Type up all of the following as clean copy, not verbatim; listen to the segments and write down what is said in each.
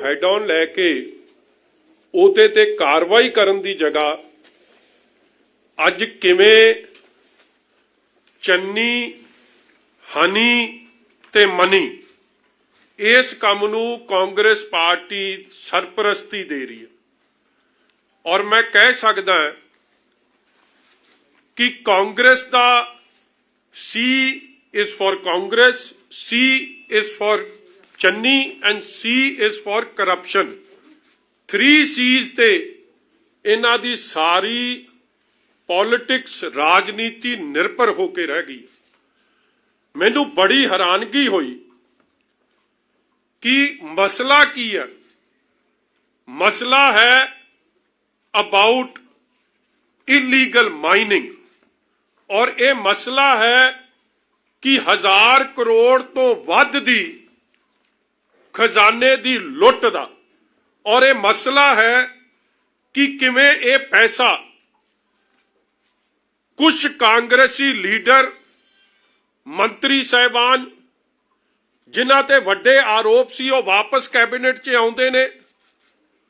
Head on ਲੈ ਕੇ ਉਹਦੇ ਤੇ ਕਾਰਵਾਈ ਕਰਨ ਦੀ ਜਗ੍ਹਾ ਅੱਜ ਕਿਵੇਂ ਚੰਨੀ ਹਨੀ ਤੇ ਮਨੀ ਇਸ ਕੰਮ ਨੂੰ ਕਾਂਗਰਸ ਪਾਰਟੀ ਸਰਪ੍ਰਸਤੀ ਦੇ ਰਹੀ ਹੈ। ਔਰ ਮੈਂ ਕਹਿ ਸਕਦਾ ਕਿ ਕਾਂਗਰਸ ਦਾ C is for Congress, C is for Channi and C is for corruption। 3 C's ਤੇ ਇਹਨਾਂ ਦੀ ਸਾਰੀ ਪੋਲਿਟਿਕਸ ਰਾਜਨੀਤੀ ਨਿਰਭਰ ਹੋ ਕੇ ਰਹਿ ਗਈ। ਮੈਨੂੰ ਬੜੀ ਹੈਰਾਨਗੀ ਹੋਈ ਕਿ ਮਸਲਾ ਕੀ ਹੈ। ਮਸਲਾ ਹੈ ਅਬਾਊਟ ਇਲੀਗਲ ਮਾਈਨਿੰਗ ਔਰ ਇਹ ਮਸਲਾ ਹੈ ਕਿ 1000 ਕਰੋੜ ਤੋਂ ਵੱਧ ਦੀ ਖਜ਼ਾਨੇ ਦੀ ਲੁੱਟ ਦਾ ਔਰ ਇਹ ਮਸਲਾ ਹੈ ਕਿ ਕਿਵੇਂ ਇਹ ਪੈਸਾ ਕੁਝ ਕਾਂਗਰਸੀ ਲੀਡਰ ਮੰਤਰੀ ਸਾਹਿਬਾਨ ਜਿਨ੍ਹਾਂ ਤੇ ਵੱਡੇ ਆਰੋਪ ਸੀ ਉਹ ਵਾਪਸ ਕੈਬਨਿਟ 'ਚ ਆਉਂਦੇ ਨੇ।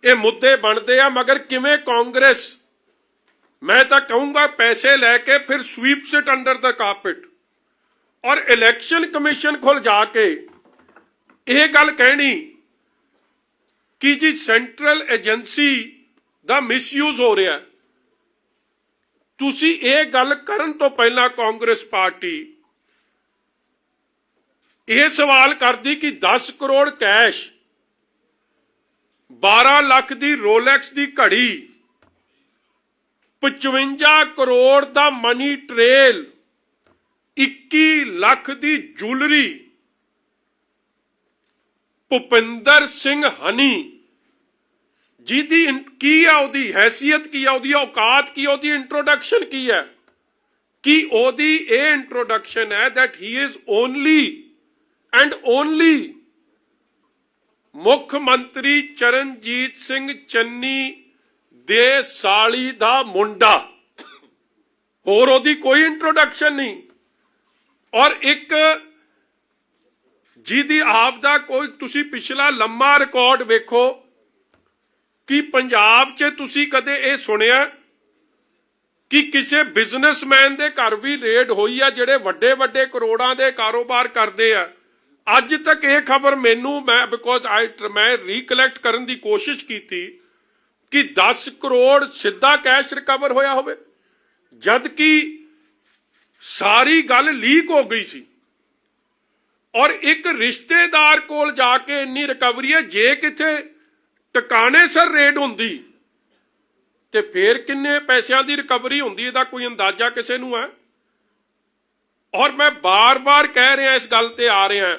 ਇਹ ਮੁੱਦੇ ਬਣਦੇ ਆ ਮਗਰ ਕਿਵੇਂ ਕਾਂਗਰਸ मैं तो कहूंगा पैसे लेके फिर sweeps it under the carpet और इलेक्शन कमीशन खोल जाके ये गल कहनी कि जी सेंट्रल एजेंसी दा मिसयूज हो रहा है। तुसी ये गल करन तो पहला कांग्रेस पार्टी ये सवाल करदी कि 10 करोड़ कैश 12 लाख दी रोलैक्स दी घड़ी 55 करोड़ ਦਾ ਮਨੀ ਟ੍ਰੇਲ 21 ਲੱਖ ਦੀ ਜੁਐਲਰੀ ਭੁਪਿੰਦਰ ਸਿੰਘ ਹਨੀ ਜਿਹਦੀ ਕੀ ਆ ਉਹਦੀ ਹੈਸੀਅਤ ਕੀ ਆ ਉਹਦੀ ਔਕਾਤ ਕੀ ਉਹਦੀ ਇੰਟਰੋਡਕਸ਼ਨ ਕੀ ਹੈ ਕਿ ਉਹਦੀ ਇਹ ਇੰਟਰੋਡਕਸ਼ਨ ਹੈ that he is only and only ਮੁੱਖ ਮੰਤਰੀ ਚਰਨਜੀਤ ਸਿੰਘ ਚੰਨੀ ਦੇ ਸਾਲੀ ਦਾ ਮੁੰਡਾ ਹੋਰ ਉਹਦੀ ਕੋਈ ਇੰਟਰੋਡਕਸ਼ਨ ਨਹੀਂ। ਔਰ ਇੱਕ ਜਿਹਦੀ ਆਪ ਦਾ ਕੋਈ ਤੁਸੀਂ ਪਿਛਲਾ ਲੰਮਾ ਰਿਕਾਰਡ ਵੇਖੋ ਕਿ ਪੰਜਾਬ 'ਚ ਤੁਸੀਂ ਕਦੇ ਇਹ ਸੁਣਿਆ ਕਿ ਕਿਸੇ ਬਿਜ਼ਨਸਮੈਨ ਦੇ ਘਰ ਵੀ ਰੇਡ ਹੋਈ ਆ ਜਿਹੜੇ ਵੱਡੇ ਵੱਡੇ ਕਰੋੜਾਂ ਦੇ ਕਾਰੋਬਾਰ ਕਰਦੇ ਆ। ਅੱਜ ਤੱਕ ਇਹ ਖਬਰ ਮੈਨੂੰ ਮੈਂ ਰੀਕਲੈਕਟ ਕਰਨ ਦੀ ਕੋਸ਼ਿਸ਼ ਕੀਤੀ कि 10 करोड़ सीधा कैश रिकवर होया होवे जद कि सारी गल लीक हो गई सी और एक रिश्तेदार कोल जाके इन्नी रिकवरी है। जे किथे टकाने सर रेड हुंदी ते फिर किन्ने पैसों की रिकवरी हुंदी इहदा कोई अंदाजा किसे नूं है। और मैं बार बार कह रहा इस गल ते आ रहा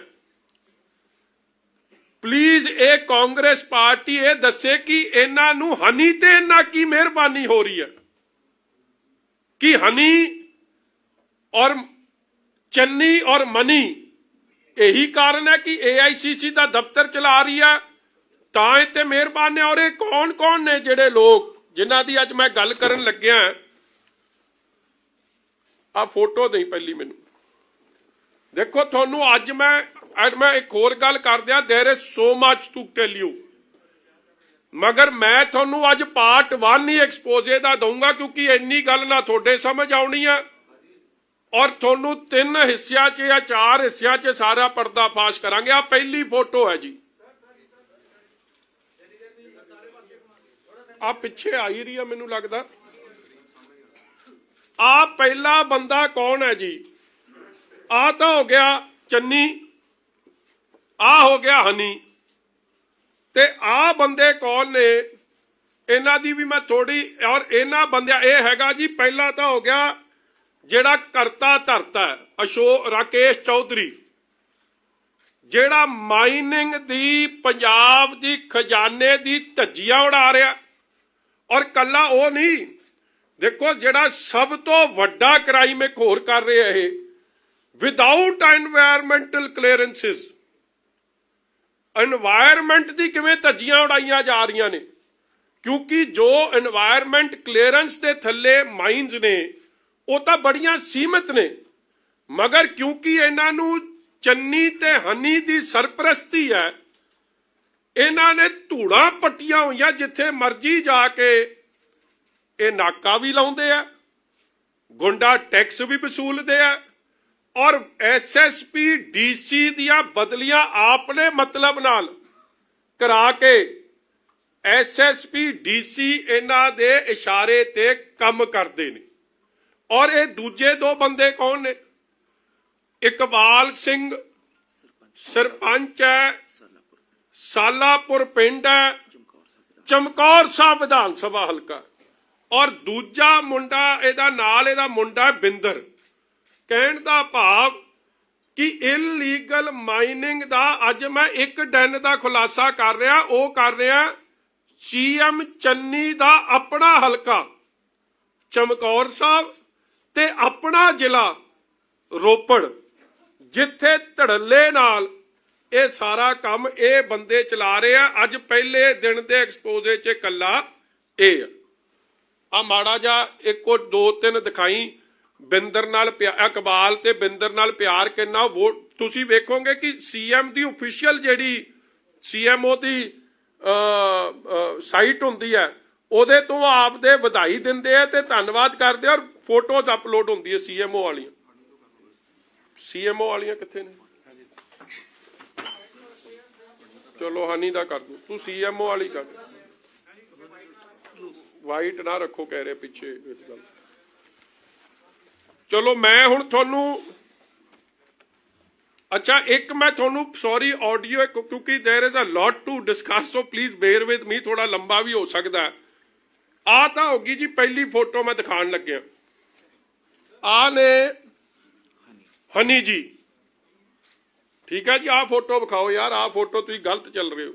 प्लीज ये कांग्रेस पार्टी ये दसे कि इन्हां नूं हनी ते इन्हां की मेहरबानी हो रही है कि हनी और चन्नी और मनी यही कारण है कि AICC का दफ्तर चला रही है तां इत्ते मेहरबान है। और ये कौन कौन ने जिहड़े लोग जिन्हां दी अज मैं गल करन लग्या आ फोटो नहीं पहली मैनूं देखो तुहानूं अज मैं एक होर गल कर दिया there is so much to tell you मगर मैं थोनू अज पार्ट 1 ही एक्सपोजे दा दूंगा क्योंकि इन्नी गल ना थोड़े समझ आनी है और थोनू 3 हिस्सियां च या 4 हिस्सियां च सारा पर्दाफाश करांगे। आ पहली फोटो है जी आ पिछे आई रही है मैनू लगदा आ पहला बंदा कौन है जी आ तो हो गया चन्नी आ हो गया हनी ते आ बंदे कौन ने इन्हां दी भी मैं थोड़ी और इन्हां बंदियां ये हैगा जी पहला तो हो गया जेड़ा करता धरता अशोक राकेश चौधरी जेड़ा माइनिंग दी पंजाब दी खजाने दी धज्जियां उड़ा रहा और कला वो नहीं देखो जेड़ा सब तो वड्डा क्राइम एक होर कर रहे है विदाउट एनवायरमेंटल क्लीयरेंसिस एनवायरमेंट की किवें धज्जियां उड़ाइयां जा रही ने क्योंकि जो एनवायरमेंट क्लीयरेंस के थले माइनस ने वो तो बड़ियां सीमित ने मगर क्योंकि इन्हां नूं चन्नी ते हनी दी सरपरस्ती है ਇਹਨਾਂ ਨੇ ਧੂੜਾਂ ਪੱਟੀਆਂ ਹੋਈਆਂ, ਜਿੱਥੇ ਮਰਜ਼ੀ ਜਾ ਕੇ ਇਹ ਨਾਕਾ ਵੀ ਲਾਉਂਦੇ ਆ, ਗੁੰਡਾ ਟੈਕਸ ਵੀ ਵਸੂਲਦੇ ਆ, ਔਰ ਐਸਐਸਪੀ ਡੀਸੀ ਦੀਆਂ ਬਦਲੀਆਂ ਆਪਣੇ ਮਤਲਬ ਨਾਲ ਕਰਾ ਕੇ ਐਸਐਸਪੀ ਡੀਸੀ ਇਹਨਾਂ ਦੇ ਇਸ਼ਾਰੇ ਤੇ ਕੰਮ ਕਰਦੇ ਨੇ। ਔਰ ਇਹ ਦੂਜੇ ਦੋ ਬੰਦੇ ਕੌਣ ਨੇ? ਇਕਬਾਲ ਸਿੰਘ ਸਰਪੰਚ ਹੈ, ਸਾਲਾਪੁਰ ਪਿੰਡ ਹੈ, ਚਮਕੌਰ ਸਾਹਿਬ ਵਿਧਾਨ ਸਭਾ ਹਲਕਾ, ਔਰ ਦੂਜਾ ਮੁੰਡਾ ਇਹਦਾ ਨਾਲ ਇਹਦਾ ਮੁੰਡਾ ਬਿੰਦਰ। ਕਹਿਣ ਦਾ ਭਾਵ ਕਿ ਇਲੀਗਲ ਮਾਈਨਿੰਗ ਦਾ ਅੱਜ ਮੈਂ ਇੱਕ ਡੈਨ ਦਾ ਖੁਲਾਸਾ ਕਰ ਰਿਹਾ, ਉਹ ਕਰ ਰਿਹਾ ਸੀਐਮ ਚੰਨੀ ਦਾ ਆਪਣਾ ਹਲਕਾ ਚਮਕੌਰ ਸਾਹਿਬ ਤੇ ਆਪਣਾ ਜ਼ਿਲ੍ਹਾ ਰੋਪੜ, ਜਿੱਥੇ ਧੜੱਲੇ ਨਾਲ ਇਹ ਸਾਰਾ ਕੰਮ ਇਹ ਬੰਦੇ ਚਲਾ ਰਹੇ ਆ। ਅੱਜ ਪਹਿਲੇ ਦਿਨ ਦੇ ਐਕਸਪੋਜ਼ੇ 'ਚ ਕੱਲਾ ਇਹ ਆ ਮਾੜਾ ਜਿਹਾ ਇੱਕੋ ਦੋ ਤਿੰਨ ਦਿਖਾਈ। ਬਿੰਦਰ ਨਾਲ ਇਕਬਾਲ ਤੇ ਬਿੰਦਰ ਨਾਲ ਪਿਆਰ ਕਿੰਨਾ, ਵੋਟ ਤੁਸੀਂ ਵੇਖੋਗੇ ਕਿ ਸੀਐਮ ਦੀ ਅਫੀਸ਼ੀਅਲ ਜਿਹੜੀ ਸੀਐਮਓ ਦੀ ਸਾਈਟ ਹੁੰਦੀ ਹੈ, ਉਹਦੇ ਤੋਂ ਆਪਦੇ ਵਧਾਈ ਦਿੰਦੇ ਆ ਤੇ ਧੰਨਵਾਦ ਕਰਦੇ, ਔਰ ਫੋਟੋਜ਼ ਅਪਲੋਡ ਹੁੰਦੀ ਹੈ ਸੀਐਮਓ ਵਾਲੀਆਂ। ਸੀਐਮਓ ਵਾਲੀਆਂ ਕਿੱਥੇ ਨੇ? ਚਲੋ ਹਨੀ ਦਾ ਕਰ ਦੋ, ਤੂੰ ਸੀਐਮਓ ਵਾਲੀ ਕਰ, ਵਾਈਟ ਨਾ ਰੱਖੋ ਕਹਿ ਰਹੇ ਪਿੱਛੇ ਇਸ ਗੱਲ। ਚਲੋ ਮੈਂ ਹੁਣ ਤੁਹਾਨੂੰ ਅੱਛਾ ਇੱਕ ਮੈਂ ਤੁਹਾਨੂੰ ਸੌਰੀ ਆਡੀਓ, ਕਿਉਂਕਿ there is a lot to discuss, so please bear with me, ਥੋੜਾ ਲੰਬਾ ਵੀ ਹੋ ਸਕਦਾ। ਆ ਤਾਂ ਹੋਗੀ ਜੀ ਪਹਿਲੀ ਫੋਟੋ ਮੈਂ ਦਿਖਾਉਣ ਲੱਗਿਆ, ਆ ਨੇ ਹਨੀ ਜੀ, ਠੀਕ ਹੈ ਜੀ। ਆਹ ਫੋਟੋ ਵਿਖਾਓ ਯਾਰ, ਆਹ ਫੋਟੋ ਤੁਸੀਂ ਗਲਤ ਚੱਲ ਰਹੇ ਹੋ।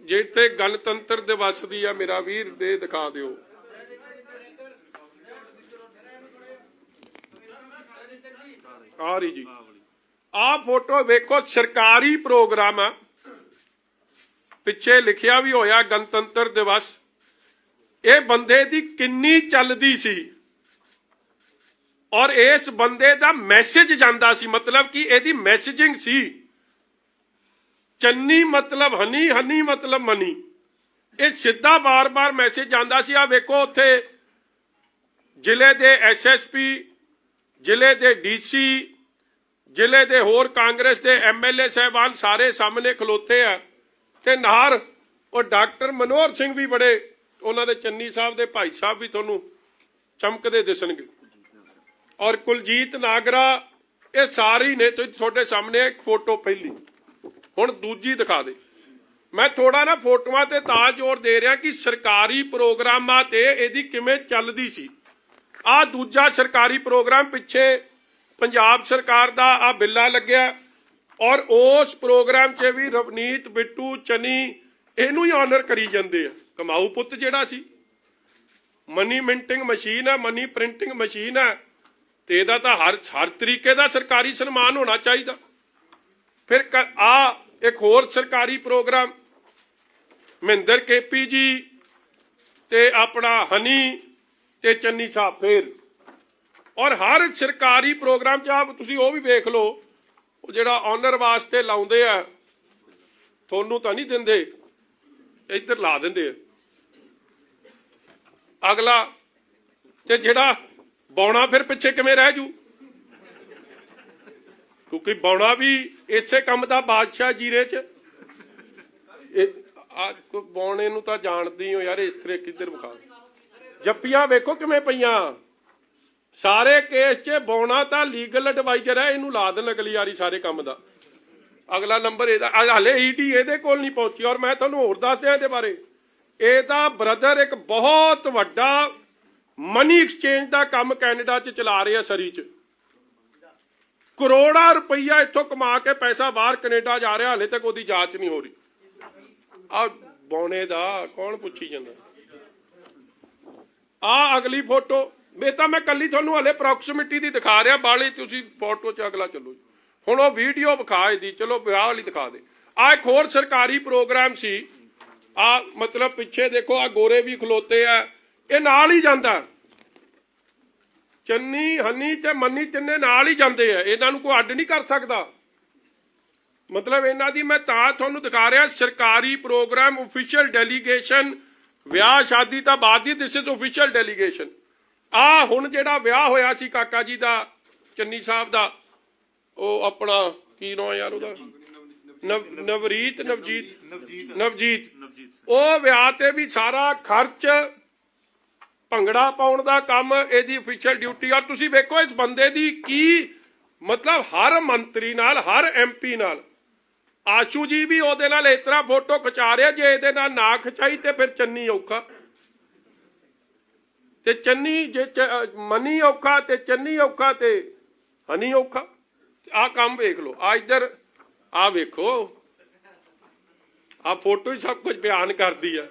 ਜਿੱਥੇ ਗਣਤੰਤਰ ਦਿਵਸ ਦੀ ਆ ਮੇਰਾ ਵੀਰ ਦੇ ਦਿਖਾ ਦਿਓ। ਆ ਰਹੀ ਜੀ, ਆਹ ਫੋਟੋ ਵੇਖੋ, ਸਰਕਾਰੀ ਪ੍ਰੋਗਰਾਮ ਆ, ਪਿੱਛੇ ਲਿਖਿਆ ਵੀ ਹੋਇਆ ਗਣਤੰਤਰ ਦਿਵਸ। ਇਹ ਬੰਦੇ ਦੀ ਕਿੰਨੀ ਚੱਲਦੀ ਸੀ, ਔਰ ਇਸ ਬੰਦੇ ਦਾ ਮੈਸੇਜ ਜਾਂਦਾ ਸੀ, ਮਤਲਬ ਕਿ ਇਹਦੀ ਮੈਸੇਜਿੰਗ ਸੀ। ਚੰਨੀ ਮਤਲਬ ਹਨੀ, ਹਨੀ ਮਤਲਬ ਮਨੀ, ਇਹ ਸਿੱਧਾ ਬਾਰ-ਬਾਰ ਮੈਸੇਜ ਜਾਂਦਾ ਸੀ। ਆ ਵੇਖੋ ਉੱਥੇ ਜ਼ਿਲ੍ਹੇ ਦੇ ਐਸਐਸਪੀ, ਜ਼ਿਲ੍ਹੇ ਦੇ ਡੀਸੀ, ਜ਼ਿਲ੍ਹੇ ਦੇ ਹੋਰ ਕਾਂਗਰਸ ਦੇ ਐਮਐਲਏ ਸਾਹਿਬਾਨ ਸਾਰੇ ਸਾਹਮਣੇ ਖਲੋਤੇ ਆ, ਤੇ ਨਾਲ ਉਹ ਡਾਕਟਰ ਮਨੋਹਰ ਸਿੰਘ ਵੀ ਬੜੇ, ਉਹਨਾਂ ਦੇ ਚੰਨੀ ਸਾਹਿਬ ਦੇ ਭਾਈ ਸਾਹਿਬ ਵੀ ਤੁਹਾਨੂੰ ਚਮਕਦੇ ਦਿਸਣਗੇ, ਔਰ ਕੁਲਜੀਤ ਨਾਗਰਾ, ਇਹ ਸਾਰੇ ਨੇ। ਤੁਹਾਡੇ ਸਾਹਮਣੇ ਇੱਕ ਫੋਟੋ ਪਹਿਲੀ, ਹੁਣ ਦੂਜੀ ਦਿਖਾ ਦੇ। ਮੈਂ ਥੋੜਾ ਨਾ ਫੋਟੋਆਂ ਤੇ ਤਾਂ ਜ਼ੋਰ ਦੇ ਰਿਹਾ ਕਿ ਸਰਕਾਰੀ ਪ੍ਰੋਗਰਾਮਾਂ ਤੇ ਇਹਦੀ ਕਿਵੇਂ ਚੱਲਦੀ ਸੀ। ਆਹ ਦੂਜਾ ਸਰਕਾਰੀ ਪ੍ਰੋਗਰਾਮ ਪਿੱਛੇ ਪੰਜਾਬ ਸਰਕਾਰ ਦਾ ਆ ਬਿੱਲਾ ਲੱਗਿਆ, ਔਰ ਉਸ ਪ੍ਰੋਗਰਾਮ 'ਚ ਵੀ ਰਵਨੀਤ ਬਿੱਟੂ ਚੰਨੀ ਇਹਨੂੰ ਹੀ ਆਨਰ ਕਰੀ ਜਾਂਦੇ ਆ। ਕਮਾਊ ਪੁੱਤ ਜਿਹੜਾ ਸੀ, ਮਨੀ ਮਿੰਟਿੰਗ ਮਸ਼ੀਨ ਹੈ, ਮਨੀ ਪ੍ਰਿੰਟਿੰਗ ਮਸ਼ੀਨ ਹੈ, ਤੇ ਇਹਦਾ ਤਾਂ ਹਰ ਤਰੀਕੇ ਦਾ ਸਰਕਾਰੀ ਸਨਮਾਨ ਹੋਣਾ ਚਾਹੀਦਾ। ਫਿਰ ਆ ਇੱਕ ਹੋਰ ਸਰਕਾਰੀ ਪ੍ਰੋਗਰਾਮ, ਮਹਿੰਦਰ ਕੇਪੀ ਜੀ ਤੇ ਆਪਣਾ ਹਨੀ ਤੇ ਚੰਨੀ ਸਾਹਿਬ ਫੇਰ, ਔਰ ਹਰ ਸਰਕਾਰੀ ਪ੍ਰੋਗਰਾਮ 'ਚ ਆਪ ਤੁਸੀਂ ਉਹ ਵੀ ਵੇਖ ਲਓ, ਉਹ ਜਿਹੜਾ ਆਨਰ ਵਾਸਤੇ ਲਾਉਂਦੇ ਆ, ਤੁਹਾਨੂੰ ਤਾਂ ਨਹੀਂ ਦਿੰਦੇ, ਇੱਧਰ ਲਾ ਦਿੰਦੇ ਆ ਅਗਲਾ, ਤੇ ਜਿਹੜਾ ਬੌਣਾ ਫਿਰ ਪਿੱਛੇ ਕਿਵੇਂ ਰਹਿ ਜੂ, ਕਿਉਂਕਿ ਬੌਣਾ ਵੀ ਇਸੇ ਕੰਮ ਦਾ ਬਾਦਸ਼ਾਹ ਜੀਰੇ 'ਚ। ਬੌਣੇ ਨੂੰ ਤਾਂ ਜਾਣਦੀ ਹੋ ਯਾਰ, ਇਸ ਤਰ੍ਹਾਂ ਕਿੱਧਰ ਵਿਖਾ, ਜੱਪੀਆਂ ਵੇਖੋ ਕਿਵੇਂ ਪਈਆਂ ਸਾਰੇ ਕੇਸ 'ਚ। ਬੌਣਾ ਤਾਂ ਲੀਗਲ ਐਡਵਾਈਜ਼ਰ ਹੈ, ਇਹਨੂੰ ਲਾ ਦੇਣ ਅਗਲੀ ਵਾਰੀ ਸਾਰੇ ਕੰਮ ਦਾ। ਅਗਲਾ ਨੰਬਰ ਇਹਦਾ, ਹਾਲੇ ਈਡੀ ਇਹਦੇ ਕੋਲ ਨਹੀਂ ਪਹੁੰਚੀ। ਔਰ ਮੈਂ ਤੁਹਾਨੂੰ ਹੋਰ ਦੱਸ ਦਿਆਂ ਇਹਦੇ ਬਾਰੇ, ਇਹਦਾ ਬ੍ਰਦਰ ਇੱਕ ਬਹੁਤ ਵੱਡਾ ਮਨੀ ਐਕਸਚੇਂਜ ਦਾ ਕੰਮ ਕੈਨੇਡਾ 'ਚ ਚਲਾ ਰਿਹਾ, ਸਰੀ 'ਚ ਕਰੋੜਾਂ ਰੁਪਈਆ ਇੱਥੋਂ ਕਮਾ ਕੇ ਪੈਸਾ ਬਾਹਰ ਕੈਨੇਡਾ ਜਾ ਰਿਹਾ, ਹਾਲੇ ਤੱਕ ਉਹਦੀ ਜਾਂਚ ਨਹੀਂ ਹੋ ਰਹੀ। ਆ ਬੌਣੇ ਦਾ ਕੌਣ ਪੁੱਛੀ ਜਾਂਦਾ। ਆ ਅਗਲੀ ਫੋਟੋ, ਇਹ ਤਾਂ ਮੈਂ ਕੱਲੀ ਤੁਹਾਨੂੰ ਹਲੇ ਅਪਰੋਕਸੀਮੇਟੀ ਦੀ ਦਿਖਾ ਰਿਹਾ, ਬਾਲੀ ਤੁਸੀਂ ਫੋਟੋ 'ਚ ਅਗਲਾ ਚੱਲੋ। ਹੁਣ ਉਹ ਵੀਡੀਓ ਵਿਖਾ ਇਹਦੀ, ਚਲੋ ਵਿਆਹ ਵਾਲੀ ਦਿਖਾ ਦੇ। ਆ ਇੱਕ ਹੋਰ ਸਰਕਾਰੀ ਪ੍ਰੋਗਰਾਮ ਸੀ, ਆ ਮਤਲਬ ਪਿੱਛੇ ਦੇਖੋ, ਆ ਗੋਰੇ ਵੀ ਖਲੋਤੇ ਆ, ਇਹ ਨਾਲ ਹੀ ਜਾਂਦਾ, ਚੰਨੀ ਹਨੀ ਤੇ ਮੰਨੀ ਤਿੰਨੇ ਨਾਲ ਹੀ ਜਾਂਦੇ ਆ, ਇਹਨਾਂ ਨੂੰ ਕੋਈ ਅੱਡ ਨਹੀਂ ਕਰ ਸਕਦਾ। मतलब इन्हां दी मैं तां तुहानूं दिखा रहा सरकारी प्रोग्राम ऑफिशियल डेलीगेशन विआह शादी तो बाद ही दिस इज ऑफिशियल डेलीगेशन आ हुण जिहड़ा विआह होया सी काका जी दा चन्नी साहब दा ਉਹ ਆਪਣਾ ਕੀ ਨਾਂ ਯਾਰ ਉਹਦਾ ਨਵਜੀਤ ਉਹ ਵਿਆਹ ਤੇ ਵੀ ਸਾਰਾ ਖਰਚ ਭੰਗੜਾ ਪਾਉਣ ਦਾ ਕੰਮ ਇਹਦੀ ਅਫੀਸ਼ੀਅਲ ਡਿਊਟੀ ਆ ਤੁਸੀਂ ਵੇਖੋ ਇਸ ਬੰਦੇ ਦੀ ਕੀ ਮਤਲਬ ਹਰ ਮੰਤਰੀ ਨਾਲ ਹਰ ਐਮਪੀ ਨਾਲ ਆਸ਼ੂ ਜੀ ਵੀ ਉਹਦੇ ਨਾਲ ਇਸ ਤਰ੍ਹਾਂ ਫੋਟੋ ਖਿਚਾ ਰਿਹਾ ਜੇ ਇਹਦੇ ਨਾਲ ਨਾ ਖਿਚਾਈ ਤੇ ਫਿਰ ਚੰਨੀ ਔਖਾ ਤੇ ਚੰਨੀ ਜੇ ਮਨੀ ਔਖਾ ਤੇ ਚੰਨੀ ਔਖਾ ਤੇ ਹਨੀ ਔਖਾ ਆ ਕੰਮ ਵੇਖ ਲਓ ਆ ਇੱਧਰ ਆ ਵੇਖੋ ਆ ਫੋਟੋ ਹੀ ਸਭ ਕੁਝ ਬਿਆਨ ਕਰਦੀ ਆ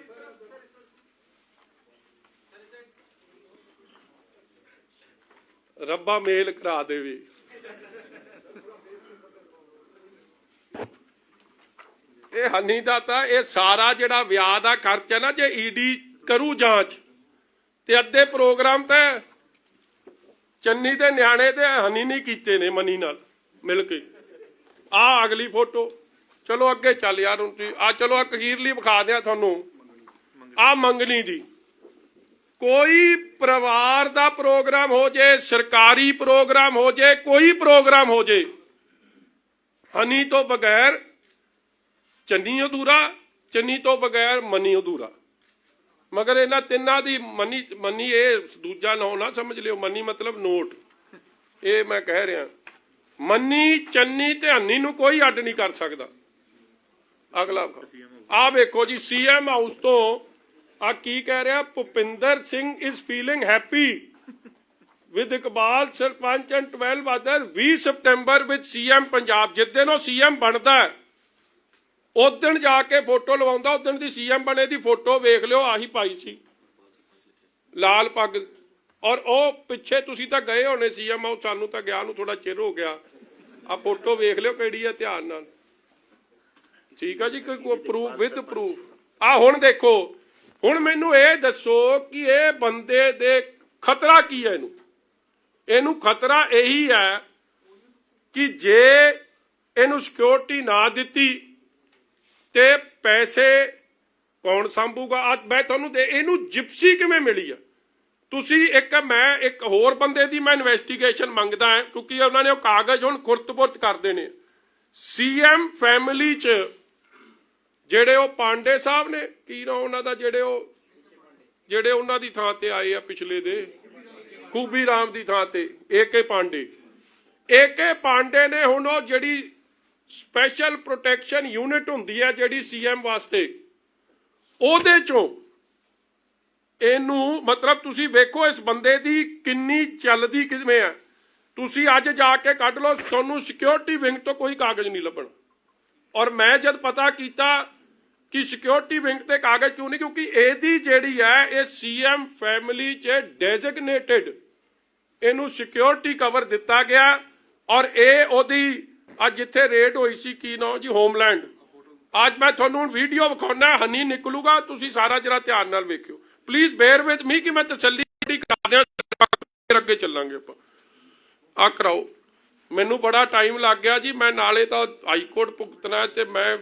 ਰੱਬਾ ਮੇਲ ਕਰਾ ਦੇਵੇ ਇਹ ਹਨੀ ਦਾ ਤਾਂ ਇਹ ਸਾਰਾ ਜਿਹੜਾ ਵਿਆਹ ਦਾ ਖਰਚਾ ਨਾ ਜੇ ਈਡੀ ਕਰੂ ਜਾਂਚ ਤੇ ਅੱਧੇ ਪ੍ਰੋਗਰਾਮ ਤੇ ਚੰਨੀ ਤੇ ਨਿਆਣੇ ਤੇ ਹਨੀ ਨਹੀਂ ਕੀਤੇ ਨੇ ਮਨੀ ਨਾਲ ਮਿਲ ਕੇ ਆ ਅਗਲੀ ਫੋਟੋ ਚਲੋ ਅੱਗੇ ਚੱਲ ਯਾਰ ਹੁਣ ਤੁਸੀਂ ਆ ਚਲੋ ਅਖੀਰਲੀ ਵਿਖਾ ਦਿਆਂ ਤੁਹਾਨੂੰ ਆ ਮੰਗਣੀ ਦੀ ਕੋਈ ਪਰਿਵਾਰ ਦਾ ਪ੍ਰੋਗਰਾਮ ਹੋ ਜੇ ਸਰਕਾਰੀ ਪ੍ਰੋਗਰਾਮ ਹੋ ਜੇ ਕੋਈ ਪ੍ਰੋਗਰਾਮ ਹੋ ਜੇ ਹਨੀ ਤੋਂ ਬਗੈਰ ਚੰਨੀ ਅਧੂਰਾ ਚੰਨੀ ਤੋਂ ਬਗੈਰ ਮਨੀ ਅਧੂਰਾ ਮਗਰ ਇਹਨਾਂ ਤਿੰਨਾਂ ਦੀ ਮਨੀ ਇਹ ਦੂਜਾ ਨਾਂ ਨਾ ਸਮਝ ਲਿਓ ਮਨੀ ਮਤਲਬ ਨੋਟ ਇਹ ਮੈਂ ਕਹਿ ਰਿਹਾ ਮਨੀ ਚੰਨੀ ਤੇ ਹਨੀ ਨੂੰ ਕੋਈ ਅੱਡ ਨਹੀਂ ਕਰ ਸਕਦਾ ਅਗਲਾ ਆ ਵੇਖੋ ਜੀ ਸੀਐਮ ਹਾਊਸ ਤੋਂ ਆ ਕੀ ਕਹਿ ਰਿਹਾ Bhupinder Singh is feeling happy with Iqbal sarpanch and 12 other 20 September with CM Punjab ਜਿਸ ਦਿਨ ਉਹ ਸੀਐਮ ਬਣਦਾ ਉਸ ਦਿਨ ਜਾ ਕੇ ਫੋਟੋ ਲਵਾਉਂਦਾ ਉਸ ਦਿਨ ਦੀ ਸੀਐਮ ਬਣੇ ਦੀ ਫੋਟੋ ਵੇਖ ਲਿਓ ਆਹੀ ਪਾਈ ਸੀ ਲਾਲ ਪੱਗ ਔਰ ਉਹ ਪਿੱਛੇ ਤੁਸੀਂ ਤਾਂ ਗਏ ਹੋਣੇ ਸੀਐਮ ਉਹ ਸਾਨੂੰ ਤਾਂ ਗਿਆ ਨੂੰ ਥੋੜਾ ਚਿਰ ਹੋ ਗਿਆ ਆ ਫੋਟੋ ਵੇਖ ਲਿਓ ਕਿਹੜੀ ਆ ਧਿਆਨ ਨਾਲ ਠੀਕ ਆ ਜੀ ਕੋਈ ਪ੍ਰੂਫ ਵਿਦ ਪ੍ਰੂਫ ਆ ਹੁਣ ਦੇਖੋ ਹੁਣ ਮੈਨੂੰ ਇਹ ਦੱਸੋ ਕਿ ਇਹ ਬੰਦੇ ਦੇ ਖਤਰਾ ਕੀ ਹੈ ਇਹਨੂੰ ਖਤਰਾ ਇਹੀ ਹੈ ਕਿ ਜੇ ਇਹਨੂੰ ਸਿਕਿਉਰਿਟੀ ਨਾ ਦਿੱਤੀ ਤੇ ਪੈਸੇ ਕੌਣ ਸੰਭੂਗਾ ਅੱਜ ਮੈਂ ਤੁਹਾਨੂੰ ਇਹਨੂੰ ਜਿਪਸੀ ਕਿਵੇਂ ਮਿਲੀ ਆ ਤੁਸੀਂ ਮੈਂ ਇੱਕ ਹੋਰ ਬੰਦੇ ਦੀ ਮੈਂ ਇਨਵੈਸਟੀਗੇਸ਼ਨ ਮੰਗਦਾ ਹਾਂ ਕਿਉਂਕਿ ਉਹਨਾਂ ਨੇ ਉਹ ਕਾਗਜ਼ ਹੁਣ ਖੁਰਦ-ਪੁਰਦ ਕਰਦੇ ਨੇ ਸੀਐਮ ਫੈਮਿਲੀ 'ਚ ਜਿਹੜੇ ਉਹ ਪਾਂਡੇ ਸਾਹਿਬ ਨੇ ਕੀ ਨਾ ਉਹਨਾਂ ਦਾ ਜਿਹੜੇ ਉਹਨਾਂ ਦੀ ਥਾਂ ਤੇ ਆਏ ਆ ਪਿਛਲੇ ਦੇ ਖੂਬੀ ਰਾਮ ਦੀ ਥਾਂ ਤੇ ਏਕੇ ਪਾਂਡੇ ਨੇ ਹੁਣ ਉਹ ਜਿਹੜੀ ਸਪੈਸ਼ਲ ਪ੍ਰੋਟੈਕਸ਼ਨ ਯੂਨਿਟ ਹੁੰਦੀ ਹੈ ਜਿਹੜੀ ਸੀਐਮ ਵਾਸਤੇ ਉਹਦੇ ਚੋਂ ਇਹਨੂੰ ਮਤਲਬ ਤੁਸੀਂ ਵੇਖੋ ਇਸ ਬੰਦੇ ਦੀ ਕਿੰਨੀ ਚੱਲਦੀ ਕਿਵੇਂ ਆ ਤੁਸੀਂ ਅੱਜ ਜਾ ਕੇ ਕੱਢ ਲਓ ਤੁਹਾਨੂੰ ਸਿਕਿਉਰਿਟੀ ਵਿੰਗ ਤੋਂ ਕੋਈ ਕਾਗਜ਼ ਨਹੀਂ ਲੱਭਣਾ ਔਰ ਮੈਂ ਜਦ ਪਤਾ ਕੀਤਾ ਕਿ ਸਿਕਿਉਰਿਟੀ ਵਿੰਗ ਤੇ ਕਾਗਜ਼ ਕਿਉਂ ਨਹੀਂ ਕਿਉਂਕਿ ਇਹਦੀ ਜਿਹੜੀ ਹੈ ਇਹ ਸੀਐਮ ਫੈਮਿਲੀ 'ਚ ਡੈਜ਼ਿਗਨੇਟਿਡ ਇਹਨੂੰ ਸਿਕਿਉਰਿਟੀ ਕਵਰ ਦਿੱਤਾ ਗਿਆ ਔਰ ਇਹ ਉਹਦੀ ਅੱਜ ਜਿੱਥੇ ਰੇਡ ਹੋਈ ਸੀ ਕੀ ਨਾਂ ਜੀ ਹੋਮਲੈਂਡ ਅੱਜ ਮੈਂ ਤੁਹਾਨੂੰ ਵੀਡੀਓ ਵਿਖਾਉਣਾ ਹਨੀ ਨਿਕਲੂਗਾ ਤੁਸੀਂ ਸਾਰਾ ਜਰਾ ਧਿਆਨ ਨਾਲ ਵੇਖਿਓ ਪਲੀਜ਼ ਬੇਅਰ ਵਿਦ ਮੀ ਕਿ ਮੈਂ ਤਸੱਲੀ ਕਰਾ ਦਿਆਂ ਅੱਗੇ ਚੱਲਾਂਗੇ ਆਪਾਂ ਆ ਕਰਾਓ ਮੈਨੂੰ ਬੜਾ ਟਾਈਮ ਲੱਗ ਗਿਆ ਜੀ ਮੈਂ ਨਾਲੇ ਤਾਂ ਹਾਈ ਕੋਰਟ ਭੁਗਤਣਾ ਤੇ ਮੈਂ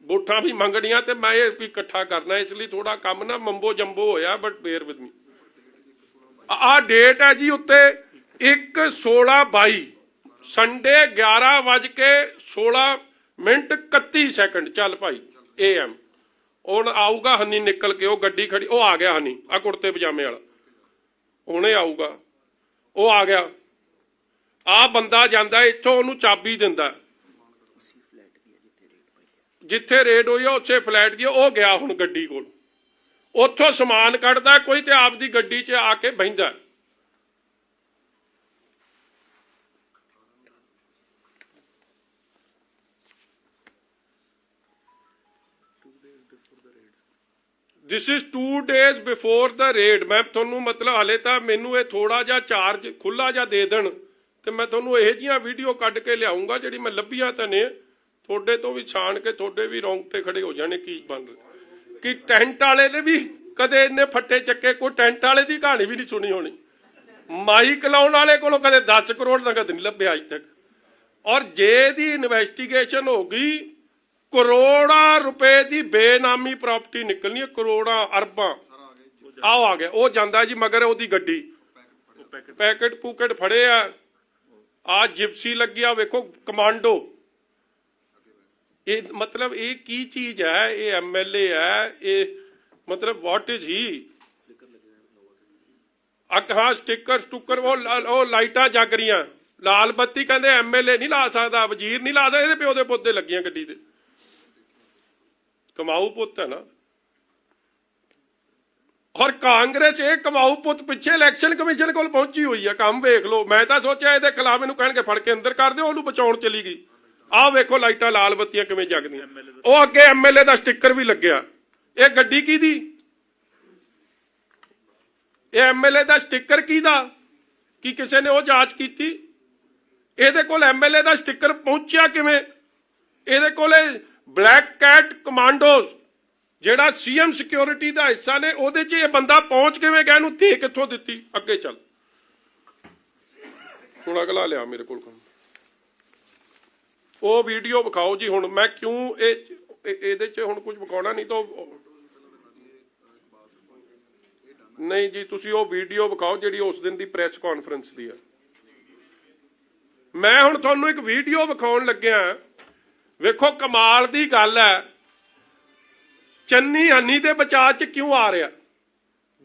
ਵੋਟਾਂ ਵੀ ਮੰਗਣੀਆਂ ਤੇ ਮੈਂ ਇਹ ਵੀ ਇਕੱਠਾ ਕਰਨਾ ਇਸ ਲਈ ਥੋੜਾ ਕੰਮ ਨਾ ਮੰਬੋ ਜੰਬੋ ਹੋਇਆ ਬਟ ਬੇਅਰ ਵਿਦ ਮੀ ਆ ਡੇਟ ਹੈ ਜੀ ਉੱਤੇ 1/16/22 ਸੰਡੇ 11:16 ਚੱਲ ਭਾਈ AM ਹੁਣ ਆਊਗਾ ਹਨੀ ਨਿਕਲ ਕੇ ਉਹ ਗੱਡੀ ਖੜੀ ਉਹ ਆ ਗਿਆ ਹਨੀ ਆ ਕੁੜਤੇ ਪਜਾਮੇ ਵਾਲਾ ਹੁਣੇ ਆਊਗਾ ਉਹ ਆ ਗਿਆ ਆ ਬੰਦਾ ਜਾਂਦਾ ਇੱਥੋਂ ਉਹਨੂੰ ਚਾਬੀ ਦਿੰਦਾ ਜਿੱਥੇ ਰੇਡ ਹੋਈ ਉੱਥੇ ਫਲੈਟ ਦੀ ਉਹ ਗਿਆ ਹੁਣ ਗੱਡੀ ਕੋਲ ਉੱਥੋਂ ਸਮਾਨ ਕੱਢਦਾ ਕੋਈ ਤੇ ਆਪਦੀ ਗੱਡੀ 'ਚ ਆ ਕੇ ਬਹਿੰਦਾ This is 2 days before the raid ਮੈਂ ਤੁਹਾਨੂੰ ਮਤਲਬ ਹਲੇ ਤਾਂ ਮੈਨੂੰ ਇਹ ਥੋੜਾ ਜਿਹਾ ਚਾਰਜ ਖੁੱਲਾ ਜਿਹਾ ਦੇ ਦੇਣ ਤੇ ਮੈਂ ਤੁਹਾਨੂੰ ਇਹੋ ਜਿਹੀਆਂ ਵੀਡੀਓ ਕੱਢ ਕੇ ਲਿਆਉਂਗਾ ਜਿਹੜੀ ਮੈਂ ਲੱਭੀਆਂ ਤਾਂ ਨੇ ਤੁਹਾਡੇ ਤੋਂ ਵੀ ਛਾਣ ਕੇ ਤੁਹਾਡੇ ਵੀ ਰੌਂਗਟੇ ਖੜੇ ਹੋ ਜਾਣੇ ਕੀ ਬਣ ਰਿਹਾ ਕਿ ਟੈਂਟ ਵਾਲੇ ਨੇ ਵੀ ਕਦੇ ਇੰਨੇ ਫੱਟੇ ਚੱਕੇ ਕੋਈ ਟੈਂਟ ਵਾਲੇ ਦੀ ਕਹਾਣੀ ਵੀ ਨਹੀਂ ਸੁਣੀ ਹੋਣੀ ਮਾਈਕ ਲਾਉਣ ਵਾਲੇ ਕੋਲੋਂ ਕਦੇ 10 ਕਰੋੜ ਨਗਦ ਨਹੀਂ ਲੱਭਿਆ ਅੱਜ ਤੱਕ ਔਰ ਜੇ ਦੀ ਇਨਵੈਸਟੀਗੇਸ਼ਨ ਹੋ ਗਈ ਕਰੋੜਾਂ ਰੁਪਏ ਦੀ ਬੇਨਾਮੀ ਪ੍ਰਾਪਰਟੀ ਨਿਕਲਣੀ ਹੈ, ਕਰੋੜਾਂ ਅਰਬਾਂ। ਆਓ ਆ ਗਿਆ ਉਹ ਜਾਂਦਾ ਜੀ ਮਗਰ ਉਹਦੀ ਗੱਡੀ, ਪੈਕਟ ਪੂਕਟ ਫੜੇ ਆ ਜਿਪਸੀ ਲੱਗਿਆ ਵੇਖੋ ਕਮਾਂਡੋ। ਇਹ ਮਤਲਬ ਇਹ ਕੀ ਚੀਜ਼ ਹੈ? ਇਹ ਐਮਐਲਏ ਹੈ ਇਹ, ਮਤਲਬ ਵਾਟ ਇਜ਼ ਹੀ? ਹਾਂ ਸਟਿੱਕਰ ਸਟੁੱਕਰ ਉਹ ਲਾਈਟਾਂ ਜਗ ਰਹੀਆਂ, ਲਾਲ ਬੱਤੀ ਕਹਿੰਦੇ ਐਮਐਲਏ ਨਹੀਂ ਲਾ ਸਕਦਾ, ਵਜ਼ੀਰ ਨਹੀਂ ਲਾ ਸਕਦਾ, ਇਹਦੇ ਪਿਓ ਦੇ ਪੁੱਤੇ ਲੱਗੀਆਂ ਗੱਡੀ ਤੇ। ਕਮਾਊ ਪੁੱਤ ਹੈ ਨਾ। ਔਰ ਕਾਂਗਰਸ ਇਹ ਕਮਾਊ ਪੁੱਤ ਪਿੱਛੇ ਇਲੈਕਸ਼ਨ ਕਮਿਸ਼ਨ ਕੋਲ ਪਹੁੰਚੀ ਹੋਈ ਆ। ਕੰਮ ਵੇਖ ਲਓ। ਮੈਂ ਤਾਂ ਸੋਚਿਆ ਇਹਦੇ ਖਿਲਾਫ ਇਹਨੂੰ ਕਹਿਣਗੇ ਫੜ ਕੇ ਅੰਦਰ ਕਰ ਦਿਓ, ਉਹਨੂੰ ਬਚਾਉਣ ਚਲੀ ਗਈ। ਆਹ ਵੇਖੋ ਲਾਈਟਾਂ ਲਾਲ ਬੱਤੀਆਂ ਕਿਵੇਂ ਜਗਦੀਆਂ। ਉਹ ਅੱਗੇ ਐਮਐਲਏ ਦਾ ਸਟਿੱਕਰ ਵੀ ਲੱਗਿਆ। ਇਹ ਗੱਡੀ ਕਿਹਦੀ? ਇਹ ਐਮਐਲਏ ਦਾ ਸਟਿੱਕਰ ਕਿਹਦਾ? ਕੀ ਕਿਸੇ ਨੇ ਉਹ ਜਾਂਚ ਕੀਤੀ? ਇਹਦੇ ਕੋਲ ਐਮਐਲਏ ਦਾ ਸਟਿੱਕਰ ਪਹੁੰਚਿਆ ਕਿਵੇਂ? ਇਹਦੇ ਕੋਲ ਬਲੈਕ ਕੈਟ ਕਮਾਂਡੋਜ਼ ਜਿਹੜਾ ਸੀਐਮ ਸਿਕਿਉਰਿਟੀ ਦਾ ਹਿੱਸਾ ਨੇ, ਉਹਦੇ 'ਚ ਇਹ ਬੰਦਾ ਪਹੁੰਚ ਕਿਵੇਂ ਗਿਆ? ਇਹਨੂੰ ਦੇ ਕਿੱਥੋਂ ਦਿੱਤੀ? ਅੱਗੇ ਚੱਲ ਹੁਣ ਅਗਲਾ ਲਿਆ ਮੇਰੇ ਕੋਲ ਕੰਮ। ਉਹ ਵੀਡੀਓ ਵਿਖਾਓ ਜੀ। ਹੁਣ ਮੈਂ ਕਿਉਂ ਇਹਦੇ 'ਚ ਹੁਣ ਕੁਝ ਵਿਖਾਉਣਾ ਨਹੀਂ ਤਾਂ ਨਹੀਂ ਜੀ, ਤੁਸੀਂ ਉਹ ਵੀਡੀਓ ਵਿਖਾਓ ਜਿਹੜੀ ਉਸ ਦਿਨ ਦੀ ਪ੍ਰੈਸ ਕਾਨਫਰੰਸ ਦੀ ਆ। ਮੈਂ ਹੁਣ ਤੁਹਾਨੂੰ ਇੱਕ ਵੀਡੀਓ ਵਿਖਾਉਣ ਲੱਗਿਆ। ਵੇਖੋ ਕਮਾਲ ਦੀ ਗੱਲ ਹੈ, ਚੰਨੀ ਹਨੀ ਦੇ ਬਚਾਅ 'ਚ ਕਿਉਂ ਆ ਰਿਹਾ?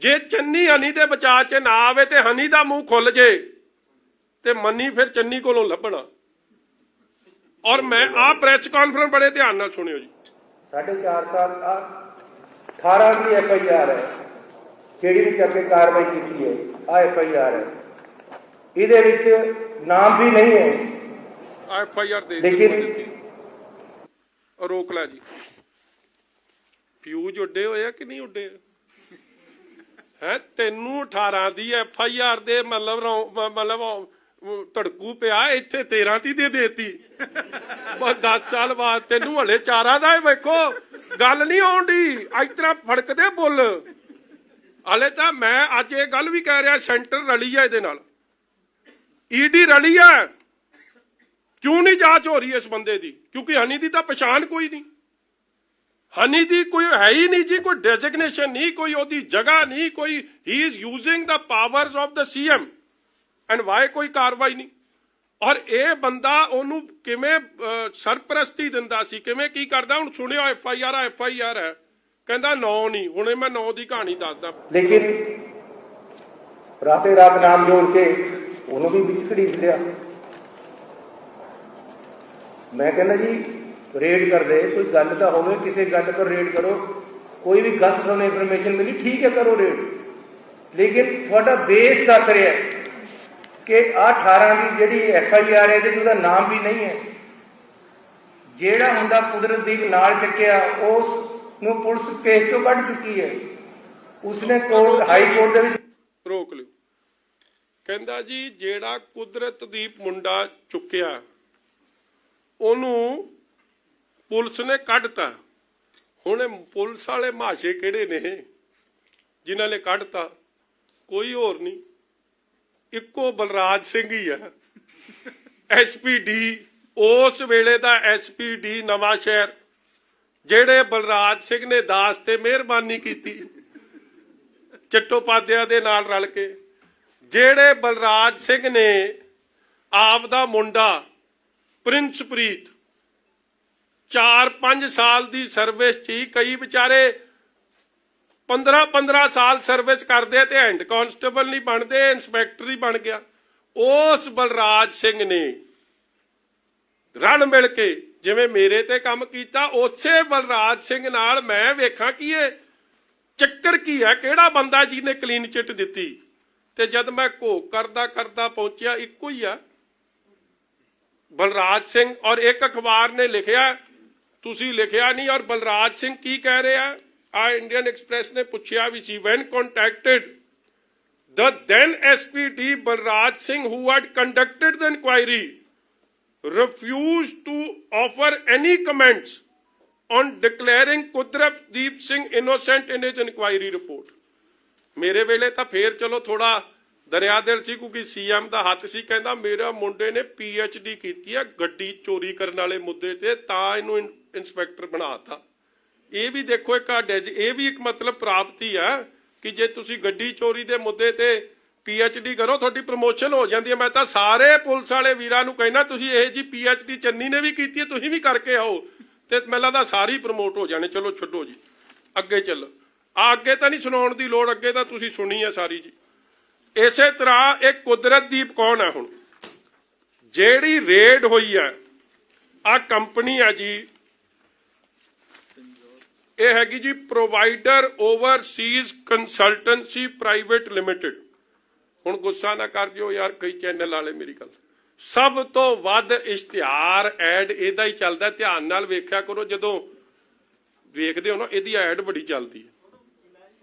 ਜੇ ਚੰਨੀ ਹਨੀ ਦੇ ਬਚਾਅ 'ਚ ਨਾ ਆਵੇ ਤੇ ਹਨੀ ਦਾ ਮੂੰਹ ਖੁੱਲ ਜੇ ਤੇ ਮੰਨੀ ਫਿਰ ਚੰਨੀ ਕੋਲੋਂ ਲੱਭਣਾ। ਔਰ ਮੈਂ ਆਹ ਪ੍ਰੈਸ ਕਾਨਫਰੰਸ ਬੜੇ ਧਿਆਨ ਨਾਲ ਸੁਣਿਓ ਜੀ। 4.5 ਸਾਲ 18 ਦੀ FIR ਹੈ ਜਿਹੜੀ ਵਿੱਚ ਅੱਗੇ ਕਾਰਵਾਈ ਕੀਤੀ ਹੈ। ਆ FIR ਹੈ, ਇਹਦੇ ਵਿੱਚ ਨਾਮ ਵੀ ਨਹੀਂ ਹੈ। FIR ਦੇ ਲੇਕਿਨ ਰੋਕ ਲੈ ਜੀ। ਫਿਊਜ਼ ਉੱਡੇ ਹੋਏ ਆ ਕਿ ਨਹੀਂ ਉੱਡੇ? ਹੈ ਤੈਨੂੰ 18 ਦੀ FIR ਦੇ ਮਤਲਬ ਧੜਕੂ ਪਿਆ, ਇੱਥੇ 13 ਦੀ ਦੇ ਦੇਤੀ। ਬਸ 10 ਸਾਲ ਬਾਅਦ ਤੈਨੂੰ ਹਲੇ 4 ਦਾ। ਵੇਖੋ ਗੱਲ ਨਹੀਂ ਆਉਂਦੀ, ਇਸ ਤਰ੍ਹਾਂ ਫੜਕਦੇ ਬੁੱਲ। ਹਲੇ ਤਾਂ ਮੈਂ ਅੱਜ ਇਹ ਗੱਲ ਵੀ ਕਹਿ ਰਿਹਾ, ਸੈਂਟਰ ਰਲੀ ਆ ਇਹਦੇ ਨਾਲ, ਈਡੀ ਰਲੀ ਆ। ਕਿਉਂ ਨਹੀਂ ਜਾਂਚ ਹੋ ਰਹੀ ਇਸ ਬੰਦੇ ਦੀ? ਕਿਉਂਕਿ ਹਨੀ ਦੀ ਤਾਂ ਪਛਾਣ ਕੋਈ ਨਹੀਂ। ਹਨੀ ਦੀ ਕੋਈ ਹੈ ਹੀ ਨਹੀਂ ਜੀ, ਕੋਈ ਡੈਜ਼ਿਗਨੇਸ਼ਨ ਨਹੀਂ, ਕੋਈ ਉਹਦੀ ਜਗ੍ਹਾ ਨਹੀਂ, ਕੋਈ he is using the powers of the CM and why ਕੋਈ ਕਾਰਵਾਈ ਨਹੀਂ। ਔਰ ਇਹ ਬੰਦਾ ਉਹਨੂੰ ਕਿਵੇਂ ਸਰਪ੍ਰਸਤੀ ਦਿੰਦਾ ਸੀ, ਕਿਵੇਂ ਕੀ ਕਰਦਾ। ਹੁਣ ਸੁਣਿਓ FIR ਹੈ, ਕਹਿੰਦਾ 9 ਨਹੀਂ। ਹੁਣੇ ਮੈਂ 9 ਦੀ ਕਹਾਣੀ ਦੱਸਦਾ। ਲੇਕਿਨ ਰਾਤੇ ਰਾਤ ਨਾਮ ਜੋੜ ਕੇ ਉਹਨੂੰ ਵੀ ਵਿੱਚ ਘੜੀਸ ਲਿਆ। ਮੈਂ ਕਹਿੰਦਾ ਜੀ ਰੇਡ ਕਰਦੇ, ਕੋਈ ਗੱਲ ਤਾਂ ਹੋਵੇ, ਕਿਸੇ ਗੱਲ ਪਰ ਰੇਡ ਕਰੋ। ਕੋਈ ਵੀ ਗਲਤ ਤੁਹਾਨੂੰ ਇਨਫੋਰਮੇਸ਼ਨ ਮਿਲੀ, ਠੀਕ ਹੈ ਕਰੋ ਰੇਡ, ਲੇਕਿਨ ਤੁਹਾਡਾ ਬੇਸ ਦੱਸ ਰਿਹਾ ਕਿ 18 ਦੀ ਜਿਹੜੀ FIR ਹੈ ਇਹਦੇ 'ਚ ਉਹਦਾ ਨਾਮ ਵੀ ਨਹੀਂ ਹੈ। ਜਿਹੜਾ ਮੁੰਡਾ ਕੁਦਰਤਦੀਪ ਨਾਲ ਚੱਕਿਆ ਉਸ ਨੂੰ ਪੁਲਿਸ ਕੇਸ ਚੋਂ ਕੱਢ ਚੁੱਕੀ ਹੈ। ਉਸਨੇ ਕੋਰਟ ਹਾਈ ਕੋਰਟ ਦੇ ਵਿੱਚ ਰੋਕ ਲਿਓ। ਕਹਿੰਦਾ ਜੀ ਜਿਹੜਾ ਕੁਦਰਤਦੀਪ ਮੁੰਡਾ ਚੁੱਕਿਆ ਉਹਨੂੰ ਪੁਲਿਸ ਨੇ ਕੱਢਤਾ। ਹੁਣ ਪੁਲਿਸ ਵਾਲੇ ਮਾਸ਼ੇ ਕਿਹੜੇ ਨੇ ਜਿਨ੍ਹਾਂ ਨੇ ਕੱਢਤਾ? ਕੋਈ ਹੋਰ ਨਹੀਂ, ਇੱਕੋ ਬਲਰਾਜ ਸਿੰਘ ਹੀ ਆ। SPD ਉਸ ਵੇਲੇ ਦਾ SPD ਨਵਾਂ ਸ਼ਹਿਰ, ਜਿਹੜੇ ਬਲਰਾਜ ਸਿੰਘ ਨੇ ਦਾਸ ਤੇ ਮਿਹਰਬਾਨੀ ਕੀਤੀ ਚੱਟੋਪਾਧਿਆ ਦੇ ਨਾਲ ਰਲ ਕੇ, ਜਿਹੜੇ ਬਲਰਾਜ ਸਿੰਘ ਨੇ ਆਪ ਦਾ ਮੁੰਡਾ ਪ੍ਰਿੰਸਪ੍ਰੀਤ 4-5 ਸਾਲ ਦੀ ਸਰਵਿਸ 'ਚ ਹੀ, ਕਈ ਵਿਚਾਰੇ 15-15 ਸਾਲ ਸਰਵਿਸ ਕਰਦੇ ਤੇ ਹੈਂਡ ਕਾਂਸਟੇਬਲ ਨਹੀਂ ਬਣਦੇ, ਇੰਸਪੈਕਟਰ ਹੀ ਬਣ ਗਿਆ। ਉਸ ਬਲਰਾਜ ਸਿੰਘ ਨੇ ਰਲ ਮਿਲ ਕੇ ਜਿਵੇਂ ਮੇਰੇ ਤੇ ਕੰਮ ਕੀਤਾ, ਉਸੇ ਬਲਰਾਜ ਸਿੰਘ ਨਾਲ ਮੈਂ ਵੇਖਾਂ ਕਿ ਇਹ ਚੱਕਰ ਕੀ ਹੈ, ਕਿਹੜਾ ਬੰਦਾ ਜਿਹਨੇ ਕਲੀਨ ਚਿੱਟ ਦਿੱਤੀ। ਤੇ ਜਦ ਮੈਂ ਘੋਖ ਕਰਦਾ ਪਹੁੰਚਿਆ, ਇੱਕੋ ਹੀ ਆ ਬਲਰਾਜ ਸਿੰਘ। ਔਰ ਇੱਕ ਅਖਬਾਰ ਨੇ ਲਿਖਿਆ, ਤੁਸੀਂ ਲਿਖਿਆ ਨਹੀਂ। ਔਰ ਬਲਰਾਜ ਸਿੰਘ ਕੀ ਕਹਿ ਰਿਹਾ? ਆ ਇੰਡੀਅਨ ਐਕਸਪ੍ਰੈਸ ਨੇ ਪੁੱਛਿਆ ਵੀ ਸੀ, when contacted the then SPD Balraj Singh who had conducted the inquiry refused to offer any comments on declaring Kudratdeep Singh innocent in his inquiry report. ਮੇਰੇ ਵੇਲੇ ਤਾਂ ਫੇਰ ਚਲੋ ਥੋੜਾ ਦਰਿਆ ਦਿਲ ਸੀ ਕਿਉਂਕਿ ਸੀਐਮ ਦਾ ਹੱਥ ਸੀ, ਕਹਿੰਦਾ ਮੇਰਾ ਮੁੰਡੇ ਨੇ PhD ਕੀਤੀ ਹੈ ਗੱਡੀ ਚੋਰੀ ਕਰਨ ਵਾਲੇ ਮੁੱਦੇ ਤੇ, ਤਾਂ ਇਹਨੂੰ ਇੰਸਪੈਕਟਰ ਬਣਾਤਾ। ਇਹ ਵੀ ਦੇਖੋ ਇੱਕ ਇਹ ਵੀ ਇੱਕ ਮਤਲਬ ਪ੍ਰਾਪਤੀ ਹੈ ਕਿ ਜੇ ਤੁਸੀਂ ਗੱਡੀ ਚੋਰੀ ਦੇ ਮੁੱਦੇ ਤੇ PhD ਕਰੋ ਤੁਹਾਡੀ ਪ੍ਰਮੋਸ਼ਨ ਹੋ ਜਾਂਦੀ ਹੈ। ਮੈਂ ਤਾਂ ਸਾਰੇ ਪੁਲਿਸ ਵਾਲੇ ਵੀਰਾਂ ਨੂੰ ਕਹਿਣਾ ਤੁਸੀਂ ਇਹ ਜੀ PhD ਚੰਨੀ ਨੇ ਵੀ ਕੀਤੀ ਹੈ, ਤੁਸੀਂ ਵੀ ਕਰਕੇ ਆਓ ਤੇ ਮੈਨੂੰ ਲੱਗਦਾ ਸਾਰੀ ਪ੍ਰਮੋਟ ਹੋ ਜਾਣੇ। ਚਲੋ ਛੱਡੋ ਜੀ, ਅੱਗੇ ਚੱਲੋ। ਅੱਗੇ ਤਾਂ ਨਹੀਂ ਸੁਣਾਉਣ ਦੀ ਲੋੜ, ਅੱਗੇ ਤਾਂ ਤੁਸੀਂ ਸੁਣੀ ਹੈ ਸਾਰੀ ਜੀ। ਇਸੇ ਤਰ੍ਹਾਂ ਇਹ ਕੁਦਰਤਦੀਪ ਕੌਣ ਹੈ? ਹੁਣ ਜਿਹੜੀ ਰੇਡ ਹੋਈ ਹੈ, ਆ ਕੰਪਨੀ ਹੈ ਜੀ, ਇਹ ਹੈਗੀ ਜੀ provider Overseas consultancy private limited. ਹੁਣ ਗੁੱਸਾ ਨਾ ਕਰ ਜਿਓ ਯਾਰ, ਕਈ ਚੈਨਲ ਵਾਲੇ ਮੇਰੀ ਗੱਲ, ਸਭ ਤੋਂ ਵੱਧ ਇਸ਼ਤਿਹਾਰ ਐਡ ਇਹਦਾ ਹੀ ਚੱਲਦਾ। ਧਿਆਨ ਨਾਲ ਵੇਖਿਆ ਕਰੋ, ਜਦੋਂ ਵੇਖਦੇ ਹੋ ਨਾ ਇਹਦੀ ਐਡ ਬੜੀ ਚੱਲਦੀ ਹੈ।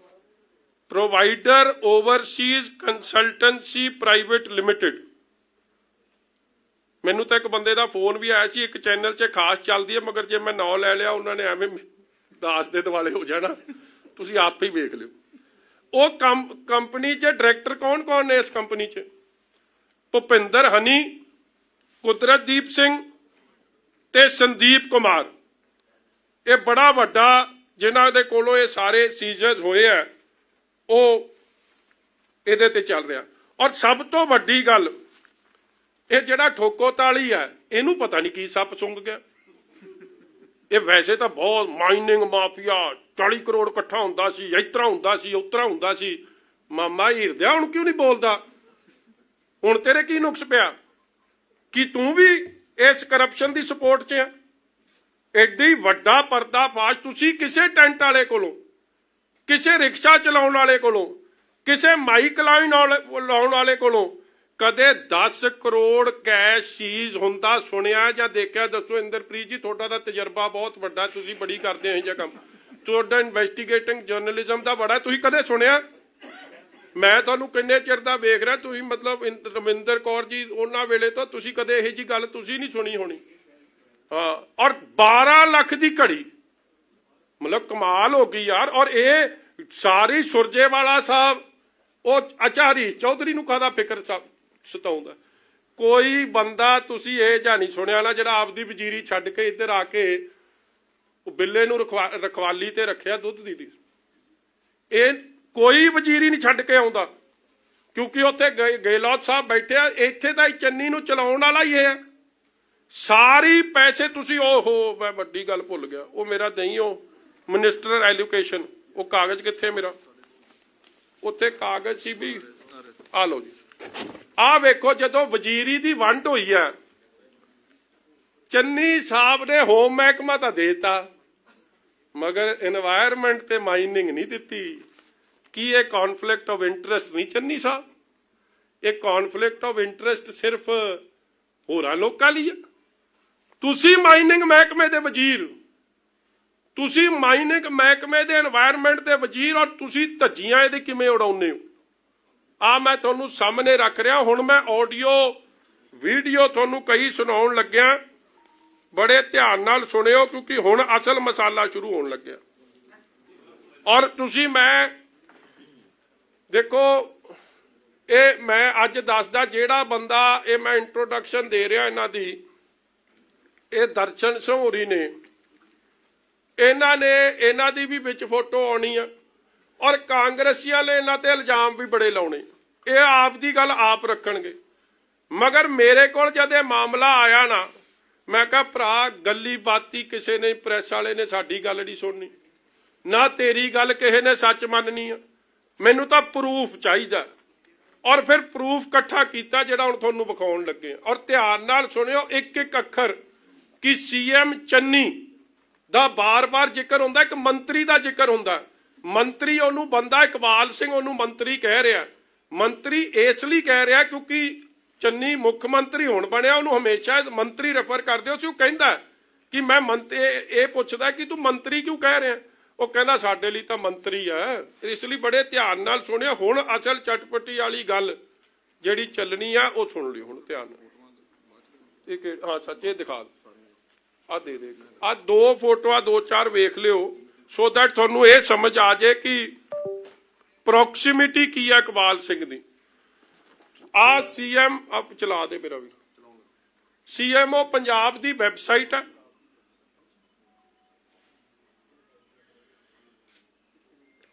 Provider Overseas consultancy private limited. ਮੈਨੂੰ ਤਾਂ ਇੱਕ ਬੰਦੇ ਦਾ ਫੋਨ ਵੀ ਆਇਆ ਸੀ, ਇੱਕ ਚੈਨਲ 'ਚ ਖਾਸ ਚੱਲਦੀ ਹੈ, ਮਗਰ ਜੇ ਮੈਂ ਨਾਂ ਲੈ ਲਿਆ ਉਹਨਾਂ ਨੇ ਐਵੇਂ ਦਾਸ ਦੇ ਦੁਆਲੇ ਹੋ ਜਾਣਾ, ਤੁਸੀਂ ਆਪ ਹੀ ਵੇਖ ਲਿਓ। ਉਹ ਕੰਪਨੀ 'ਚ ਡਾਇਰੈਕਟਰ ਕੌਣ ਕੌਣ ਨੇ? ਇਸ ਕੰਪਨੀ 'ਚ ਭੁਪਿੰਦਰ ਹਨੀ, ਕੁਦਰਤਦੀਪ ਸਿੰਘ ਤੇ ਸੰਦੀਪ ਕੁਮਾਰ। ਇਹ ਬੜਾ ਵੱਡਾ ਜਿਨ੍ਹਾਂ ਦੇ ਕੋਲੋਂ ਇਹ ਸਾਰੇ ਸੀਜ਼ਰਸ ਹੋਏ ਆ, ਉਹ ਇਹਦੇ ਤੇ ਚੱਲ ਰਿਹਾ। ਔਰ ਸਭ ਤੋਂ ਵੱਡੀ ਗੱਲ, ਇਹ ਜਿਹੜਾ ਠੋਕੋ ਤਾਲੀ ਹੈ, ਇਹਨੂੰ ਪਤਾ ਨਹੀਂ ਕੀ ਸੱਪ ਸੁੰਘ ਗਿਆ। ਇਹ ਵੈਸੇ ਤਾਂ ਬਹੁਤ ਮਾਈਨਿੰਗ ਮਾਫੀਆ, 40 ਕਰੋੜ ਇਕੱਠਾ ਹੁੰਦਾ ਸੀ, ਇਸ ਤਰ੍ਹਾਂ ਹੁੰਦਾ ਸੀ, ਉਸ ਤਰ੍ਹਾਂ ਹੁੰਦਾ ਸੀ। ਮਾਮਾ ਹੀਰਦਿਆ ਹੁਣ ਕਿਉਂ ਨਹੀਂ ਬੋਲਦਾ? ਹੁਣ ਤੇਰੇ ਕੀ ਨੁਕਸ ਪਿਆ ਕਿ ਤੂੰ ਵੀ ਇਸ ਕਰਪਸ਼ਨ ਦੀ ਸਪੋਰਟ 'ਚ ਆ? ਐਡੀ ਵੱਡਾ ਪਰਦਾਫਾਸ਼ ਤੁਸੀਂ ਕਿਸੇ ਟੈਂਟ ਵਾਲੇ ਕੋਲੋਂ, ਕਿਸੇ ਰਿਕਸ਼ਾ ਚਲਾਉਣ ਵਾਲੇ ਕੋਲੋਂ, ਕਿਸੇ ਮਾਈਕ ਲਾਉਣ ਵਾਲੇ ਕੋਲੋਂ ਕਦੇ 10 ਕਰੋੜ ਕੈਸ਼ ਸੀਜ਼ ਹੁੰਦਾ ਸੁਣਿਆ ਜਾਂ ਦੇਖਿਆ? ਦੱਸੋ ਇੰਦਰਪ੍ਰੀਤ ਜੀ, ਤੁਹਾਡਾ ਤਾਂ ਤਜਰਬਾ ਬਹੁਤ ਵੱਡਾ, ਤੁਸੀਂ ਬੜੀ ਕਰਦੇ ਹੋ ਇਹ ਜਿਹਾ ਕੰਮ, ਤੁਹਾਡਾ ਇਨਵੈਸਟੀਗੇਟਿੰਗ ਜਰਨਲਿਜ਼ਮ ਦਾ ਬੜਾ, ਤੁਸੀਂ ਕਦੇ ਸੁਣਿਆ? ਮੈਂ ਤੁਹਾਨੂੰ ਕਿੰਨੇ ਚਿਰ ਦਾ ਵੇਖ ਰਿਹਾ, ਤੁਸੀਂ ਮਤਲਬ ਰਮਿੰਦਰ ਕੌਰ ਜੀ ਉਹਨਾਂ ਵੇਲੇ ਤੋਂ ਤੁਸੀਂ ਕਦੇ ਇਹੋ ਜਿਹੀ ਗੱਲ ਤੁਸੀਂ ਨਹੀਂ ਸੁਣੀ ਹੋਣੀ। ਹਾਂ, ਔਰ 12 ਲੱਖ ਦੀ ਘੜੀ, ਮਤਲਬ ਕਮਾਲ ਹੋ ਗਈ ਯਾਰ। ਔਰ ਇਹ ਸਾਰੀ ਸੁਰਜੇਵਾਲਾ ਸਾਹਿਬ, ਉਹ ਅੱਛਾ ਹਰੀਸ਼ ਚੌਧਰੀ ਨੂੰ ਕਾਹਦਾ ਫਿਕਰ ਸਤਾਉਂਦਾ? ਕੋਈ ਬੰਦਾ ਤੁਸੀਂ ਇਹ ਜਾਂ ਨਹੀਂ ਸੁਣਿਆ ਨਾ ਜਿਹੜਾ ਆਪਦੀ ਵਜ਼ੀਰੀ ਛੱਡ ਕੇ ਇੱਧਰ ਆ ਕੇ ਉਹ ਬਿੱਲੇ ਨੂੰ ਰਖਵਾਲੀ ਤੇ ਰੱਖਿਆ ਦੁੱਧ ਦੀ। ਇਹ ਕੋਈ ਵਜ਼ੀਰੀ ਨਹੀਂ ਛੱਡ ਕੇ ਆਉਂਦਾ, ਕਿਉਂਕਿ ਉੱਥੇ ਗਹਿਲੋਤ ਸਾਹਿਬ ਬੈਠੇ ਆ। ਇੱਥੇ ਤਾਂ ਚੰਨੀ ਨੂੰ ਚਲਾਉਣ ਵਾਲਾ ਹੀ ਇਹ ਹੈ। ਸਾਰੀ ਪੈਸੇ ਤੁਸੀਂ ਓਹੋ, ਮੈਂ ਵੱਡੀ ਗੱਲ ਭੁੱਲ ਗਿਆ, ਉਹ ਮੇਰਾ ਨਹੀਂ, ਉਹ ਮਿਨਿਸਟਰ ਐਜੂਕੇਸ਼ਨ, ਉਹ ਕਾਗਜ਼ ਕਿੱਥੇ ਮੇਰਾ? ਉੱਥੇ ਕਾਗਜ਼ ਸੀ ਵੀ, ਆ ਲਓ ਜੀ, ਆਹ ਵੇਖੋ। ਜਦੋਂ ਵਜ਼ੀਰੀ ਦੀ ਵੰਡ ਹੋਈ ਹੈ, ਚੰਨੀ ਸਾਹਿਬ ਨੇ ਹੋਮ ਮਹਿਕਮਾ ਤਾਂ ਦੇਤਾ, ਮਗਰ এনवायरमेंट ਤੇ ਮਾਈਨਿੰਗ ਨਹੀਂ ਦਿੱਤੀ। ਕੀ ਇਹ ਕੌਨਫਲਿਕਟ ਆਫ ਇੰਟਰਸਟ ਨਹੀਂ ਚੰਨੀ ਸਾਹਿਬ? ਇਹ ਕੌਨਫਲਿਕਟ ਆਫ ਇੰਟਰਸਟ ਸਿਰਫ ਹੋਰਾਂ ਲੋਕਾਂ ਲਈ ਹੈ। ਤੁਸੀਂ ਮਾਈਨਿੰਗ ਮਹਿਕਮੇ ਦੇ ਵਜ਼ੀਰ, ਤੁਸੀਂ ਮਾਈਨਿੰਗ ਮਹਿਕਮੇ ਦੇ এনवायरमेंट ਦੇ ਵਜ਼ੀਰ, ਔਰ ਤੁਸੀਂ ਧੱਜੀਆਂ ਇਹਦੇ ਕਿਵੇਂ ਉਡਾਉਂਦੇ ਹੋ? ਆ ਮੈਂ ਤੁਹਾਨੂੰ ਸਾਹਮਣੇ ਰੱਖ ਰਿਹਾ। ਹੁਣ ਮੈਂ ਆਡੀਓ ਵੀਡੀਓ ਤੁਹਾਨੂੰ ਕਈ ਸੁਣਾਉਣ ਲੱਗਿਆ, ਬੜੇ ਧਿਆਨ ਨਾਲ ਸੁਣਿਓ, ਕਿਉਂਕਿ ਹੁਣ ਅਸਲ ਮਸਾਲਾ ਸ਼ੁਰੂ ਹੋਣ ਲੱਗਿਆ। ਔਰ ਤੁਸੀਂ, ਮੈਂ ਦੇਖੋ, ਇਹ ਮੈਂ ਅੱਜ ਦੱਸਦਾ, ਜਿਹੜਾ ਬੰਦਾ, ਇਹ ਮੈਂ ਇੰਟਰੋਡਕਸ਼ਨ ਦੇ ਰਿਹਾ ਇਹਨਾਂ ਦੀ, ਇਹ ਦਰਸ਼ਨ ਸਹੂਰੀ ਨੇ, ਇਹਨਾਂ ਦੀ ਵੀ ਵਿੱਚ ਫੋਟੋ ਆਉਣੀ ਆ। ਔਰ ਕਾਂਗਰਸੀਆਂ ਨੇ ਇਹਨਾਂ ਤੇ ਇਲਜ਼ਾਮ ਵੀ ਬੜੇ ਲਾਉਣੇ, ਇਹ ਆਪ ਦੀ ਗੱਲ ਆਪ ਰੱਖਣਗੇ। ਮਗਰ ਮੇਰੇ ਕੋਲ ਜਦ ਇਹ ਮਾਮਲਾ ਆਇਆ ਨਾ, ਮੈਂ ਕਿਹਾ ਭਰਾ, ਗੱਲੀ ਬਾਤੀ ਕਿਸੇ ਨੇ, ਪ੍ਰੈਸ ਵਾਲੇ ਨੇ ਸਾਡੀ ਗੱਲ ਨਹੀਂ ਸੁਣਨੀ, ਨਾ ਤੇਰੀ ਗੱਲ ਕਿਸੇ ਨੇ ਸੱਚ ਮੰਨਣੀ ਆ, ਮੈਨੂੰ ਤਾਂ ਪ੍ਰੂਫ ਚਾਹੀਦਾ। ਔਰ ਫਿਰ ਪ੍ਰੂਫ ਇਕੱਠਾ ਕੀਤਾ ਜਿਹੜਾ ਹੁਣ ਤੁਹਾਨੂੰ ਵਿਖਾਉਣ ਲੱਗੇ। ਔਰ ਧਿਆਨ ਨਾਲ ਸੁਣਿਓ ਇੱਕ ਇੱਕ ਅੱਖਰ, ਕਿ ਸੀਐਮ ਚੰਨੀ ਦਾ ਬਾਰ-ਬਾਰ ਜ਼ਿਕਰ ਹੁੰਦਾ, ਇੱਕ ਮੰਤਰੀ ਦਾ ਜ਼ਿਕਰ ਹੁੰਦਾ। ਮੰਤਰੀ ਉਹਨੂੰ ਬੰਦਾ ਇਕਬਾਲ ਸਿੰਘ ਉਹਨੂੰ ਮੰਤਰੀ ਕਹਿ ਰਿਹਾ। ਮੰਤਰੀ ਇਸ ਲਈ ਕਹਿ ਰਿਹਾ ਕਿਉਂਕਿ ਚੰਨੀ ਮੁੱਖ ਮੰਤਰੀ ਹੁਣ ਬਣਿਆ, ਉਹਨੂੰ ਹਮੇਸ਼ਾ ਮੰਤਰੀ ਰੈਫਰ ਕਰਦੇ ਹੋ ਸੀ। ਉਹ ਕਹਿੰਦਾ ਕਿ ਮੈਂ ਇਹ ਪੁੱਛਦਾ ਕਿ ਤੂੰ ਮੰਤਰੀ ਕਿਉਂ ਕਹਿ ਰਿਹਾ? ਉਹ ਕਹਿੰਦਾ ਸਾਡੇ ਲਈ ਤਾਂ ਮੰਤਰੀ ਆ। ਇਸ ਲਈ ਬੜੇ ਧਿਆਨ ਨਾਲ ਸੁਣਿਆ। ਹੁਣ ਅਸਲ ਚਟਪਟੀ ਵਾਲੀ ਗੱਲ ਜਿਹੜੀ ਚੱਲਣੀ ਆ ਉਹ ਸੁਣ ਲਿਓ ਹੁਣ ਧਿਆਨ ਨਾਲ। ਇੱਕ ਹਾਂ ਸੱਚ, ਇਹ ਦਿਖਾ ਆ, ਦੇ ਆ ਦੋ ਫੋਟੋਆਂ, 2-4 ਵੇਖ ਲਿਓ, ਸੋ ਦੈਟ ਤੁਹਾਨੂੰ ਇਹ ਸਮਝ ਆ ਜਾਏ ਕਿ ਪ੍ਰੋਕਸੀਮਿਟੀ ਕੀ ਹੈ ਇਕਬਾਲ ਸਿੰਘ ਦੀ। ਆ ਸੀਐਮ ਆਪ ਚਲਾ ਦੇ ਮੇਰਾ ਵੀ ਸੀਐਮਓ ਪੰਜਾਬ ਦੀ ਵੈਬਸਾਈਟ ਹੈ।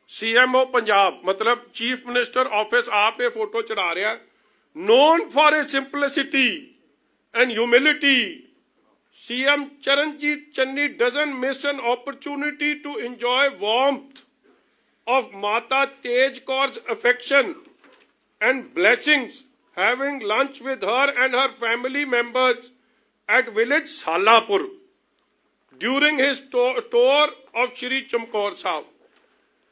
ਸੀਐਮਓ ਪੰਜਾਬ ਮਤਲਬ ਚੀਫ ਮਿਨਿਸਟਰ ਆਫਿਸ ਆਪ ਇਹ ਫੋਟੋ ਚੜਾ ਰਿਹਾ। Non for A simplicity and humility CM Charanjit Channi doesn't miss an opportunity to enjoy warmth of Mata Tej Kaur's affection and blessings, having lunch with her and her family members at village Salapur during his tour of Shri Chamkaur Sahib.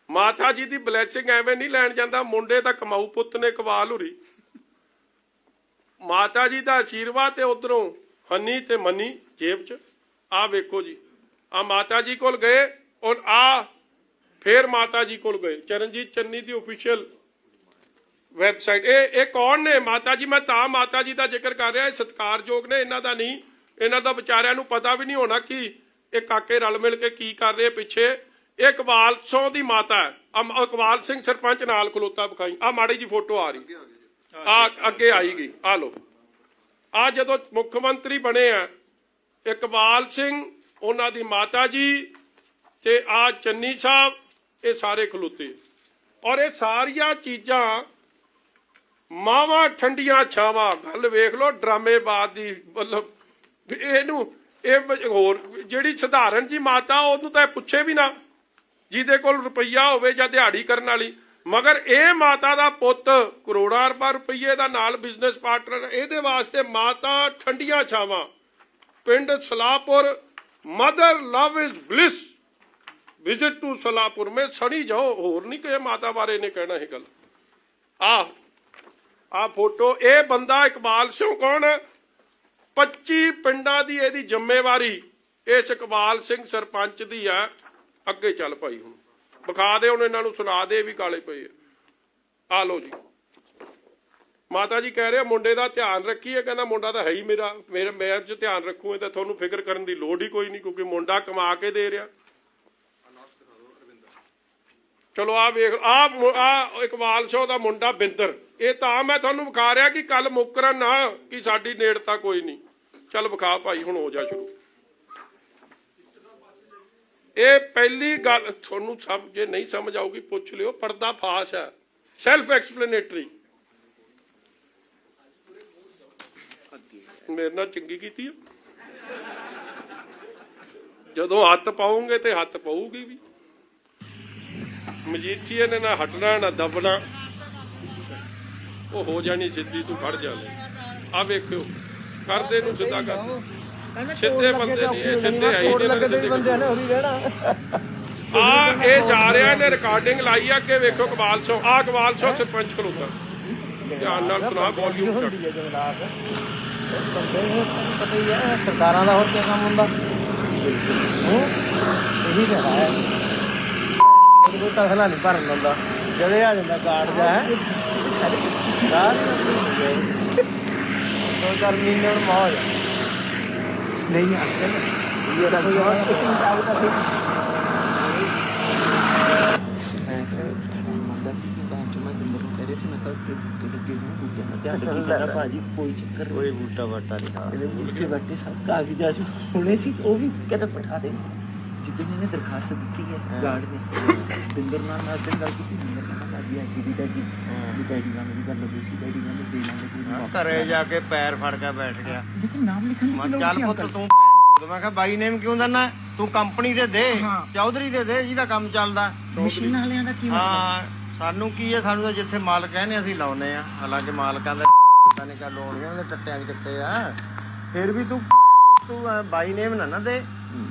ਮਾਤਾ ਜੀ ਦੀ blessing ਐਵੇਂ ਨਹੀਂ ਲੈਣ ਜਾਂਦਾ, ਮੁੰਡੇ ਦਾ ਕਮਾਊ ਪੁੱਤ ਨੇ ਕਵਾਲ ਹੁਰੀ ਮਾਤਾ ਜੀ ਦਾ ਆਸ਼ੀਰਵਾਦ ਤੇ ਉਧਰੋਂ ਹਨੀ ਤੇ ਮਨੀ ਜੇਬ ਚ। ਆ ਵੇਖੋ ਜੀ, ਆ ਮਾਤਾ ਜੀ ਕੋਲ ਗਏ ਔਰ ਆ ਫੇਰ ਮਾਤਾ ਜੀ ਕੋਲ ਗਏ। ਚਰਨਜੀਤ ਚੰਨੀ ਦੀ ਆਫੀਸ਼ੀਅਲ ਵੈਬਸਾਈਟ। ਇਹ ਕੌਣ ਨੇ ਮਾਤਾ ਜੀ? ਮੈਂ ਤਾਂ ਮਾਤਾ ਜੀ ਦਾ ਜ਼ਿਕਰ ਕਰ ਰਿਹਾ, ਇਹ ਸਤਿਕਾਰਯੋਗ ਨੇ, ਇਹਨਾਂ ਦਾ ਨਹੀਂ, ਇਹਨਾਂ ਦਾ ਵਿਚਾਰਿਆਂ ਨੂੰ ਪਤਾ ਵੀ ਨਹੀਂ ਹੋਣਾ ਕਿ ਇਹ ਕਾਕੇ ਰਲ ਮਿਲ ਕੇ ਕੀ ਕਰ ਰਹੇ ਪਿੱਛੇ। ਇਹ ਇਕਬਾਲ ਸਿੰਘ ਦੀ ਮਾਤਾ ਹੈ। ਇਕਬਾਲ ਸਿੰਘ ਸਰਪੰਚ ਨਾਲ ਖਲੋਤਾ ਵਿਖਾਈ। ਆ ਮਾੜੀ ਜੀ ਫੋਟੋ ਆ ਰਹੀ, ਆ ਅੱਗੇ ਆਈ ਗਈ। ਆ ਲੋ, ਆ ਜਦੋਂ ਮੁੱਖ ਮੰਤਰੀ ਬਣੇ ਆ ਇਕਬਾਲ ਸਿੰਘ, ਉਹਨਾਂ ਦੀ ਮਾਤਾ ਜੀ ਤੇ ਆ ਚੰਨੀ ਸਾਹਿਬ, ਇਹ ਸਾਰੇ ਖਲੋਤੇ। ਔਰ ਇਹ ਸਾਰੀਆਂ ਚੀਜ਼ਾਂ ਮਾਵਾਂ ਠੰਡੀਆਂ ਛਾਵਾਂ। ਗੱਲ ਵੇਖ ਲੋ ਡਰਾਮੇਬਾਜ਼ ਦੀ, ਮਤਲਬ ਇਹਨੂੰ ਇਹ ਹੋਰ ਜਿਹੜੀ ਸਧਾਰਨ ਜੀ ਮਾਤਾ ਉਹਨੂੰ ਤਾਂ ਪੁੱਛੇ ਵੀ ਨਾ, ਜਿਹਦੇ ਕੋਲ ਰੁਪਈਆ ਹੋਵੇ ਜਾਂ ਦਿਹਾੜੀ ਕਰਨ ਵਾਲੀ। ਮਗਰ ਇਹ ਮਾਤਾ ਦਾ ਪੁੱਤ ਕਰੋੜਾਂ ਅਰਬਾਂ ਰੁਪਈਏ ਦਾ ਨਾਲ ਬਿਜ਼ਨਸ ਪਾਰਟਨਰ, ਇਹਦੇ ਵਾਸਤੇ ਮਾਤਾ ਠੰਡੀਆਂ ਛਾਵਾਂ। ਪਿੰਡ Salahpur, mother love is bliss, visit to Salahpur ਮੈਂ ਸੜੀ ਜਾਓ। ਹੋਰ ਨਹੀਂ ਕਿ ਮਾਤਾ ਬਾਰੇ ਨੇ ਕਹਿਣਾ ਇਹ ਗੱਲ। ਆ ਫੋਟੋ, ਇਹ ਬੰਦਾ ਇਕਬਾਲ ਸਿੰਘ ਕੌਣ ਹੈ? 25 ਪਿੰਡਾਂ ਦੀ ਇਹਦੀ ਜ਼ਿੰਮੇਵਾਰੀ ਇਸ ਇਕਬਾਲ ਸਿੰਘ ਸਰਪੰਚ ਦੀ ਆ। ਅੱਗੇ ਚੱਲ ਭਾਈ, ਹੁਣ ਵਿਖਾ ਦੇ, ਹੁਣ ਇਹਨਾਂ ਨੂੰ ਸੁਣਾ ਦੇ ਵੀ ਕਾਲੇ ਪਏ ਆ। ਲੋ ਜੀ, ਮਾਤਾ ਜੀ ਕਹਿ ਰਹੇ ਮੁੰਡੇ ਦਾ ਧਿਆਨ ਰੱਖੀਏ। ਕਹਿੰਦਾ ਮੁੰਡਾ ਤਾਂ ਹੈ ਹੀ ਮੇਰਾ, ਮੈਂ ਚ ਧਿਆਨ ਰੱਖੂਗੇ ਤਾਂ ਤੁਹਾਨੂੰ ਫਿਕਰ ਕਰਨ ਦੀ ਲੋੜ ਹੀ ਕੋਈ ਨਹੀਂ, ਕਿਉਂਕਿ ਮੁੰਡਾ ਕਮਾ ਕੇ ਦੇ ਰਿਹਾ। ਚਲੋ ਆ ਵੇਖ, ਆ ਇਕਬਾਲ ਸਿੰਘ ਦਾ ਮੁੰਡਾ ਬਿੰਦਰ। ਇਹ ਤਾਂ ਮੈਂ ਤੁਹਾਨੂੰ ਵਿਖਾ ਰਿਹਾ ਕਿ ਕੱਲ ਮੁੱਕਰਨ ਨਾ ਕਿ ਸਾਡੀ ਨੇੜਤਾ ਕੋਈ ਨਹੀਂ। ਚੱਲ ਵਿਖਾ ਭਾਈ, ਹੁਣ ਹੋ ਜਾ ਸ਼ੁਰੂ। ਇਹ ਪਹਿਲੀ ਗੱਲ ਤੁਹਾਨੂੰ ਸਭ ਜੇ ਨਹੀਂ ਸਮਝ ਆਊਗੀ ਪੁੱਛ ਲਿਓ, ਪਰਦਾ ਫਾਸ਼ ਹੈ, ਸੈਲਫ ਐਕਸਪਲੇਨੇਟਰੀ। ਮੇਰੇ ਨਾਲ ਚੰਗੀ ਕੀਤੀ ਜਦੋਂ ਹੱਥ ਪਾਉਂਗੇ ਤੇ ਹੱਥ ਪਊਗੀ ਵੀ। ਮਜੀਠੀਏ ਨੇ ਨਾ ਹਟਣਾ ਨਾ ਦਬਣਾ, ਉਹ ਹੋ ਜਾਣੀ ਸਿੱਧੀ, ਤੂੰ ਖੜ ਜਾਵੇਂ। ਆ ਵੇਖਿਓ, ਕਰਦੇ ਨੂੰ ਸਿੱਧਾ ਕਰ, ਸਿੱਧੇ ਬੰਦੇ ਨਹੀਂ ਇਹ, ਸਿੱਧੇ ਆਈ ਆ। ਇਹ ਜਾ ਰਿਹਾ ਨੇ ਰਿਕਾਰਡਿੰਗ ਲਾਈ ਆ ਕਿ ਵੇਖੋ ਇਕਬਾਲ ਸਿੰਘ, ਆ ਇਕਬਾਲ ਸਿੰਘ ਸਰਪੰਚ ਖਲੋਤਾ। ਧਿਆਨ ਨਾਲ ਸੁਣਾ, ਵੋਲਿਊਮ ਘੱਟ। ਪਤਾ ਹੀ ਹੈ ਸਰਕਾਰਾਂ ਦਾ ਹੋਰ ਕੀ ਕੰਮ ਹੁੰਦਾ, ਇਹੀ ਤਾਂ ਹੈ। ਕੋਈ ਤਸਲਾ ਨਹੀਂ ਭਰਨ ਦਿੰਦਾ, ਜਦੇ ਆ ਜਾਂਦਾ ਕਾਰਡ ਜਾ ਹੈ। 2-4 ਮਹੀਨੇ ਹੁਣ ਮੌਜ ਨਹੀਂ ਆਉਂਦੇ ਇਹ ਤਾਂ ਕੋਈ ਹੋਰ ਕੁਝ ਨਹੀਂ ਆਉਂਦਾ। ਭਾਜੀ ਕੋਈ ਚੱਕਰ, ਕੋਈ ਬੂਟਾ ਬਾਟਾ ਨਹੀਂ, ਬੂਟੇ ਬਾਟੇ ਸਭ ਕਾਗਜ਼ਾਤ ਹੋਣੇ ਸੀ। ਉਹ ਵੀ ਕਹਿੰਦਾ ਪਠਾ ਦੇ। ਜਿੱਦਣ ਇਹਨੇ ਦਰਖਾਸਤ ਦਿੱਤੀ ਹੈ ਗਾਰਡ ਨੇ, ਬਿੰਦਰ ਨਾਲ ਗੱਲ ਕੀਤੀ। ਬਿੰਦਰ ਕਹਿੰਦਾ ਭਾਜੀ ਐਸੀ ਦੀ ਜੀ ਵੀ ਡੈਡੀ ਨਾਲ ਵੀ ਗੱਲ ਹੋਈ ਸੀ, ਡੈਡੀ ਨਾਲ ਦੇ ਲਾਂਗੇ। ਘਰੇ ਜਾ ਕੇ ਪੈਰ ਫੜ ਕੇ ਬੈਠ ਗਿਆ। ਲੇਕਿਨ ਨਾਮ ਲਿਖਣ ਦੀ ਚੱਲ ਪੁੱਤ ਤੂੰ, ਮੈਂ ਕਿਹਾ ਬਾਈ ਨੇਮ ਕਿਉਂ ਦਿੰਦਾ ਤੂੰ? ਕੰਪਨੀ ਦੇ ਦੇ, ਚੌਧਰੀ ਦੇ ਦੇ ਜਿਹਦਾ ਕੰਮ ਚੱਲਦਾ। ਮਸ਼ੀਨਾਂ ਵਾਲਿਆਂ ਦਾ ਕੀ ਹਾਂ, ਸਾਨੂੰ ਕੀ ਹੈ, ਸਾਨੂੰ ਤਾਂ ਜਿੱਥੇ ਮਾਲਕ ਕਹਿੰਦੇ ਅਸੀਂ ਲਾਉਨੇ ਆ। ਹਾਲਾਂਕਿ ਮਾਲਕਾਂ ਦਾ ਪਤਾ ਨਹੀਂ ਕਾ ਲੋਨ ਉਹਦੇ ਟੱਟਿਆਂ 'ਚ ਕਿੱਥੇ ਆ। ਫਿਰ ਵੀ ਤੂੰ ਬਾਈ ਨੇਮ ਨਾ ਦੇ।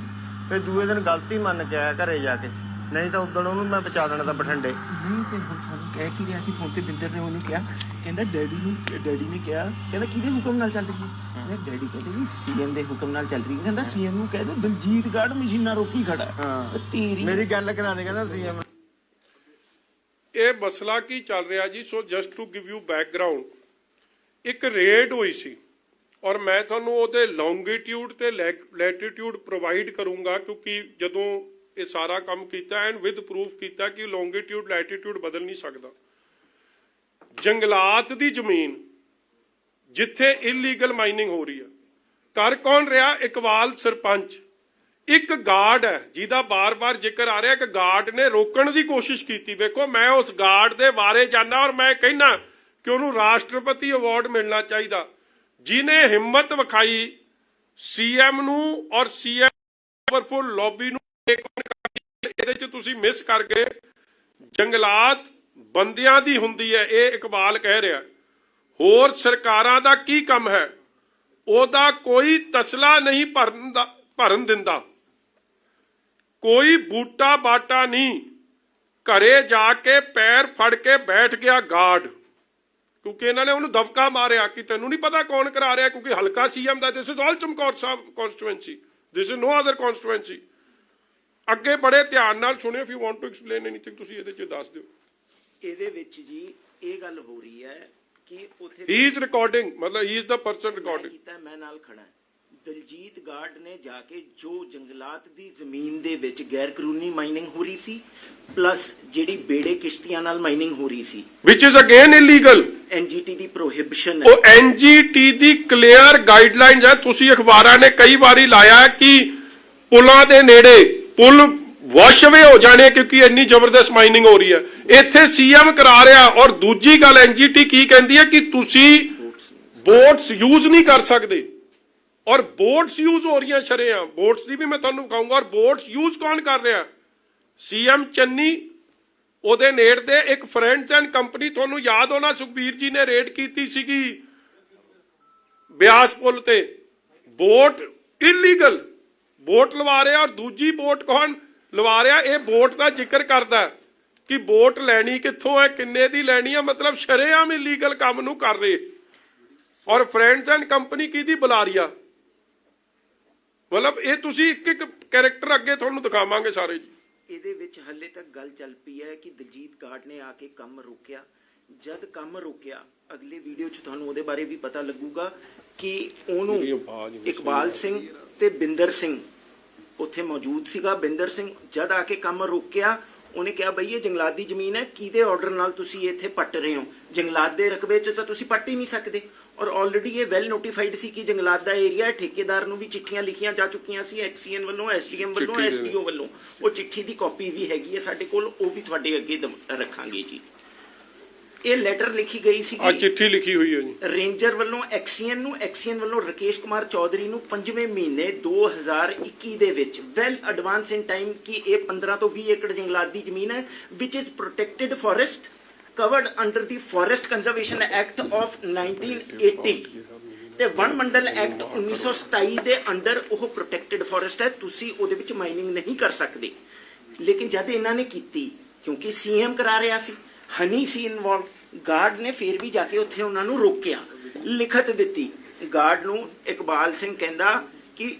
ਫਿਰ ਦੂਏ ਦਿਨ ਗਲਤੀ ਮੰਨ ਕੇ ਆਇਆ ਘਰੇ ਜਾ ਕੇ, ਨਹੀਂ ਤਾਂ ਉਦੋਂ ਉਹਨੂੰ ਮੈਂ ਬਚਾ ਦੇਣਾ ਤਾਂ ਬਠਿੰਡੇ। ਨਹੀਂ ਤੇ ਹੁਣ ਤੁਹਾਨੂੰ ਕਹਿ ਕੀ ਰਿਹਾ ਸੀ ਫੋਨ ਤੇ? ਬਿੰਦਰ ਨੇ ਉਹਨੂੰ ਕਿਹਾ, ਕਹਿੰਦਾ ਡੈਡੀ ਨੇ ਕਿਹਾ, ਕਹਿੰਦਾ ਕਿਹਦੇ ਹੁਕਮ ਨਾਲ ਚੱਲ ਰਹੀ ਹੈ? ਡੈਡੀ ਕਹਿੰਦੇ ਜੀ ਸੀਐਮ ਦੇ ਹੁਕਮ ਨਾਲ ਚੱਲ ਰਹੀ ਹੈ। ਕਹਿੰਦਾ ਸੀਐਮ ਨੂੰ ਕਹਿ ਦੋ ਦਲਜੀਤ ਗਾਰਡ ਮਸ਼ੀਨਾਂ ਰੋਕੀ ਖੜਾ। ਹਾਂ, ਤੇਰੀ ਮੇਰੀ ਗੱਲ ਕਰਾ ਦੇ, ਕਹਿੰਦਾ ਸੀਐਮ। ਇਹ ਮਸਲਾ ਕੀ ਚੱਲ ਰਿਹਾ ਜੀ? So just to give you background, ਇੱਕ ਰੇਡ ਹੋਈ ਸੀ ਔਰ ਮੈਂ ਤੁਹਾਨੂੰ ਉਹਦੇ ਲੌਂਗੀਟਿਊਡ ਤੇ ਲੈਟੀਟਿਊਡ ਪ੍ਰੋਵਾਈਡ ਕਰੂੰਗਾ, ਕਿਉਂਕਿ ਜਦੋਂ ਇਹ ਸਾਰਾ ਕੰਮ ਕੀਤਾ ਐਂਡ ਵਿਦ ਪ੍ਰੂਫ ਕੀਤਾ ਕਿ ਲੌਂਗੀਟਿਊਡ ਲੈਟੀਟਿਊਡ ਬਦਲ ਨਹੀਂ ਸਕਦਾ। ਜੰਗਲਾਤ ਦੀ ਜ਼ਮੀਨ ਜਿੱਥੇ ਇਲੀਗਲ ਮਾਈਨਿੰਗ ਹੋ ਰਹੀ ਹੈ। ਕਰ ਕੌਣ ਰਿਹਾ? ਇਕਬਾਲ ਸਰਪੰਚ। ਇੱਕ ਗਾਰਡ ਹੈ ਜਿਹਦਾ ਬਾਰ-ਬਾਰ ਜ਼ਿਕਰ ਆ ਰਿਹਾ ਕਿ ਗਾਰਡ ਨੇ ਰੋਕਣ ਦੀ ਕੋਸ਼ਿਸ਼ ਕੀਤੀ। ਵੇਖੋ, ਮੈਂ ਉਸ ਗਾਰਡ ਦੇ ਬਾਰੇ ਜਾਣਦਾ ਔਰ ਮੈਂ ਕਹਿਣਾ ਕਿ ਉਹਨੂੰ ਰਾਸ਼ਟਰਪਤੀ ਅਵਾਰਡ ਮਿਲਣਾ ਚਾਹੀਦਾ, ਜਿਹਨੇ ਹਿੰਮਤ ਵਿਖਾਈ ਸੀਐਮ ਨੂੰ ਔਰ ਸੀਐਮ ਪਾਵਰਫੁਲ ਲੌਬੀ ਨੂੰ। ਇਹਦੇ ਚ ਤੁਸੀਂ ਮਿਸ ਕਰ ਗਏ। ਜੰਗਲਾਤ ਬੰਦਿਆਂ ਦੀ ਹੁੰਦੀ ਹੈ, ਇਹ ਇਕਬਾਲ ਕਹਿ ਰਿਹਾ। ਹੋਰ ਸਰਕਾਰਾਂ ਦਾ ਕੀ ਕੰਮ ਹੈ? ਉਹਦਾ ਕੋਈ ਤਸਲਾ ਨਹੀਂ ਭਰਨ ਦਿੰਦਾ, ਕੋਈ ਬੂਟਾ ਬਾਟਾ ਨਹੀਂ। ਘਰੇ ਜਾ ਕੇ ਪੈਰ ਫੜ ਕੇ ਬੈਠ ਗਿਆ ਗਾਰਡ, ਕਿਉਂਕਿ ਇਹਨਾਂ ਨੇ ਉਹਨੂੰ ਦਬਕਾ ਮਾਰਿਆ ਕਿ ਤੈਨੂੰ ਨਹੀਂ ਪਤਾ ਕੌਣ ਕਰਾ ਰਿਹਾ, ਕਿਉਂਕਿ ਹਲਕਾ ਸੀਐਮ ਦਾ this is all Chamkaur Sahib constituency, this is no other constituency. ਅੱਗੇ ਬੜੇ ਧਿਆਨ ਨਾਲ ਸੁਣਿਓ। If you want to explain anything ਤੁਸੀਂ ਇਹਦੇ ਚ ਦੱਸ ਦਿਓ। ਇਹਦੇ ਵਿੱਚ ਜੀ ਇਹ ਗੱਲ ਹੋ ਰਹੀ ਹੈ ਕਿ ਉੱਥੇ ਹੀ ਇਜ਼ ਰਿਕਾਰਡਿੰਗ, ਮਤਲਬ ਹੀ ਇਜ਼ ਦਾ ਪਰਸਨ ਰਿਕਾਰਡਿੰਗ। ਕੀਤਾ ਮੈਂ ਨਾਲ ਖੜਾ। ਦਲਜੀਤ ਗਾਰਡ ਨੇ ਜਾ ਕੇ ਜੋ ਜੰਗਲਾਤ ਦੀ ਜ਼ਮੀਨ ਦੇ ਵਿੱਚ ਗੈਰ ਕਾਨੂੰਨੀ ਮਾਈਨਿੰਗ ਹੋ ਰਹੀ ਸੀ, ਪਲੱਸ ਜਿਹੜੀ ਬੇੜੇ ਕਿਸ਼ਤੀਆਂ ਨਾਲ ਮਾਈਨਿੰਗ ਹੋ ਰਹੀ ਸੀ, ਵਿਚ ਇਜ਼ ਅਗੇਨ ਇਲੀਗਲ। ਐਨਜੀਟੀ ਦੀ ਪ੍ਰੋਹਿਬਿਸ਼ਨ ਹੈ। ਉਹ ਐਨਜੀਟੀ ਦੀ ਕਲੀਅਰ ਗਾਈਡਲਾਈਨਸ ਹੈ। ਤੁਸੀਂ ਅਖਬਾਰਾਂ ਨੇ ਕਈ ਵਾਰੀ ਲਾਇਆ ਕਿ ਪੁਲਾਂ ਦੇ ਨੇੜੇ ਪੁਲ ਵਾਸ਼ਵੇ ਹੋ ਜਾਣੇ ਕਿਉਂਕਿ ਇੰਨੀ ਜ਼ਬਰਦਸਤ ਮਾਈਨਿੰਗ ਹੋ ਰਹੀ ਹੈ। ਇੱਥੇ ਸੀਐਮ ਕਰਾ ਰਿਹਾ। ਔਰ ਦੂਜੀ ਗੱਲ ਐਨਜੀਟੀ ਕੀ ਕਹਿੰਦੀ ਹੈ ਕਿ ਤੁਸੀਂ ਬੋਟਸ ਯੂਜ਼ ਨਹੀਂ ਕਰ ਸਕਦੇ, ਔਰ ਬੋਟਸ ਯੂਜ਼ ਹੋ ਰਹੀਆਂ ਸ਼ਰੇਆਮ। ਬੋਟਸ ਦੀ ਵੀ ਮੈਂ ਤੁਹਾਨੂੰ ਕਹੂੰਗਾ। ਔਰ ਬੋਟਸ ਯੂਜ਼ ਕੌਣ ਕਰ ਰਿਹਾ? ਸੀਐਮ ਚੰਨੀ, ਉਹਦੇ ਨੇੜੇ ਇੱਕ ਫਰੈਂਡਸ ਐਂਡ ਕੰਪਨੀ, ਤੁਹਾਨੂੰ ਯਾਦ ਹੋਣਾ ਸੁਖਬੀਰ ਜੀ ਨੇ ਰੇਡ ਕੀਤੀ ਸੀਗੀ ਬਿਆਸ ਪੁਲ ਤੇ। ਬੋਟ ਇਲੀਗਲ ਬੋਟ ਲਵਾ ਰਿਹਾ। ਔਰ ਦੂਜੀ ਬੋਟ ਕੌਣ ਲਵਾ ਰਿਹਾ? ਇਹ ਬੋਟ ਦਾ ਜ਼ਿਕਰ ਕਰਦਾ ਕਿ ਬੋਟ ਲੈਣੀ ਕਿੱਥੋਂ ਹੈ, ਕਿੰਨੇ ਦੀ ਲੈਣੀ ਹੈ, ਮਤਲਬ ਸ਼ਰੇਆਮ ਇਲੀਗਲ ਕੰਮ ਨੂੰ ਕਰ ਰਹੇ। ਔਰ ਫਰੈਂਡਸ ਐਂਡ ਕੰਪਨੀ ਕਿਹਦੀ ਬੁਲਾ ਰਹੀ ਆ? ਮਤਲਬ ਇਹ ਤੁਸੀਂ ਇੱਕ ਇੱਕ ਕੈਰੈਕਟਰ ਅੱਗੇ ਤੁਹਾਨੂੰ ਦਿਖਾਵਾਂਗੇ ਸਾਰੇ ਜੀ। ਇਹਦੇ ਵਿੱਚ ਹੱਲੇ ਤੱਕ ਗੱਲ ਚੱਲ ਪਈ ਹੈ ਕਿ ਦਲਜੀਤ ਗਾਰਡ ਨੇ ਆ ਕੇ ਕੰਮ ਰੋਕਿਆ। ਜਦ ਕੰਮ ਰੋਕਿਆ, ਅਗਲੇ ਵੀਡੀਓ 'ਚ ਤੁਹਾਨੂੰ ਉਹਦੇ ਬਾਰੇ ਵੀ ਪਤਾ ਲੱਗੂਗਾ ਕਿ ਉਹਨੂੰ ਇਕਬਾਲ ਸਿੰਘ ਤੇ ਬਿੰਦਰ ਸਿੰਘ ਉੱਥੇ ਮੌਜੂਦ ਸੀਗਾ। ਬਿੰਦਰ ਸਿੰਘ ਜਦ ਆ ਕੇ ਕੰਮ ਰੋਕਿਆ, ਉਹਨੇ ਕਿਹਾ ਬਈ ਇਹ ਜੰਗਲਾਤ ਦੀ ਜ਼ਮੀਨ ਹੈ, ਕਿਹਦੇ ਆਰਡਰ ਨਾਲ ਤੁਸੀਂ ਇੱਥੇ ਪੱਟ ਰਹੇ ਹੋ? ਜੰਗਲਾਤ ਦੇ ਰਕਬੇ 'ਚ ਤਾਂ ਤੁਸੀਂ ਪੱਟ ਹੀ ਨਹੀਂ ਸਕਦੇ। ਔਰ ਆਲਰੇਡੀ ਇਹ ਵੈਲ ਨੋਟੀਫਾਈਡ ਸੀ ਕਿ ਜੰਗਲਾਤ ਦਾ ਏਰੀਆ। ਠੇਕੇਦਾਰ ਨੂੰ ਵੀ ਚਿੱਠੀਆਂ ਲਿਖੀਆਂ ਜਾ ਚੁੱਕੀਆਂ ਸੀ, ਐਕਸੀਐਨ ਵੱਲੋਂ, ਐਸਡੀਐਮ ਵੱਲੋਂ, ਐਸਡੀਓ ਵੱਲੋਂ। ਉਹ ਚਿੱਠੀ ਦੀ ਕਾਪੀ ਵੀ ਹੈਗੀ ਹੈ ਸਾਡੇ ਕੋਲ, ਉਹ ਵੀ ਤੁਹਾਡੇ ਅੱਗੇ ਰੱਖਾਂਗੇ ਜੀ। ਇਹ ਲੈਟਰ ਲਿਖੀ ਗਈ ਸੀ, ਆ ਚਿੱਠੀ ਲਿਖੀ ਹੋਈ ਹੈ ਜੀ ਰੇਂਜਰ ਵੱਲੋਂ ਐਕਸੀਐਨ ਨੂੰ, ਐਕਸੀਐਨ ਵੱਲੋਂ ਰਕੇਸ਼ ਕੁਮਾਰ ਚੌਧਰੀ ਨੂੰ 5ਵੇਂ ਮਹੀਨੇ 2021 ਦੇ ਵਿੱਚ ਵੈਲ ਐਡਵਾਂਸ ਇਨ ਟਾਈਮ ਕਿ ਇਹ 15 ਤੋਂ 20 ਏਕੜ ਜੰਗਲਾਤ ਦੀ ਜ਼ਮੀਨ ਹੈ ਵਿਚ is protected forest covered under the Forest Conservation Act of 1980 ਤੇ ਵਣ ਮੰਡਲ ਐਕਟ 1927 ਦੇ ਅੰਡਰ ਉਹ ਪ੍ਰੋਟੈਕਟਡ ਫੋਰੈਸਟ ਹੈ। ਤੁਸੀਂ ਉਹਦੇ ਵਿੱਚ ਮਾਈਨਿੰਗ ਨਹੀਂ ਕਰ ਸਕਦੇ। ਲੇਕਿਨ ਜਦ ਇਹਨਾਂ ਨੇ ਕੀਤੀ, ਕਿਉਂਕਿ ਸੀਐਮ ਕਰਾ ਰਿਹਾ ਸੀ, ਹਨੀ ਸੀ ਇਨਵੋਲਵ, ਗਾਰਡ ਨੇ ਫੇਰ ਵੀ ਜਾ ਕੇ ਉੱਥੇ ਉਹਨਾਂ ਨੂੰ ਰੋਕਿਆ, ਲਿਖਤ ਦਿੱਤੀ। ਗਾਰਡ ਨੂੰ ਇਕਬਾਲ ਸਿੰਘ ਕਹਿੰਦਾ ਕਿ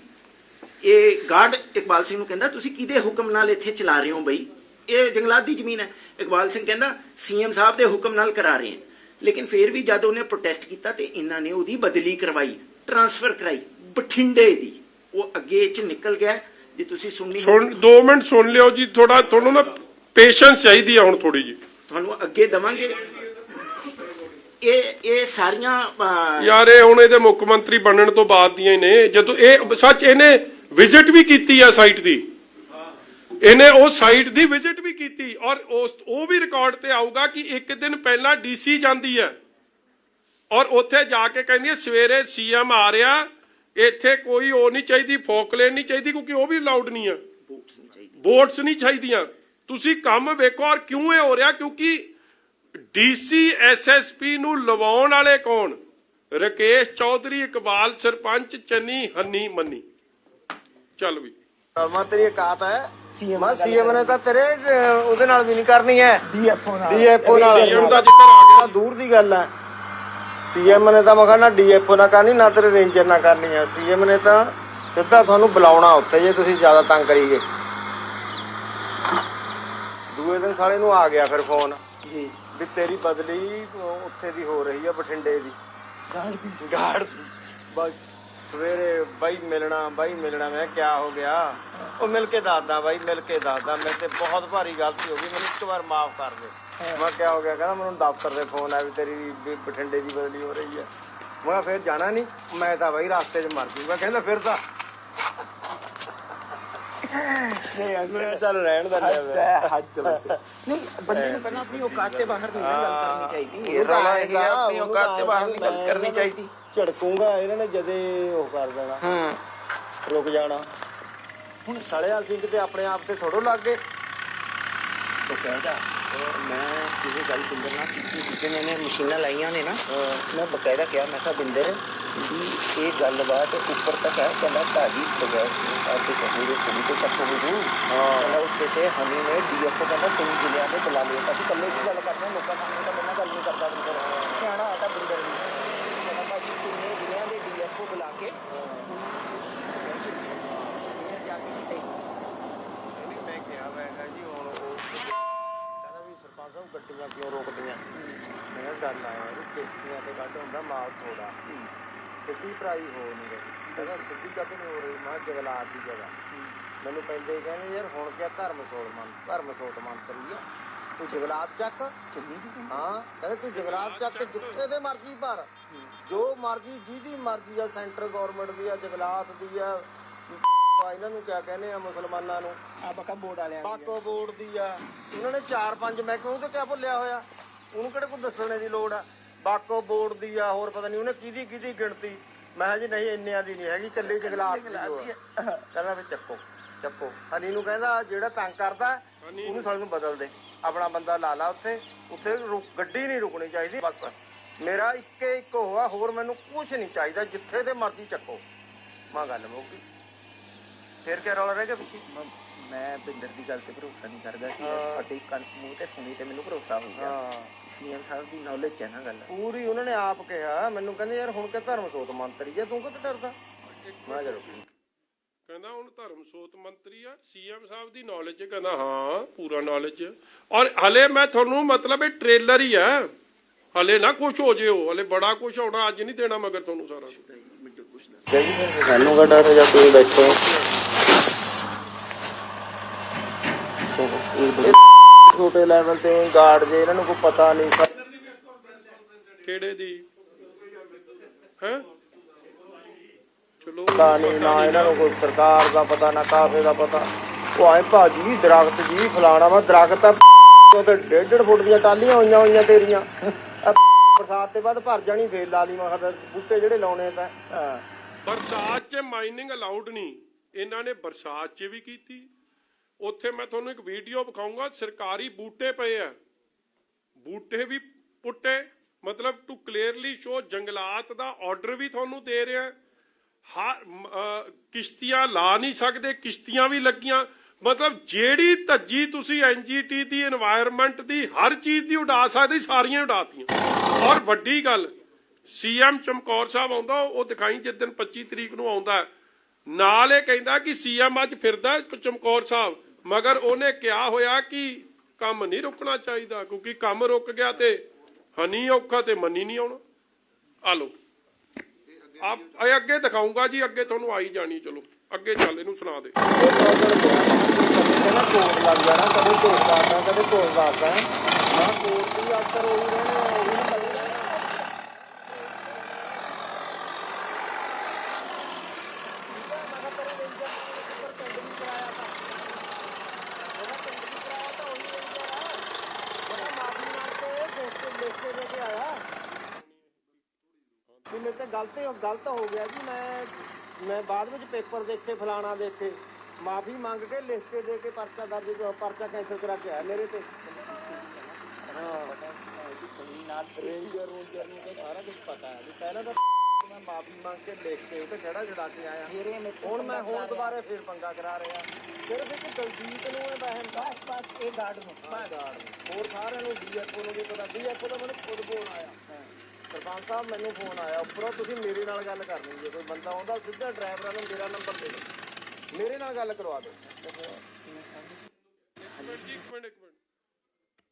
ਇਹ ਗਾਰਡ ਇਕਬਾਲ ਸਿੰਘ ਨੂੰ ਕਹਿੰਦਾ ਤੁਸੀਂ ਕਿਹਦੇ ਹੁਕਮ ਨਾਲ ਇੱਥੇ ਚਲਾ ਰਹੇ ਹੋ ਬਈ? ਇਹ ਜੰਗਲਾਤ ਦੀ ਜ਼ਮੀਨ ਹੈ। ਇਕਬਾਲ ਸਿੰਘ ਕਹਿੰਦਾ ਸੀਐਮ ਸਾਹਿਬ ਦੇ ਹੁਕਮ ਨਾਲ ਕਰਾ ਰਹੇ ਹਨ। ਲੇਕਿਨ ਫਿਰ ਵੀ ਜਦ ਉਹਨੇ ਪ੍ਰੋਟੈਸਟ ਕੀਤਾ ਤੇ ਇਹਨਾਂ ਨੇ ਉਹਦੀ ਬਦਲੀ ਕਰਵਾਈ, ਟ੍ਰਾਂਸਫਰ ਕਰਾਈ ਬਠਿੰਡੇ ਦੀ। ਉਹ ਅੱਗੇ ਚ ਨਿਕਲ ਗਿਆ। ਜੇ ਤੁਸੀਂ ਸੁਣਨੀ 2 ਮਿੰਟ ਸੁਣ ਲਿਓ ਜੀ, ਥੋੜਾ ਤੁਹਾਨੂੰ ਨਾ ਪੇਸ਼ੈਂਸ ਚਾਹੀਦੀ ਆ ਹੁਣ ਥੋੜੀ ਜੀ। ਤੁਹਾਨੂੰ ਅੱਗੇ ਦਵਾਂਗੇ। ਇਹ ਸਾਰੀਆਂ ਯਾਰ ਇਹ ਹੁਣ ਇਹਦੇ ਮੁੱਖ ਮੰਤਰੀ ਬਣਨ ਤੋਂ ਬਾਅਦ ਦੀਆਂ ਹੀ ਨੇ। ਜਦੋਂ ਇਹ ਸੱਚ ਇਹਨੇ ਵਿਜ਼ਿਟ ਵੀ ਕੀਤੀ ਆ ਸਾਈਟ ਦੀ, ਇਹਨੇ ਉਹ ਸਾਈਟ ਦੀ ਵਿਜ਼ਿਟ ਵੀ ਕੀਤੀ। ਔਰ ਉਹ ਵੀ ਰਿਕਾਰਡ ਤੇ ਆਊਗਾ ਕਿ ਇੱਕ ਦਿਨ ਪਹਿਲਾਂ ਡੀਸੀ ਜਾਂਦੀ ਹੈ ਔਰ ਉੱਥੇ ਜਾ ਕੇ ਕਹਿੰਦੀ ਹੈ ਸਵੇਰੇ ਸੀਐਮ ਆ ਰਿਹਾ, ਇੱਥੇ ਕੋਈ ਉਹ ਨਹੀਂ ਚਾਹੀਦੀ, ਫੋਕਲੇਨ ਨਹੀਂ ਚਾਹੀਦੀ, ਕਿਉਂਕਿ ਉਹ ਵੀ ਅਲਾਉਡ ਨਹੀਂ ਆ, ਬੋਟਸ ਨਹੀਂ ਚਾਹੀਦੀਆਂ। ਤੁਸੀਂ ਕੰਮ ਵੇਖੋ। ਔਰ ਕਿਉਂ ਇਹ ਹੋ ਰਿਹਾ? ਕਿਉਂਕਿ ਡੀਸੀ ਐਸਐਸਪੀ ਨੂੰ ਲਵਾਉਣ ਵਾਲੇ ਕੌਣ? ਰਕੇਸ਼ ਚੌਧਰੀ, ਇਕਬਾਲ ਸਰਪੰਚ, ਚੰਨੀ, ਹੰਨੀ, ਮੰਨੀ। ਚੱਲ ਵੀ ਮੈਂ ਤੇਰੀ ਔਕਾਤ ਹੈ ਸੀਐਮ ਨੇ ਤਾਂ ਤੇਰੇ ਉਹਦੇ ਨਾਲ ਵੀ ਨਹੀਂ ਕਰਨੀ ਹੈ, ਡੀਐਫਓ ਨਾਲ। ਸੀਐਮ ਦਾ ਜ਼ਿਕਰ ਆ ਗਿਆ, ਦੂਰ ਦੀ ਗੱਲ ਹੈ। ਸੀਐਮ ਨੇ ਤਾਂ ਮੈਂ ਕਹਿੰਦਾ ਡੀਐਫਓ ਨਾਲ ਕਰਨੀ, ਨਾ ਤੇਰੇ ਰੇਂਜਰ ਨਾਲ ਕਰਨੀ ਹੈ। ਸੀਐਮ ਨੇ ਤਾਂ ਸਿੱਧਾ ਤੁਹਾਨੂੰ ਬੁਲਾਉਣਾ ਉੱਥੇ ਜੇ ਤੁਸੀਂ ਜ਼ਿਆਦਾ ਤੰਗ ਕਰੀਏ। ਦੂਏ ਦਿਨ ਸਾਲੇ ਨੂੰ ਆ ਗਿਆ ਫਿਰ ਫੋਨ ਜੀ ਵੀ ਤੇਰੀ ਬਦਲੀ ਉੱਥੇ ਦੀ ਹੋ ਰਹੀ ਹੈ, ਬਠਿੰਡੇ ਦੀ। ਗਾਰਡ ਸਵੇਰੇ ਬਾਈ ਮਿਲਣਾ ਮੈਂ ਕਿਹਾ ਹੋ ਗਿਆ? ਉਹ ਮਿਲ ਕੇ ਦੱਸਦਾ ਬਾਈ, ਮਿਲ ਕੇ ਦੱਸਦਾ ਮੇਰੇ ਤੇ ਬਹੁਤ ਭਾਰੀ ਗਲਤੀ ਹੋ ਗਈ, ਮੈਨੂੰ ਇੱਕ ਵਾਰ ਮਾਫ ਕਰ ਦੇ। ਮੈਂ ਕਿਹਾ ਹੋ ਗਿਆ? ਕਹਿੰਦਾ ਮੈਨੂੰ ਦਫ਼ਤਰ ਦੇ ਫੋਨ ਆ ਵੀ ਤੇਰੀ ਬਠਿੰਡੇ ਦੀ ਬਦਲੀ ਹੋ ਰਹੀ ਹੈ। ਕਿਹਾ ਫਿਰ ਜਾਣਾ ਨਹੀਂ, ਮੈਂ ਤਾਂ ਬਈ ਰਸਤੇ 'ਚ ਮਰ ਜੂਗਾ। ਕਹਿੰਦਾ ਫਿਰ ਤਾਂ ਮੈਂ ਚੱਲ ਰਹਿਣ ਦਾ ਨਹੀਂ ਬੰਦੇ ਨੂੰ ਪਹਿਲਾਂ ਆਪਣੀ ਔਕਾਤ ਤੇ ਬਾਹਰ ਦੀ ਗੱਲ ਕਰਨੀ ਚਾਹੀਦੀ ਹੈ। ਰੌਲਾ ਇਹ ਹੈ ਆਪਣੀ ਔਕਾਤ ਤੇ ਬਾਹਰ ਦੀ ਗੱਲ ਕਰਨੀ ਚਾਹੀਦੀ। ਝੜਕੂਗਾ ਇਹਨਾਂ ਨੇ ਜਦੇ ਉਹ ਕਰ ਦੇਣਾ, ਰੁਕ ਜਾਣਾ। ਹੁਣ ਸੜਿਆ ਸਿੰਘ ਤੇ ਆਪਣੇ ਆਪ ਤੇ ਥੋੜੋ ਲੱਗ ਗਏ। ਉਹ ਕਹਿੰਦਾ ਮੈਂ ਕਿਸੇ ਗੱਲ ਬਿੰਦਰ ਨਾਲ ਕੀਤੀ, ਜਿਹਨੇ ਨੇ ਮਸ਼ੀਨਾਂ ਲਾਈਆਂ ਨੇ ਨਾ, ਮੈਂ ਬਕਾਇਦਾ ਕਿਹਾ, ਮੈਂ ਕਿਹਾ ਬਿੰਦਰ ਵੀ ਇਹ ਗੱਲਬਾਤ ਉੱਪਰ ਤੱਕ ਹੈ। ਕਹਿੰਦਾ ਭਾਜੀ ਬਗੈਰ ਆਪਦੇ ਕਹੂਗੇ ਸੁਣੀ ਤੋਂ ਤੱਕ ਹੋ ਜੂ। ਕਹਿੰਦਾ ਉੱਤੇ ਤੇ ਹਮੀ ਨੇ ਡੀਐਫਓ ਕਹਿੰਦਾ ਤਿੰਨ ਜ਼ਿਲ੍ਹਿਆਂ ਦੇ ਬੁਲਾ ਲਿਆ। ਅਸੀਂ ਇਕੱਲੇ ਕੀ ਗੱਲ ਕਰਦੇ ਹਾਂ, ਲੋਕਾਂ ਸਾਹਮਣੇ ਤਾਂ ਮੇਰੇ ਨਾਲ ਗੱਲ ਨਹੀਂ ਕਰਦਾ ਬਿੰਦਰ। ਸਿਆਣਾ ਆਟਾ ਬਿੰਦਰ ਵੀ ਕਹਿੰਦਾ ਭਾਜੀ ਤਿੰਨੇ ਜ਼ਿਲ੍ਹਿਆਂ ਦੇ ਡੀਐਫਓ ਬੁਲਾ ਕੇ ਜਾ ਕੇ ਕਿਤੇ ਮੈਂ ਕਿਹਾ ਮੈਂ ਕਿਹਾ ਜੀ ਹੁਣ ਉਹ ਕਹਿੰਦਾ ਵੀ ਸਰਪੰਚ ਸਾਹਿਬ ਗੱਡੀਆਂ ਕਿਉਂ ਰੋਕਦੀਆਂ? ਮੈਂ ਕਿਹਾ ਗੱਲ ਆਇਆ ਵੀ ਕਿਸ਼ਤੀਆਂ ਤੇ ਕੱਢ ਹੁੰਦਾ ਮਾਲ ਥੋੜਾ, ਸਿੱਧੀ ਭਰਾਈ ਹੋ ਨਹੀਂ ਰਹੀ। ਕਹਿੰਦਾ ਸਿੱਧੀ ਕਦੇ ਨਹੀਂ ਹੋ ਰਹੀ। ਮੈਂ ਕਿਹਾ ਜਗਲਾਤ ਦੀ ਜਗ੍ਹਾ ਮੈਨੂੰ ਪੈਂਦੇ ਕਹਿੰਦੇ ਯਾਰ ਹੁਣ ਕਿਆ ਧਰਮ ਸੋਤ ਮੰਤਰੀ ਆ, ਤੂੰ ਜਗਲਾਤ ਚੱਕ। ਹਾਂ ਕਹਿੰਦੇ ਤੂੰ ਜਗਲਾਤ ਚੱਕ, ਜਿੱਥੇ ਦੇ ਮਰਜ਼ੀ ਭਰ, ਜੋ ਮਰਜ਼ੀ ਜਿਹਦੀ ਮਰਜ਼ੀ ਆ, ਸੈਂਟਰ ਗੌਰਮੈਂਟ ਦੀ ਆ, ਜਗਲਾਤ ਦੀ ਆ, ਇਹਨਾਂ ਨੂੰ ਕਿਆ ਕਹਿੰਦੇ ਆ ਮੁਸਲਮਾਨਾਂ ਨੂੰ, ਬਾਕਾ ਬੋਰਡ ਵਾਲਿਆਂ ਬਾਕੋ ਬੋਰਡ ਦੀ ਆ। ਉਹਨਾਂ ਨੇ 4-5 ਮਹਿਕਮੇ, ਉਹ ਤੇ ਕਿਆ ਭੁੱਲਿਆ ਹੋਇਆ, ਉਹਨੂੰ ਕਿਹੜੇ ਕੋਈ ਦੱਸਣੇ ਦੀ ਲੋੜ ਆ। ਬਾਕੋ ਬੋਰਡ ਦੀ ਆ, ਹੋਰ ਪਤਾ ਨਹੀਂ ਉਹਨੇ ਕਿਹਦੀ ਗਿਣਤੀ। ਮੈਂ ਕਿਹਾ ਜੀ ਨਹੀਂ ਇੰਨਿਆਂ ਦੀ ਨਹੀਂ ਹੈਗੀ, ਕੱਲੀ ਜਗਲਾਤ ਦੀ ਆ। ਕਹਿੰਦਾ ਵੀ ਚੱਕੋ ਹਨੀ ਨੂੰ ਕਹਿੰਦਾ ਜਿਹੜਾ ਤੰਗ ਕਰਦਾ ਉਹਨੂੰ ਸਾਨੂੰ ਬਦਲ ਦੇ, ਆਪਣਾ ਬੰਦਾ ਲਾ ਲਾ ਉੱਥੇ ਗੱਡੀ ਨਹੀਂ ਰੁਕਣੀ ਚਾਹੀਦੀ। ਬਸ ਮੇਰਾ ਇੱਕ ਹੋਆ, ਹੋਰ ਮੈਨੂੰ ਕੁਛ ਨਹੀਂ ਚਾਹੀਦਾ, ਜਿੱਥੇ ਤੇ ਮਰਜ਼ੀ ਚੱਕੋ। ਮਾਂ ਗੱਲ ਮੁੱਕ ਗਈ। ਫਿਰ ਕਿਆ ਰੌਲਾ ਰਹਿ ਗਿਆ ਪਿੱਛੇ? ਮੈਂ ਬਿੰਦਰ ਦੀ ਗੱਲ ਤੇ ਭਰੋਸਾ ਨਹੀਂ ਕਰਦਾ ਸੀ। ਤੁਹਾਡੀ ਕੰਨ ਮੂੰਹ ਤੇ ਸੁਣੀ ਤੇ ਮੈਨੂੰ ਭਰੋਸਾ ਹੋ ਗਿਆ। ਸੀਐਮ ਸਾਹਿਬ ਦੀ ਨੌਲੇਜ ਹੈ ਨਾ ਗੱਲ ਪੂਰੀ। ਉਹਨਾਂ ਨੇ ਆਪ ਕਿਹਾ ਮੈਨੂੰ, ਕਹਿੰਦੇ ਯਾਰ ਹੁਣ ਕਿ ਧਰਮ ਸੋਤ ਮੰਤਰੀ ਆ, ਤੂੰ ਕਿੱਥੇ ਡਰਦਾ? ਮੈਂ ਚਲੋ ਕਹਿੰਦਾ ਹੁਣ ਧਰਮ ਸੋਤ ਮੰਤਰੀ ਆ, ਸੀਐਮ ਸਾਹਿਬ ਦੀ ਨੌਲੇਜ। ਕਹਿੰਦਾ ਹਾਂ ਪੂਰਾ ਨੌਲੇਜ। ਔਰ ਹਲੇ ਮੈਂ ਤੁਹਾਨੂੰ ਮਤਲਬ ਇਹ ਟ੍ਰੇਲਰ ਹੀ ਹੈ, ਹਲੇ ਨਾ ਕੁਛ ਹੋ ਜਿਓ, ਹਲੇ ਬੜਾ ਕੁਛ ਹੋਣਾ। ਅੱਜ ਨਹੀਂ ਦੇਣਾ ਮਗਰ ਤੁਹਾਨੂੰ ਸਾਰਾ ਸਾਨੂੰ ਕਾ ਡਰ ਜਾਂ ਤੁਸੀਂ ਬੈਠੇ ਛੋਟੇ ਲੈਵਲ ਤੇ ਗਾਰਡ ਜੇ, ਇਹਨਾਂ ਨੂੰ ਕੋਈ ਪਤਾ ਨਹੀਂ ਕਿਹੜੇ ਦੀ ਹੈ। ਚਲੋ ਪਤਾ ਨਹੀਂ, ਨਾ ਇਹਨਾਂ ਨੂੰ ਕੋਈ ਸਰਕਾਰ ਦਾ ਪਤਾ, ਨਾ ਕਾਫੇ ਦਾ ਪਤਾ। ਉਹ ਆਏ ਭਾਜੀ ਦਰਖਤ ਜੀ ਫਲਾਣਾ ਵਾ ਦਰਖਤ ਆ, ਤੇ 1.5 ਫੁੱਟ ਦੀਆਂ ਟਾਲੀਆਂ ਹੋਈਆਂ ਤੇਰੀਆਂ। ਬਰਸਾਤ ਤੇ ਬਾਅਦ ਭਰ ਜਾਣੀ, ਫੇਰ ਲਾ ਲਈ। ਮੈਂ ਕਿਹਾ ਬੂਟੇ ਜਿਹੜੇ ਲਾਉਣੇ ਤਾਂ ਬਰਸਾਤ 'ਚ ਮਾਈਨਿੰਗ ਅਲਾਉਡ ਨਹੀਂ, ਇਹਨਾਂ ਨੇ ਬਰਸਾਤ 'ਚ ਵੀ ਕੀਤੀ। ਉੱਥੇ ਮੈਂ ਤੁਹਾਨੂੰ ਇੱਕ ਵੀਡੀਓ ਵਿਖਾਊਂਗਾ, ਸਰਕਾਰੀ ਬੂਟੇ ਪਏ ਆ, ਬੂਟੇ ਵੀ ਪੁੱਟੇ। ਮਤਲਬ ਟੂ ਕਲੀਅਰਲੀ ਸ਼ੋ ਜੰਗਲਾਤ ਦਾ ਆਰਡਰ ਵੀ ਤੁਹਾਨੂੰ ਦੇ ਰਿਹਾ। ਕਿਸ਼ਤੀਆਂ ਲਾ ਨਹੀਂ ਸਕਦੇ, ਕਿਸ਼ਤੀਆਂ ਵੀ ਲੱਗੀਆਂ। ਮਤਲਬ ਜਿਹੜੀ ਧੱਜੀ ਤੁਸੀਂ ਐਨਜੀਟੀ ਦੀ, এনवायरमेंट ਦੀ, ਹਰ ਚੀਜ਼ ਦੀ ਉਡਾ ਸਕਦੇ, ਸਾਰੀਆਂ ਉਡਾਤੀਆਂ। ਔਰ ਵੱਡੀ ਗੱਲ, ਸੀਐਮ ਚਮਕੌਰ ਸਾਹਿਬ ਆਉਂਦਾ, ਉਹ ਦਿਖਾਈ ਜਿਸ ਦਿਨ 25 ਤਰੀਕ ਨੂੰ ਆਉਂਦਾ, ਨਾਲ ਇਹ ਕਹਿੰਦਾ ਕਿ ਸੀਐਮ ਅੱਜ ਫਿਰਦਾ ਚਮਕੌਰ ਸਾਹਿਬ, ਮਗਰ ਉਹਨੇ ਕਿਹਾ ਹੋਇਆ ਕਿ ਕੰਮ ਨਹੀਂ ਰੁਕਣਾ ਚਾਹੀਦਾ, ਕਿਉਂਕਿ ਕੰਮ ਰੁਕ ਗਿਆ ਤੇ ਹਨੀ ਔਖਾ ਤੇ ਮੰਨੀ ਨਹੀਂ ਆਉਣਾ। ਆ ਲੋ ਆਪ ਅੱਗੇ ਦਿਖਾਊਂਗਾ ਜੀ, ਅੱਗੇ ਤੁਹਾਨੂੰ ਆਈ ਜਾਣੀ। ਚਲੋ ਅੱਗੇ ਚੱਲ, ਇਹਨੂੰ ਸੁਣਾ ਦੇ। ਕੋਟ ਲੱਗ ਜਾਣਾ, ਕਦੇ ਕੋਟ ਦੱਸਦਾ, ਕਦੇ ਕੋਟ ਦੱਸਦਾ। ਮੈਂ ਕੋਟ ਦੀ ਅਸਰ ਉਹੀ ਰਹਿਣਾ, ਉਹੀ ਨਹੀਂ ਰਹਿਣਾ। ਮੇਰੇ ਤੇ ਗਲਤ ਹੋ ਗਿਆ ਜੀ। ਮੈਂ ਬਾਅਦ ਵਿੱਚ ਪੇਪਰ ਦੇਖੇ, ਫਲਾਣਾ ਦੇਖੇ, ਮਾਫੀ ਮੰਗ ਕੇ ਲਿਖ ਕੇ ਦੇ ਕੇ ਪਰਚਾ ਕੈਂਸਲ ਕਰਾ ਕੇ ਆਇਆ ਮੇਰੇ ਤੇ। ਰੇਂਜਰ ਨੂੰ ਤਾਂ ਸਾਰਾ ਕੁਝ ਪਤਾ ਹੈ। ਪਹਿਲਾਂ ਤਾਂ ਮੈਂ ਮਾਫੀ ਮੰਗ ਕੇ ਲਿਖ ਕੇ ਤੇ ਖੜਾ ਛੁਡਾ ਕੇ ਆਇਆ। ਹੁਣ ਦੁਬਾਰੇ ਫਿਰ ਪੰਗਾ ਕਰਾ ਰਿਹਾ। ਸਿਰਫ ਇੱਕ ਦਲਜੀਤ ਨੂੰ ਇਹ ਬਹਿਮ ਬਸ ਇਹ ਗਾਰਡ ਨੂੰ ਹੋਰ ਸਾਰਿਆਂ ਨੂੰ ਡੀਐਫਓ ਨੂੰ ਵੀ ਪਤਾ। ਡੀਐਫਓ ਦਾ ਮੈਨੂੰ ਖੁਦ ਫੋਨ ਆਇਆ, ਸਰਪੰਚ ਸਾਹਿਬ ਮੈਨੂੰ ਫੋਨ ਆਇਆ ਉੱਪਰੋਂ, ਤੁਸੀਂ ਮੇਰੇ ਨਾਲ ਗੱਲ ਕਰਨੀ। ਜੇ ਕੋਈ ਬੰਦਾ ਆਉਂਦਾ ਸਿੱਧਾ ਡਰਾਈਵਰਾਂ ਨੂੰ ਮੇਰਾ ਨੰਬਰ ਦੇ ਦਿਓ, ਮੇਰੇ ਨਾਲ ਗੱਲ ਕਰਵਾ ਦਿਓ। ਇੱਕ ਮਿੰਟ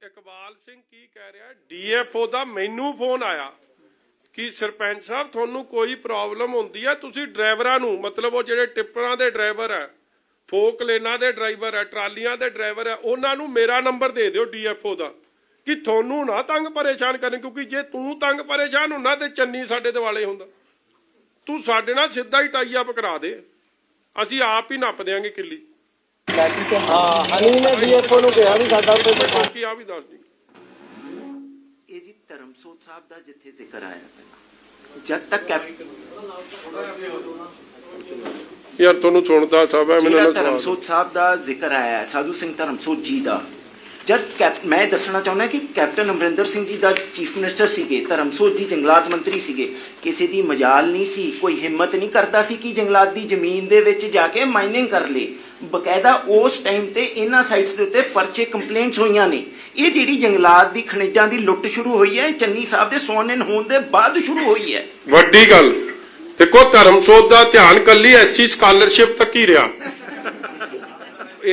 ਇਕਬਾਲ ਸਿੰਘ ਕੀ ਕਹਿ ਰਿਹਾ? ਡੀਐਫਓ ਦਾ ਮੈਨੂੰ ਫੋਨ ਆਇਆ ਕਿ ਸਰਪੰਚ ਸਾਹਿਬ ਤੁਹਾਨੂੰ ਕੋਈ ਪ੍ਰੋਬਲਮ ਹੁੰਦੀ ਹੈ, ਤੁਸੀਂ ਡਰਾਈਵਰਾਂ ਨੂੰ, ਮਤਲਬ ਉਹ ਜਿਹੜੇ ਟਿੱਪਰਾਂ ਦੇ ਡਰਾਈਵਰ ਹੈ, ਫੋਕ ਲੇਨਾਂ ਦੇ ਡਰਾਈਵਰ ਹੈ, ਟਰਾਲੀਆਂ ਦੇ ਡਰਾਈਵਰ ਹੈ, ਉਹਨਾਂ ਨੂੰ ਮੇਰਾ ਨੰਬਰ ਦੇ ਦਿਓ ਡੀਐਫਓ ਦਾ, ਕਿ ਤੁਹਾਨੂੰ ਨਾ ਤੰਗ ਪਰੇਸ਼ਾਨ ਕਰਨ, ਕਿਉਂਕਿ ਜੇ ਤੂੰ ਤੰਗ ਪਰੇਸ਼ਾਨ ਹੁੰਦਾ ਤੇ ਚੰਨੀ ਸਾਡੇ ਦਿਵਾਲੇ ਹੁੰਦਾ। ਤੂੰ ਸਾਡੇ ਨਾਲ ਸਿੱਧਾ ਹੀ ਟਾਈ ਅਪ ਕਰਾ ਦੇ, ਅਸੀਂ ਆਪ ਹੀ ਨੱਪ ਦਿਆਂਗੇ ਕਿੱਲੀ। ਹਾਂ ਹਨੀ ਨੇ ਡੀਐਫਓ ਨੂੰ ਕਿਹਾ ਵੀ ਸਾਡਾ ਉੱਤੇ ਬਾਕੀ ਆ ਵੀ ਦੱਸ ਦੀ। ਇਹ ਜੀ ਧਰਮਸੋਤ ਸਾਹਿਬ ਦਾ ਜਿੱਥੇ ਜ਼ਿਕਰ ਆਇਆ ਪਹਿਲਾਂ, ਜਦ ਤੱਕ ਯਾਰ ਤੁਹਾਨੂੰ ਸੁਣਦਾ ਸਭ ਹੈ, ਮੈਨੂੰ ਨਾ ਸੁਣਾ। ਧਰਮਸੋਤ ਸਾਹਿਬ ਦਾ ਜ਼ਿਕਰ ਆਇਆ ਹੈ, ਸਾਧੂ ਸਿੰਘ ਧਰਮਸੋਤ ਜੀ ਦਾ। ਮੈਂ ਦੱਸਣਾ ਚਾਹੁੰਦਾ ਕਿ ਕੈਪਟਨ ਅਮਰਿੰਦਰ ਸਿੰਘ ਜੀ ਦਾ ਚੀਫ ਮਿਨਿਸਟਰ ਸੀਗੇ, ਧਰਮਸੋਤ ਜੀ ਜੰਗਲਾਤ ਮੰਤਰੀ ਸੀਗੇ। ਕਿਸੇ ਦੀ ਮਜਾਲ ਨਹੀਂ ਸੀ, ਕੋਈ ਹਿੰਮਤ ਨਹੀਂ ਕਰਦਾ ਸੀ ਕਿ ਜੰਗਲਾਤ ਦੀ ਜ਼ਮੀਨ ਦੇ ਵਿੱਚ ਜਾ ਕੇ ਮਾਈਨਿੰਗ ਕਰ ਲੇ। ਬਕਾਇਦਾ ਉਸ ਟਾਈਮ ਤੇ ਇਹਨਾਂ ਸਾਈਟਸ ਦੇ ਉੱਤੇ ਪਰਚੇ ਕੰਪਲੇਂਟਸ ਹੋਈਆਂ ਨੇ। ਇਹ ਜਿਹੜੀ ਜੰਗਲਾਤ ਦੀ ਖਣਿਜਾਂ ਦੀ ਲੁੱਟ ਸ਼ੁਰੂ ਹੋਈ ਹੈ, ਚੰਨੀ ਸਾਹਿਬ ਦੇ ਸਵਰਨ ਇਨ ਹੋਣ ਦੇ ਬਾਅਦ ਸ਼ੁਰੂ ਹੋਈ ਹੈ। ਵੱਡੀ ਗੱਲ ਦੇਖੋ, ਧਰਮਸੋਤ ਦਾ ਧਿਆਨ ਕੱਲੀ ਐਸਸੀ ਸਕਾਲਰਸ਼ਿਪ ਤੱਕ ਹੀ ਰਿਹਾ।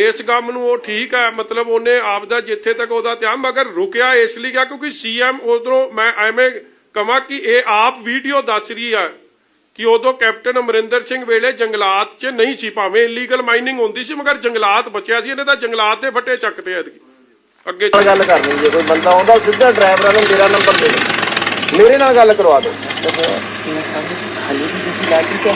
ਇਸ ਕੰਮ ਨੂੰ ਉਹ ਠੀਕ ਹੈ, ਮਤਲਬ ਉਹਨੇ ਆਪਦਾ ਜਿੱਥੇ ਤੱਕ ਉਹਦਾ ਧਿਆਨ, ਮਗਰ ਰੁਕਿਆ ਇਸ ਲਈ ਗਿਆ ਕਿਉਂਕਿ ਸੀਐਮ ਉਧਰੋਂ, ਮੈਂ ਐਵੇਂ ਕਹਾਂ ਕਿ ਇਹ ਆਪ ਵੀਡੀਓ ਦੱਸ ਰਹੀ ਹੈ ਕਿ ਉਦੋਂ ਕੈਪਟਨ ਅਮਰਿੰਦਰ ਸਿੰਘ ਵੇਲੇ ਜੰਗਲਾਤ 'ਚ ਨਹੀਂ ਸੀ, ਭਾਵੇਂ ਇਲੀਗਲ ਮਾਈਨਿੰਗ ਹੁੰਦੀ ਸੀ ਮਗਰ ਜੰਗਲਾਤ ਬਚਿਆ ਸੀ। ਇਹਨੇ ਤਾਂ ਜੰਗਲਾਤ ਦੇ ਫੱਟੇ ਚੱਕਤੇ ਐਤਕੀ। ਅੱਗੇ ਗੱਲ ਕਰਨੀ, ਜੇ ਕੋਈ ਬੰਦਾ ਆਉਂਦਾ ਸਿੱਧਾ ਡਰਾਈਵਰਾਂ ਨੂੰ ਮੇਰਾ ਨੰਬਰ ਦੇ ਦਿਓ, ਮੇਰੇ ਨਾਲ ਗੱਲ ਕਰਵਾ ਦਿਓ।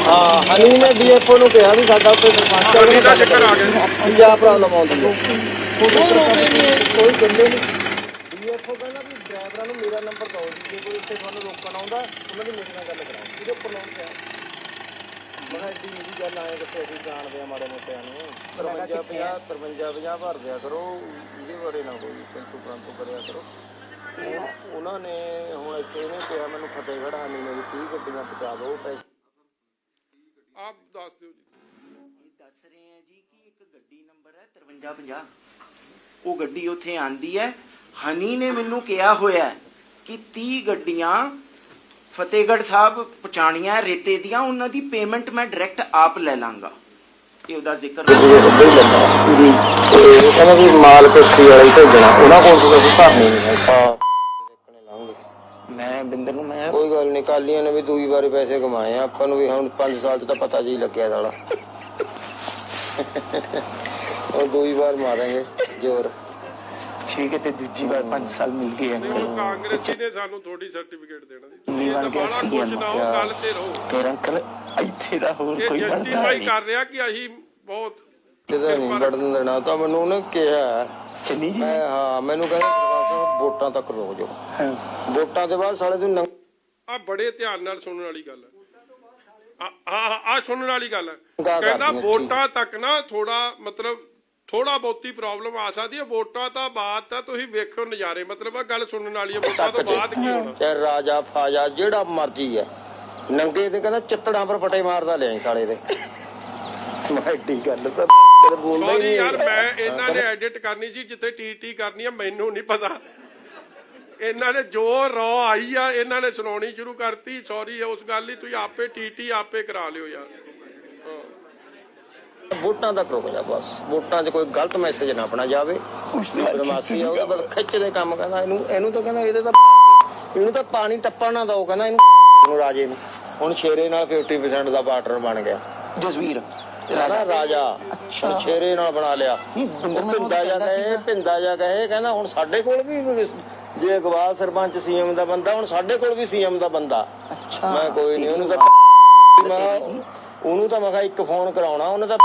ਹਾਂ ਹਨੀ ਨੇ ਡੀਐਫਓ ਨੂੰ ਕਿਹਾ ਵੀ ਸਾਡਾ ਉੱਤੇ ਸਰਪੰਚ ਦਾ ਚੱਕਰ ਆ ਗਿਆ। ਪੰਜਾਬ ਪ੍ਰੋਬਲਮ ਆਉਂਦੀ ਹੈ, ਕੋਈ ਕਹਿੰਦੇ ਨਹੀਂ। ਡੀਐਫਓ ਕਹਿੰਦਾ ਵੀ ਡਰਾਈਵਰਾਂ ਨੂੰ ਮੇਰਾ ਨੰਬਰ ਦਿਓ, ਜੇ ਕੋਈ ਇੱਥੇ ਤੁਹਾਨੂੰ ਰੋਕਣ ਆਉਂਦਾ ਉਹਨਾਂ ਦੀ ਮੇਰੇ ਨਾਲ ਗੱਲ ਕਰਾਓ। ਇਹਦੇ ਉੱਪਰ ਲਾਉਣ ਕਿਹਾ ਮੈਂ ਕਿਹਾ ਐਡੀ ਮੇਰੀ ਗੱਲ ਆਏ ਕਿੱਥੇ ਅਸੀਂ ਜਾਣਦੇ ਆ ਮਾੜੇ ਮੋਟਿਆਂ ਨੂੰ 53-50 ਭਰ ਦਿਆ ਕਰੋ, ਇਹਦੇ ਬਾਰੇ ਨਾ ਕੋਈ ਕਿੰਤੂ ਪ੍ਰੰਤੂ ਕਰਿਆ ਕਰੋ। ਉਹਨਾਂ ਨੇ ਹੁਣ ਇੱਥੇ ਇਹਨੇ ਕਿਹਾ ਮੈਨੂੰ ਫਤਿਹਗੜ੍ਹ ਹਾਨੀ ਨੇ 30 ਗੱਡੀਆਂ ਪਹੁੰਚਾ ਦਿਓ ਪੈਸੇ। ਆਪ ਦੱਸ ਦਿਓ ਜੀ। ਇਹ ਦੱਸ ਰਹੇ ਆ ਜੀ ਕਿ ਇੱਕ ਗੱਡੀ ਨੰਬਰ ਹੈ 5350, ਉਹ ਗੱਡੀ ਉੱਥੇ ਆਂਦੀ ਹੈ। ਹਨੀ ਨੇ ਮੈਨੂੰ ਕਿਹਾ ਹੋਇਆ ਕਿ 30 ਗੱਡੀਆਂ ਫਤਿਹਗੜ੍ਹ ਸਾਹਿਬ ਪਹੁੰਚਾਣੀਆਂ ਰੇਤੇ ਦੀਆਂ, ਉਹਨਾਂ ਦੀ ਪੇਮੈਂਟ ਮੈਂ ਡਾਇਰੈਕਟ ਆਪ ਲੈ ਲਾਂਗਾ। ਇਹ ਉਹਦਾ ਜ਼ਿਕਰ ਕਹਿੰਦਾ ਵੀ ਮਾਲ ਕਿਸ਼ਤੀ ਵਾਲੇ ਭੇਜਣਾ, ਉਹਨਾਂ ਕੋਲ ਤੁਸੀਂ ਭਰਨੀ ਨਹੀਂ ਹੈ। ਮੈਂ ਬਿੰਦਰ ਨੂੰ ਮੈਂ ਕੋਈ ਗੱਲ ਨਹੀਂ, ਕਾਲੀਆਂ ਨੇ ਵੀ ਦੂਜੀ ਵਾਰੀ ਪੈਸੇ ਕਮਾਏ ਆ, ਆਪਾਂ ਨੂੰ ਵੀ ਹੁਣ 5 ਸਾਲ 'ਚ ਤਾਂ ਪਤਾ ਜੀ ਲੱਗਿਆ ਸਾਲਾ। ਉਹ ਦੂਜੀ ਵਾਰ ਮਾਰਾਂਗੇ ਜ਼ੋਰ, ਠੀਕ ਹੈ। ਤੇ ਦੂਜੀ ਵਾਰ 5 ਸਾਲ ਮਿਲ ਗਏ ਦੇਖੋ ਕਾਂਗਰਸੀ ਨੇ ਸਾਨੂੰ ਥੋੜੀ ਸਰਟੀਫਿਕੇਟ ਦੇਣਾ ਜੀ। ਨਹੀਂ ਬਣ ਗਿਆ ਸੀ ਕੁਝ ਨਾ ਹੋ, ਗੱਲ ਤੇ ਰਹੋ। ਫਿਰ ਅੰਕਲ ਇੱਥੇ ਦਾ ਹੋਰ ਇਹ ਕੋਈ ਬਣਦਾ ਜਸਟੀਫਾਈ ਨਹੀਂ। ਕਰ ਰਿਹਾ ਕਿ ਅਸੀਂ ਬਹੁਤ ਕਿਤੇ ਨਹੀਂ ਵੜਨ ਦੇਣਾ। ਤਾਂ ਮੈਨੂੰ ਉਹਨੇ ਕਿਹਾ ਚੰਨੀ ਜੀ, ਹਾਂ ਮੈਨੂੰ ਕਹਿੰਦਾ ਸਰਪੰਚ ਸਾਹਿਬ ਵੋਟਾਂ ਤੱਕ ਰੁਕ ਜਾਓ, ਵੋਟਾਂ ਦੇ ਬਾਅਦ ਸਾਲੇ ਤੂੰ ਆ ਬੜੇ ਧਿਆਨ ਨਾਲ ਸੁਣਨ ਵਾਲੀ ਗੱਲ ਹੈ। ਆ ਸੁਣਨ ਵਾਲੀ ਗੱਲ ਹੈ। ਕਹਿੰਦਾ ਵੋਟਾਂ ਤੱਕ ਨਾ ਥੋੜਾ ਬਹੁਤੀ ਪ੍ਰੋਬਲਮ ਆ ਸਕਦੀ ਹੈ, ਵੋਟਾਂ ਤੋਂ ਬਾਅਦ ਤਾਂ ਤੁਸੀਂ ਵੇਖੋ ਨਜ਼ਾਰੇ। ਮਤਲਬ ਆ ਗੱਲ ਸੁਣਨ ਵਾਲੀ ਹੈ, ਵੋਟਾਂ ਤੋਂ ਬਾਅਦ ਕੀ ਹੋਣਾ। ਚਾਹੇ ਰਾਜਾ ਫਾਜਾ ਜਿਹੜਾ ਮਰਜੀ ਹੈ, ਨੰਗੇ ਤੇ ਕਹਿੰਦਾ ਚਿੱਤੜਾਂ ਪਰ ਫਟੇ ਮਾਰਦਾ ਲਿਆਈ ਸਾਲੇ ਦੇ। ਐਡੀ ਗੱਲ ਤਾਂ ਕਦੇ ਬੋਲਦਾ ਹੀ ਸੌਰੀ ਨਹੀਂ ਯਾਰ, ਮੈਂ ਇਹਨਾਂ ਨੇ ਐਡਿਟ ਕਰਨੀ ਸੀ ਜਿੱਥੇ ਟੀ ਕਰਨੀ ਆ, ਮੈਨੂੰ ਨਹੀਂ ਪਤਾ। ਇਹਨਾਂ ਨੇ ਜੋ ਰੌ ਆਈ ਆ ਇਹਨਾਂ ਨੇ ਸੁਣਾਉਣੀ ਸ਼ੁਰੂ ਕਰਤੀ। ਸੌਰੀ ਉਸ ਗੱਲ ਲਈ, ਤੁਸੀਂ ਆਪੇ ਟੀ ਆਪੇ ਕਰਾ ਲਿਓ ਯਾਰ। ਵੋਟਾਂ ਤੱਕ ਰੁਕ ਜਾ ਬਸ, ਵੋਟਾਂ 'ਚ ਕੋਈ ਗਲਤ ਮੈਸੇਜ ਨਾ ਆਪਣਾ ਜਾਵੇ। ਬਦਮਾਸ਼ੀ ਆ ਉਹਦੇ ਬਾਅਦ ਖਿੱਚਦੇ ਕੰਮ। ਕਹਿੰਦਾ ਇਹਨੂੰ ਤਾਂ ਕਹਿੰਦਾ ਇਹਨੂੰ ਤਾਂ ਪਾਣੀ ਟੱਪਾ ਨਾ ਦਿਓ, ਕਹਿੰਦਾ ਇਹਨੂੰ ਰਾਜੇ ਨੂੰ। ਹੁਣ ਸ਼ੇਰੇ ਨਾਲ 50% ਦਾ ਪਾਰਟਨਰ ਬਣ ਗਿਆ ਜਸਵੀਰ ਰਾਜਾ, ਸ਼ੇਰੇ ਨਾਲ ਬਣਾ ਲਿਆ। ਪਿੰਦਾ ਜਾ ਕਹੇ ਕਹਿੰਦਾ ਹੁਣ ਸਾਡੇ ਕੋਲ ਵੀ ਜੇ ਅਗਵਾਲ ਸਰਪੰਚ ਸੀਐਮ ਦਾ ਬੰਦਾ, ਹੁਣ ਸਾਡੇ ਕੋਲ ਵੀ ਸੀਐਮ ਦਾ ਬੰਦਾ। ਮੈਂ ਕੋਈ ਨਹੀਂ, ਉਹਨੂੰ ਤਾਂ ਮੈਂ ਕਿਹਾ ਇੱਕ ਫੋਨ ਕਰਾਉਣਾ, ਉਹਨੇ ਤਾਂ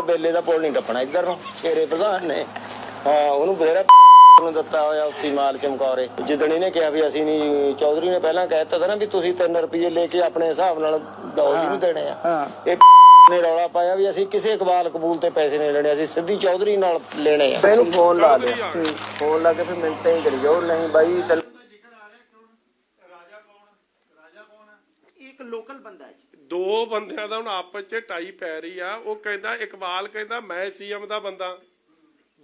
ਬੇਲੇ ਦਾ ਪੁੱਲ ਨਹੀਂ ਟੱਪਣਾ ਇੱਧਰ ਨੂੰ। ਸ਼ੇਰੇ ਪ੍ਰਧਾਨ ਨੇ ਹਾਂ ਉਹਨੂੰ ਬਥੇਰਾ ਨੂੰ ਦਿੱਤਾ ਹੋਇਆ ਉੱਤੀ ਮਾਲ ਚਮਕੌਰੇ। ਜਿੱਦਣ ਇਹਨੇ ਕਿਹਾ ਵੀ ਅਸੀਂ ਨਹੀਂ, ਚੌਧਰੀ ਨੇ ਪਹਿਲਾਂ ਕਹਿ ਦਿੱਤਾ ਨਾ ਵੀ ਤੁਸੀਂ 3 ਰੁਪਏ ਲੈ ਕੇ ਆਪਣੇ ਹਿਸਾਬ ਨਾਲ ਦੋ ਜਿਹਨੂੰ ਦੇਣੇ ਆ। ਇਹ ਨੇ ਰੌਲਾ ਪਾਇਆ ਵੀ ਅਸੀਂ ਕਿਸੇ ਇਕਬਾਲ ਕਬੂਲ ਤੇ ਪੈਸੇ ਨਹੀਂ ਲੈਣੇ, ਅਸੀਂ ਸਿੱਧੀ ਚੌਧਰੀ ਨਾਲ ਲੈਣੇ ਆ। ਇਹਨੂੰ ਫੋਨ ਲਾ ਲਿਆ, ਫੋਨ ਲਾ ਕੇ ਫਿਰ ਮਿੰਟਾਂ ਹੀ ਕਰੀ ਜਾਓ। ਨਹੀਂ ਬਾਈ ਇੱਕ ਲੋਕਲ ਬੰਦਾ ਹੈ। ਦੋ ਬੰਦਿਆਂ ਦਾ ਹੁਣ ਆਪਸ 'ਚ ਟਾਈ ਪੈ ਰਹੀ ਆ। ਉਹ ਕਹਿੰਦਾ ਇਕਬਾਲ ਕਹਿੰਦਾ ਮੈਂ ਸੀਐਮ ਦਾ ਬੰਦਾ,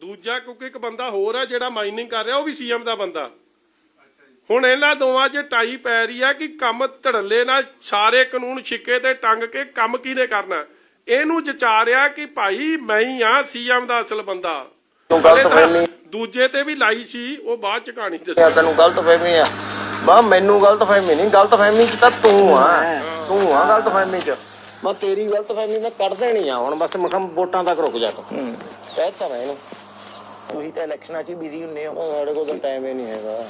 ਦੂਜਾ ਕਿਉਂਕਿ ਇੱਕ ਬੰਦਾ ਹੋਰ ਆ ਜਿਹੜਾ ਮਾਈਨਿੰਗ ਕਰ ਰਿਹਾ ਉਹ ਵੀ ਸੀਐਮ ਦਾ ਬੰਦਾ। ਹੁਣ ਇਹਨਾਂ ਦੋਵਾਂ 'ਚ ਟਾਈ ਪੈ ਰਹੀ ਆ ਕਿ ਕੰਮ ਧੜੱਲੇ ਨਾਲ ਸਾਰੇ ਕਾਨੂੰਨ ਛਿੱਕੇ ਤੇ ਟੰਗ ਕੇ ਕੰਮ ਕਿਹਨੇ ਕਰਨਾ। ਇਹਨੂੰ ਜਚਾ ਰਿਹਾ ਕਿ ਭਾਈ ਮੈਂ ਹੀ ਆ ਸੀਐਮ ਦਾ ਅਸਲ ਬੰਦਾ। ਦੂਜੇ ਤੇ ਵੀ ਲਾਈ ਸੀ, ਉਹ ਬਾਅਦ 'ਚ ਕਹਾਣੀ ਦੱਸਿਆ। ਤੈਨੂੰ ਗਲਤ ਫਹਿਮੀ ਆ ਬਾ, ਮੈਨੂੰ ਗਲਤ ਫਹਿਮੀ ਨਹੀਂ। ਗਲਤ ਫਹਿਮੀ 'ਚ ਤਾਂ ਤੂੰ ਆ ਗਲਤ ਫਹਿਮੀ 'ਚ। ਮੈਂ ਤੇਰੀ ਗਲਤ ਫਹਿਮੀ ਮੈਂ ਕੱਢ ਦੇਣੀ ਆ ਹੁਣ ਬਸ। ਮੈਂ ਵੋਟਾਂ ਤੱਕ ਰੁਕ ਜਾ ਤੂੰ, ਕਹਿਤਾ ਮੈਂ ਇਹਨੂੰ। ਤੁਸੀਂ ਤਾਂ ਇਲੈਕਸ਼ਨਾਂ 'ਚ ਹੀ ਬਿਜ਼ੀ ਹੁੰਦੇ ਹੋ। ਸਾਡੇ ਕੋਲ ਤਾਂ ਟਾਈਮ ਹੀ ਨਹੀਂ ਹੈਗਾ।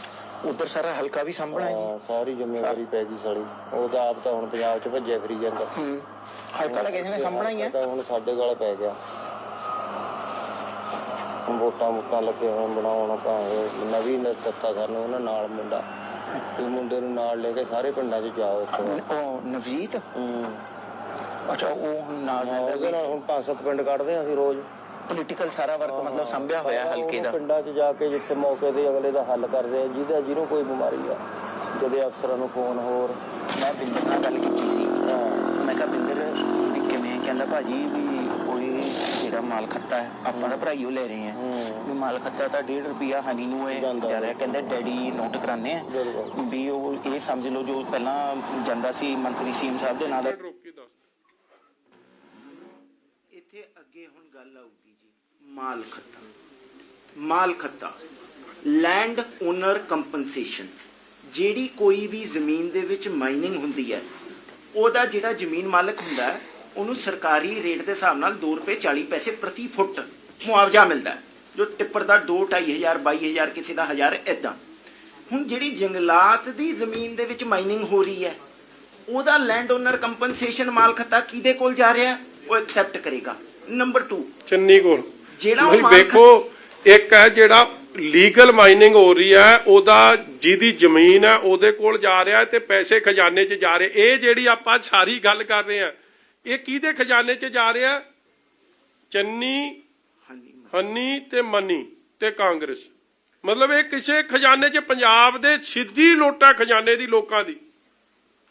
ਉਧਰ ਸਾਰਾ ਹਲਕਾ ਵੀ ਸੰਭਣਾ ਹੈ ਹਾਂ, ਸਾਰੀ ਜ਼ਿੰਮੇਵਾਰੀ ਪੈ ਗਈ ਸਾਡੀ। ਉਹ ਤਾਂ ਆਪ ਤਾਂ ਹੁਣ ਪੰਜਾਬ 'ਚ ਭੱਜਿਆ ਫਿਰੀ ਜਾਂਦਾ। ਹਲਕਾ ਤਾਂ ਕਿਸੇ ਨੇ ਸੰਭਣਾ ਹੀ ਹੈ। ਤਾਂ ਹੁਣ ਸਾਡੇ ਗਲ ਪੈ ਗਿਆ। ਵੋਟਾਂ ਲੱਗੇ ਹੋਣ ਬਣਾਉਣ ਭਾਵੇਂ ਨਵੀਂ ਤੱਤਾ ਸਾਨੂੰ ਉਹਨਾਂ ਨਾਲ ਮੁੰਡਾ ਤੇ ਮੁੰਡੇ ਨੂੰ ਨਾਲ ਲੈ ਕੇ ਸਾਰੇ ਪਿੰਡਾਂ 'ਚ ਜਾਓ। ਉਹ ਨਵਜੀਤ ਅੱਛਾ, ਉਹ ਹੁਣ ਨਾਲ ਉਹਦੇ ਨਾਲ ਹੁਣ 5-7 ਪਿੰਡ ਕੱਢਦੇ ਹਾਂ ਅਸੀਂ ਰੋਜ਼। ਪੋਲੀਟੀਕਲ ਸਾਰਾ ਵਰਕ ਮਤਲਬ ਸੰਭਿਆ ਹੋਇਆ ਹਲਕੇ ਦਾ। ਪਿੰਡਾਂ 'ਚ ਜਾ ਕੇ ਜਿੱਥੇ ਮੌਕੇ ਤੇ ਅਗਲੇ ਦਾ ਹੱਲ ਕਰਦੇ ਆ, ਜਿਹਨੂੰ ਕੋਈ ਬਿਮਾਰੀ ਆ, ਜਦੋਂ ਅਫਸਰਾਂ ਨੂੰ ਫੋਨ ਹੋਰ। ਮੈਂ ਬਿੰਦਰ ਨਾਲ ਗੱਲ ਕੀਤੀ ਸੀ। ਮੈਂ ਕਿਹਾ ਬਿੰਦਰ ਵੀ ਕਿਵੇਂ? ਕਹਿੰਦਾ ਭਾਜੀ ਵੀ ਕੋਈ ਜਿਹੜਾ ਮਾਲ ਖੱਤਾ ਹੈ ਆਪਾਂ ਤਾਂ ਭਰਾਈਓ ਲੈ ਰਹੇ ਹਾਂ ਵੀ ਮਾਲ ਖੱਤਾ ਤਾਂ 1.5 ਰੁਪਿਆ ਹਨੀ ਨੂੰ ਇਹ ਜਾ ਰਿਹਾ। ਕਹਿੰਦਾ ਡੈਡੀ ਨੋਟ ਕਰਾਨੇ ਆ ਵੀ ਉਹ ਇਹ ਸਮਝ ਲਓ ਜੋ ਪਹਿਲਾਂ ਜਾਂਦਾ ਸੀ ਮੰਤਰੀ ਸੀਐਮ ਸਾਹਿਬ ਦੇ ਨਾਲ। ਇੱਥੇ ਅੱਗੇ ਹੁਣ ਗੱਲ ਆਊਗੀ ਜੀ ਮਾਲ ਖੱਤਾ ਲੈਂਡ ਓਨਰ ਕੰਪਨਸੇਸ਼ਨ। ਜਿਹੜੀ ਕੋਈ ਵੀ ਜ਼ਮੀਨ ਦੇ ਵਿੱਚ ਮਾਈਨਿੰਗ ਹੁੰਦੀ ਹੈ ਉਹਦਾ ਜਿਹੜਾ ਜ਼ਮੀਨ ਮਾਲਕ ਹੁੰਦਾ ਹੈ ਉਹਨੂੰ ਸਰਕਾਰੀ ਰੇਟ ਦੇ ਹਿਸਾਬ ਨਾਲ 2 ਰੁਪਏ 40 ਪੈਸੇ ਪ੍ਰਤੀ ਫੁੱਟ ਮੁਆਵਜ਼ਾ ਮਿਲਦਾ ਹੈ। ਜੋ ਟਿੱਪਰ ਦਾ 2-2.5 22,000 ਕਿਸੇ ਦਾ 1000 ਏਦਾਂ। ਹੁਣ ਜਿਹੜੀ ਜੰਗਲਾਤ ਦੀ ਜ਼ਮੀਨ ਦੇ ਵਿੱਚ ਮਾਈਨਿੰਗ ਹੋ ਰਹੀ ਹੈ ਉਹਦਾ ਲੈਂਡ ਓਨਰ ਕੰਪਨਸੇਸ਼ਨ ਮਾਲ ਖੱਤਾ ਕਿਹਦੇ ਕੋਲ ਜਾ ਰਿਹਾ? ਉਹ ਐਕਸੈਪਟ ਕਰੇਗਾ। ਨੰਬਰ 2 ਚੰਨੀ ਕੋਲ ਜਿਹੜਾ ਉਹ ਵੇਖੋ, ਇੱਕ ਹੈ ਜਿਹੜਾ ਲੀਗਲ ਮਾਈਨਿੰਗ ਹੋ ਰਹੀ ਹੈ ਉਹਦਾ ਜਿਹਦੀ ਜ਼ਮੀਨ ਹੈ ਉਹਦੇ ਕੋਲ ਜਾ ਰਿਹਾ ਤੇ ਪੈਸੇ ਖਜ਼ਾਨੇ 'ਚ ਜਾ ਰਹੇ। ਇਹ ਜਿਹੜੀ ਆਪਾਂ ਸਾਰੀ ਗੱਲ ਕਰ ਰਹੇ ਹਾਂ ਇਹ ਕਿਹਦੇ ਖਜ਼ਾਨੇ 'ਚ ਜਾ ਰਿਹਾ? ਚੰਨੀ, ਹਨੀ ਤੇ ਮਨੀ ਤੇ ਕਾਂਗਰਸ। ਮਤਲਬ ਇਹ ਕਿਸੇ ਖਜ਼ਾਨੇ 'ਚ ਪੰਜਾਬ ਦੇ ਸਿੱਧੀ ਲੋਟਾ ਖਜ਼ਾਨੇ ਦੀ ਲੋਕਾਂ ਦੀ।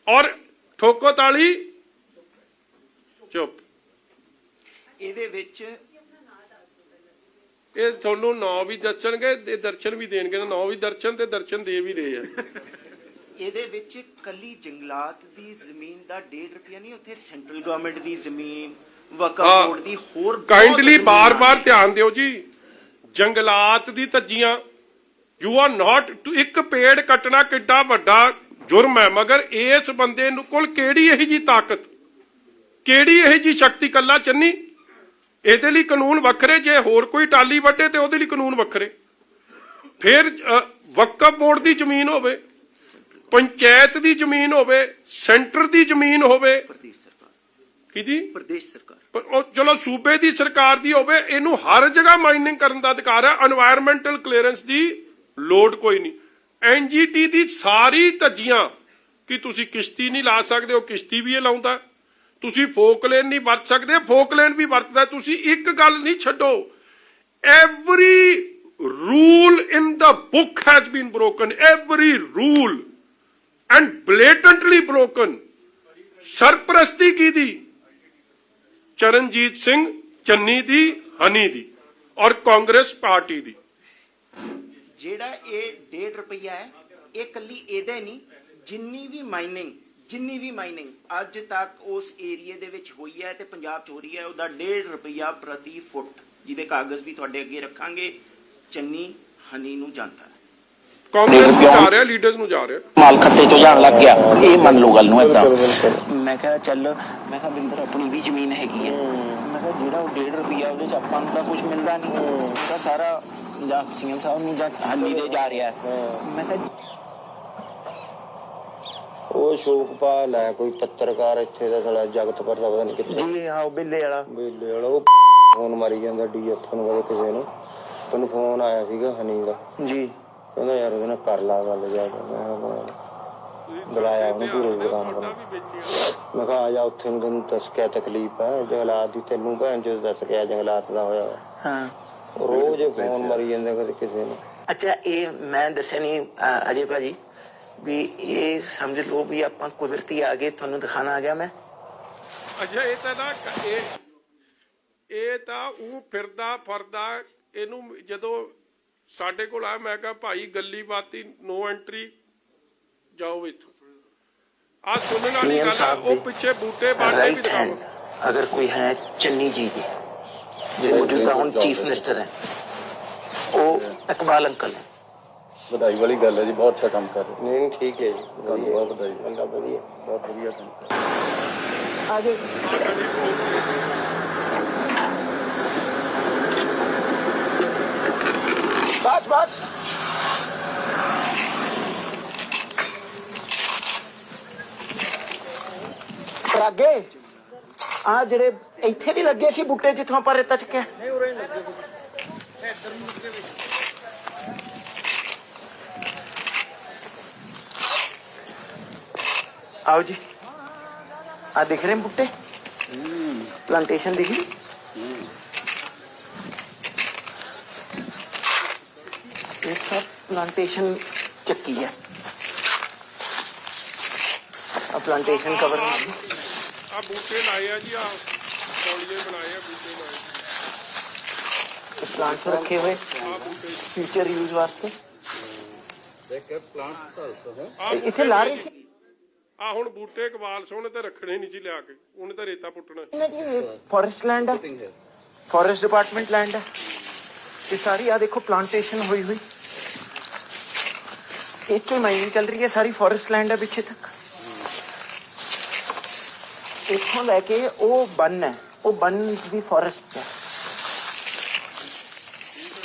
ਔਰ ਠੋਕੋ ਤਾਲੀ ਚੁੱਪ। ਇਹਦੇ ਵਿੱਚ ਇਹ ਤੁਹਾਨੂੰ ਨਾਂ ਵੀ ਦੱਸਣਗੇ ਤੇ ਦਰਸ਼ਨ ਵੀ ਦੇਣਗੇ। ਨਾਂ ਵੀ ਦਰਸ਼ਨ ਤੇ ਦਰਸ਼ਨ ਦੇ ਵੀ ਰਹੇ ਆ। ਇਹਦੇ ਵਿੱਚ ਕੱਲੀ ਜੰਗਲਾਤ ਦੀ ਜ਼ਮੀਨ ਦਾ 1.5 ਰੁਪਿਆ ਨਹੀਂ, ਉੱਥੇ ਸੈਂਟਰਲ ਗਵਰਨਮੈਂਟ ਦੀ ਜ਼ਮੀਨ, ਵਕਫ ਬੋਰਡ ਦੀ ਹੋਰ ਕਾਈਂਡਲੀ ਬਾਰ-ਬਾਰ ਧਿਆਨ ਦਿਓ ਜੀ। ਜੰਗਲਾਤ ਦੀ ਧੱਜੀਆਂ ਯੂ ਆਰ ਨਾਟ ਟੂ। ਇੱਕ ਪੇੜ ਕੱਟਣਾ ਕਿੱਡਾ ਵੱਡਾ ਜੁਰਮ ਹੈ, ਮਗਰ ਇਸ ਬੰਦੇ ਨੂੰ ਕੋਲ ਕਿਹੜੀ ਇਹੀ ਜੀ ਤਾਕਤ, ਕਿਹੜੀ ਇਹੀ ਜੀ ਸ਼ਕਤੀ? ਕੱਲਾ ਚੰਨੀ। ਇਹਦੇ ਲਈ ਕਾਨੂੰਨ ਵੱਖਰੇ, ਜੇ ਹੋਰ ਕੋਈ ਟਾਲੀ ਵੱਟੇ ਤੇ ਉਹਦੇ ਲਈ ਕਾਨੂੰਨ ਵੱਖਰੇ। ਫਿਰ ਵਕਫ ਬੋਰਡ ਦੀ ਜ਼ਮੀਨ ਹੋਵੇ, ਪੰਚਾਇਤ ਦੀ ਜ਼ਮੀਨ ਹੋਵੇ, ਸੈਂਟਰ ਦੀ ਜ਼ਮੀਨ ਹੋਵੇ, ਪ੍ਰਦੇਸ਼ ਸਰਕਾਰ ਕਿਹਦੀ? ਪ੍ਰਦੇਸ਼ ਸਰਕਾਰ। ਪਰ ਉਹ ਚਲੋ ਸੂਬੇ ਦੀ ਸਰਕਾਰ ਦੀ ਹੋਵੇ, ਇਹਨੂੰ ਹਰ ਜਗ੍ਹਾ ਮਾਈਨਿੰਗ ਕਰਨ ਦਾ ਅਧਿਕਾਰ ਹੈ। এনवायरमेंटल ਕਲੀਅਰੈਂਸ ਦੀ ਲੋੜ ਕੋਈ ਨਹੀਂ। ਐਨਜੀਟੀ ਦੀ ਸਾਰੀ ਧੱਜੀਆਂ ਕਿ ਤੁਸੀਂ ਕਿਸ਼ਤੀ ਨਹੀਂ ਲਾ ਸਕਦੇ, ਉਹ ਕਿਸ਼ਤੀ ਵੀ ਇਹ ਲਾਉਂਦਾ। ਤੁਸੀਂ ਫੋਕਲੇਨ ਨਹੀਂ ਵਰਤ ਸਕਦੇ, ਫੋਕਲੇਨ ਵੀ ਵਰਤਦਾ। ਤੁਸੀਂ ਇੱਕ ਗੱਲ ਨਹੀਂ ਛੱਡੋ, every rule in the book has been broken, every rule and blatantly broken। ਸਰਪ੍ਰਸਤੀ ਕਿਹਦੀ? ਚਰਨਜੀਤ ਸਿੰਘ ਚੰਨੀ ਦੀ, ਹਨੀ ਦੀ ਔਰ ਕਾਂਗਰਸ ਪਾਰਟੀ ਦੀ। ਜਿਹੜਾ ਇਹ 1.5 ਰੁਪਿਆ ਹੈ ਇਹ ਕੱਲੀ ਇਹਦੇ ਨਹੀਂ, ਜਿੰਨੀ ਵੀ ਮਾਈਨਿੰਗ ਅੱਜ ਤੱਕ ਉਸ ਏਰੀਏ ਦੇ ਵਿੱਚ ਹੋਈ ਹੈ ਤੇ ਪੰਜਾਬ 'ਚ ਹੋ ਰਹੀ ਹੈ ਉਹਦਾ 1.5 ਰੁਪਿਆ ਪ੍ਰਤੀ ਫੁੱਟ, ਜਿਹਦੇ ਕਾਗਜ਼ ਵੀ ਤੁਹਾਡੇ ਅੱਗੇ ਰੱਖਾਂਗੇ, ਚੰਨੀ ਹਨੀ ਨੂੰ ਜਾਂਦਾ ਹੈ। ਕਾਂਗਰਸ ਨੂੰ ਜਾ ਰਿਹਾ, ਲੀਡਰਸ ਨੂੰ ਜਾ ਰਿਹਾ। ਮਾਲ ਖੱਤੇ 'ਚੋਂ ਜਾਣ ਲੱਗ ਗਿਆ, ਇਹ ਮੰਨ ਲਓ ਗੱਲ ਨੂੰ ਏਦਾਂ। ਮੈਂ ਕਿਹਾ ਚੱਲ, ਮੈਂ ਕਿਹਾ ਬਿੰਦਰ ਆਪਣੀ ਵੀ ਜ਼ਮੀਨ ਹੈਗੀ ਹੈ। ਮੈਂ ਕਿਹਾ ਜਿਹੜਾ ਉਹ 1.5 ਰੁਪਿਆ ਉਹਦੇ 'ਚ ਆਪਾਂ ਨੂੰ ਤਾਂ ਕੁਝ ਮਿਲਦਾ ਨਹੀਂ, ਉਹਦਾ ਸਾਰਾ ਜਾਂ ਸੀਐਮ ਸਾਹਿਬ ਨੂੰ ਜਾਂ ਹਨੀ ਦੇ ਜਾ ਰਿਹਾ। ਮੈਂ ਕਿਹਾ ਉਹ ਸ਼ੋਕਪਾਲ ਹੈ ਕੋਈ ਪੱਤਰਕਾਰ ਇੱਥੇ ਦਾ, ਸਾਲਾ ਜਗਤਪੁਰ ਦਾ ਪਤਾ ਨਹੀਂ ਕਿੱਥੇ ਜੀ। ਹਾਂ, ਉਹ ਬਿੱਲੇ ਵਾਲਾ ਉਹ ਫੋਨ ਮਾਰੀ ਜਾਂਦਾ ਡੀਐਫ ਨੂੰ, ਕਦੇ ਕਿਸੇ ਨੂੰ। ਤੁਹਾਨੂੰ ਫੋਨ ਆਇਆ ਸੀਗਾ ਹਨੀ ਦਾ ਜੀ, ਕਹਿੰਦਾ ਯਾਰ ਉਹਦੇ ਨਾਲ ਕਰ ਲਾ ਗੱਲ ਜਾ ਕੇ। ਬੁਲਾਇਆ ਉਹਨੂੰ ਪੂਰੇ ਦੁਕਾਨ ਕੋਲ। ਮੈਂ ਕਿਹਾ ਆ ਜਾ ਉੱਥੇ ਨੂੰ, ਤੈਨੂੰ ਦੱਸ ਕਿਆ ਤਕਲੀਫ ਹੈ ਜੰਗਲਾਤ ਦੀ, ਤੈਨੂੰ ਭੈਣ ਜੋ ਦੱਸ ਕਿਆ ਜੰਗਲਾਤ ਦਾ ਹੋਇਆ। ਹਾਂ, ਰੋਜ਼ ਫੋਨ ਮਾਰੀ ਜਾਂਦੇ ਕਦੇ ਕਿਸੇ ਨੂੰ। ਅੱਛਾ, ਇਹ ਮੈਂ ਦੱਸਿਆ ਨਹੀਂ ਅਜੇ ਭਾਜੀ ਵੀ ਇਹ ਸਮਝ ਲਓ ਵੀ ਆਪਾਂ ਕੁਦਰਤੀ ਆ ਗਏ, ਤੁਹਾਨੂੰ ਦਿਖਾਣਾ ਆ ਗਿਆ ਮੈਂ। ਅੱਛਾ, ਇਹ ਤਾਂ ਨਾ ਇਹ ਤਾਂ ਉਹ ਫਿਰਦਾ ਇਹਨੂੰ ਜਦੋਂ ਸਾਡੇ ਕੋਲ ਆਇਆ ਮੈਂ ਕਿਹਾ ਭਾਈ ਗੱਲੀ ਬਾਤੀ ਨੋ ਐਂਟਰੀ, ਜਾਓ ਇੱਥੋਂ। ਆ ਸੁਣਨ ਵਾਲੀ ਗੱਲ ਹੈ। ਉਹ ਪਿੱਛੇ ਬੂਟੇ ਬਾਟੇ ਵੀ ਦਿਖਾਓ। ਅਗਰ ਕੋਈ ਹੈ ਚੰਨੀ ਜੀ ਦੀ जो मौजूदा ਹੁਣ चीफ मिनिस्टर है, ਉਹ ਇਕਬਾਲ ਅੰਕਲ ਹੈ। ਵਧਾਈ ਵਾਲੀ ਗੱਲ ਹੈ ਜੀ, ਬਹੁਤ ਅੱਛਾ ਕੰਮ ਕਰ ਰਹੇ। ਨਹੀਂ ਠੀਕ ਹੈ ਜੀ, ਬਹੁਤ ਵਧਾਈ, ਬੰਦਾ ਵਧੀਆ, ਬਹੁਤ ਵਧੀਆ ਕੰਮ ਕਰ ਰਿਹਾ। ਆਜੋ बस परागे आ जेडे इत्थे भी लगे सी बूटे जिथों आपां रेता चुक्या आओ जी आ दिख रहे हैं बूटे प्लांटेशन दिख रही ये सब प्लांटेशन चक्की है अब प्लांटेशन कवर ਆ ਬੂਟੇ ਲਾਏ ਆ ਜੀ, ਆ ਤੌਲੀਏ ਬਣਾਏ ਆ, ਬੂਟੇ ਲਾਏ प्लांट्स रखे हुए ਆ ਬੂਟੇ। फ्यूचर यूज वास्ते ਆਹ इथे ला रहे सी ਆ ਹੁਣ ਬੂਟੇ ਇਕਬਾਲ ਸਿੰਘ ਨੇ ਤਾਂ ਰੱਖਣੇ ਨਹੀਂ ਸੀ ਲਿਆ ਕੇ, ਉਹਨੇ ਤਾਂ ਰੇਤਾ ਪੁੱਟਣਾ। फॉरेस्ट लैंड है फॉरेस्ट डिपार्टमेंट लैंड है ये सारी आ देखो प्लांटेशन हुई हुई एक तो माइनिंग चल रही है सारी फॉरेस्ट लैंड है पीछे तक इथों लैके वो बन है वो बन भी फॉरेस्ट है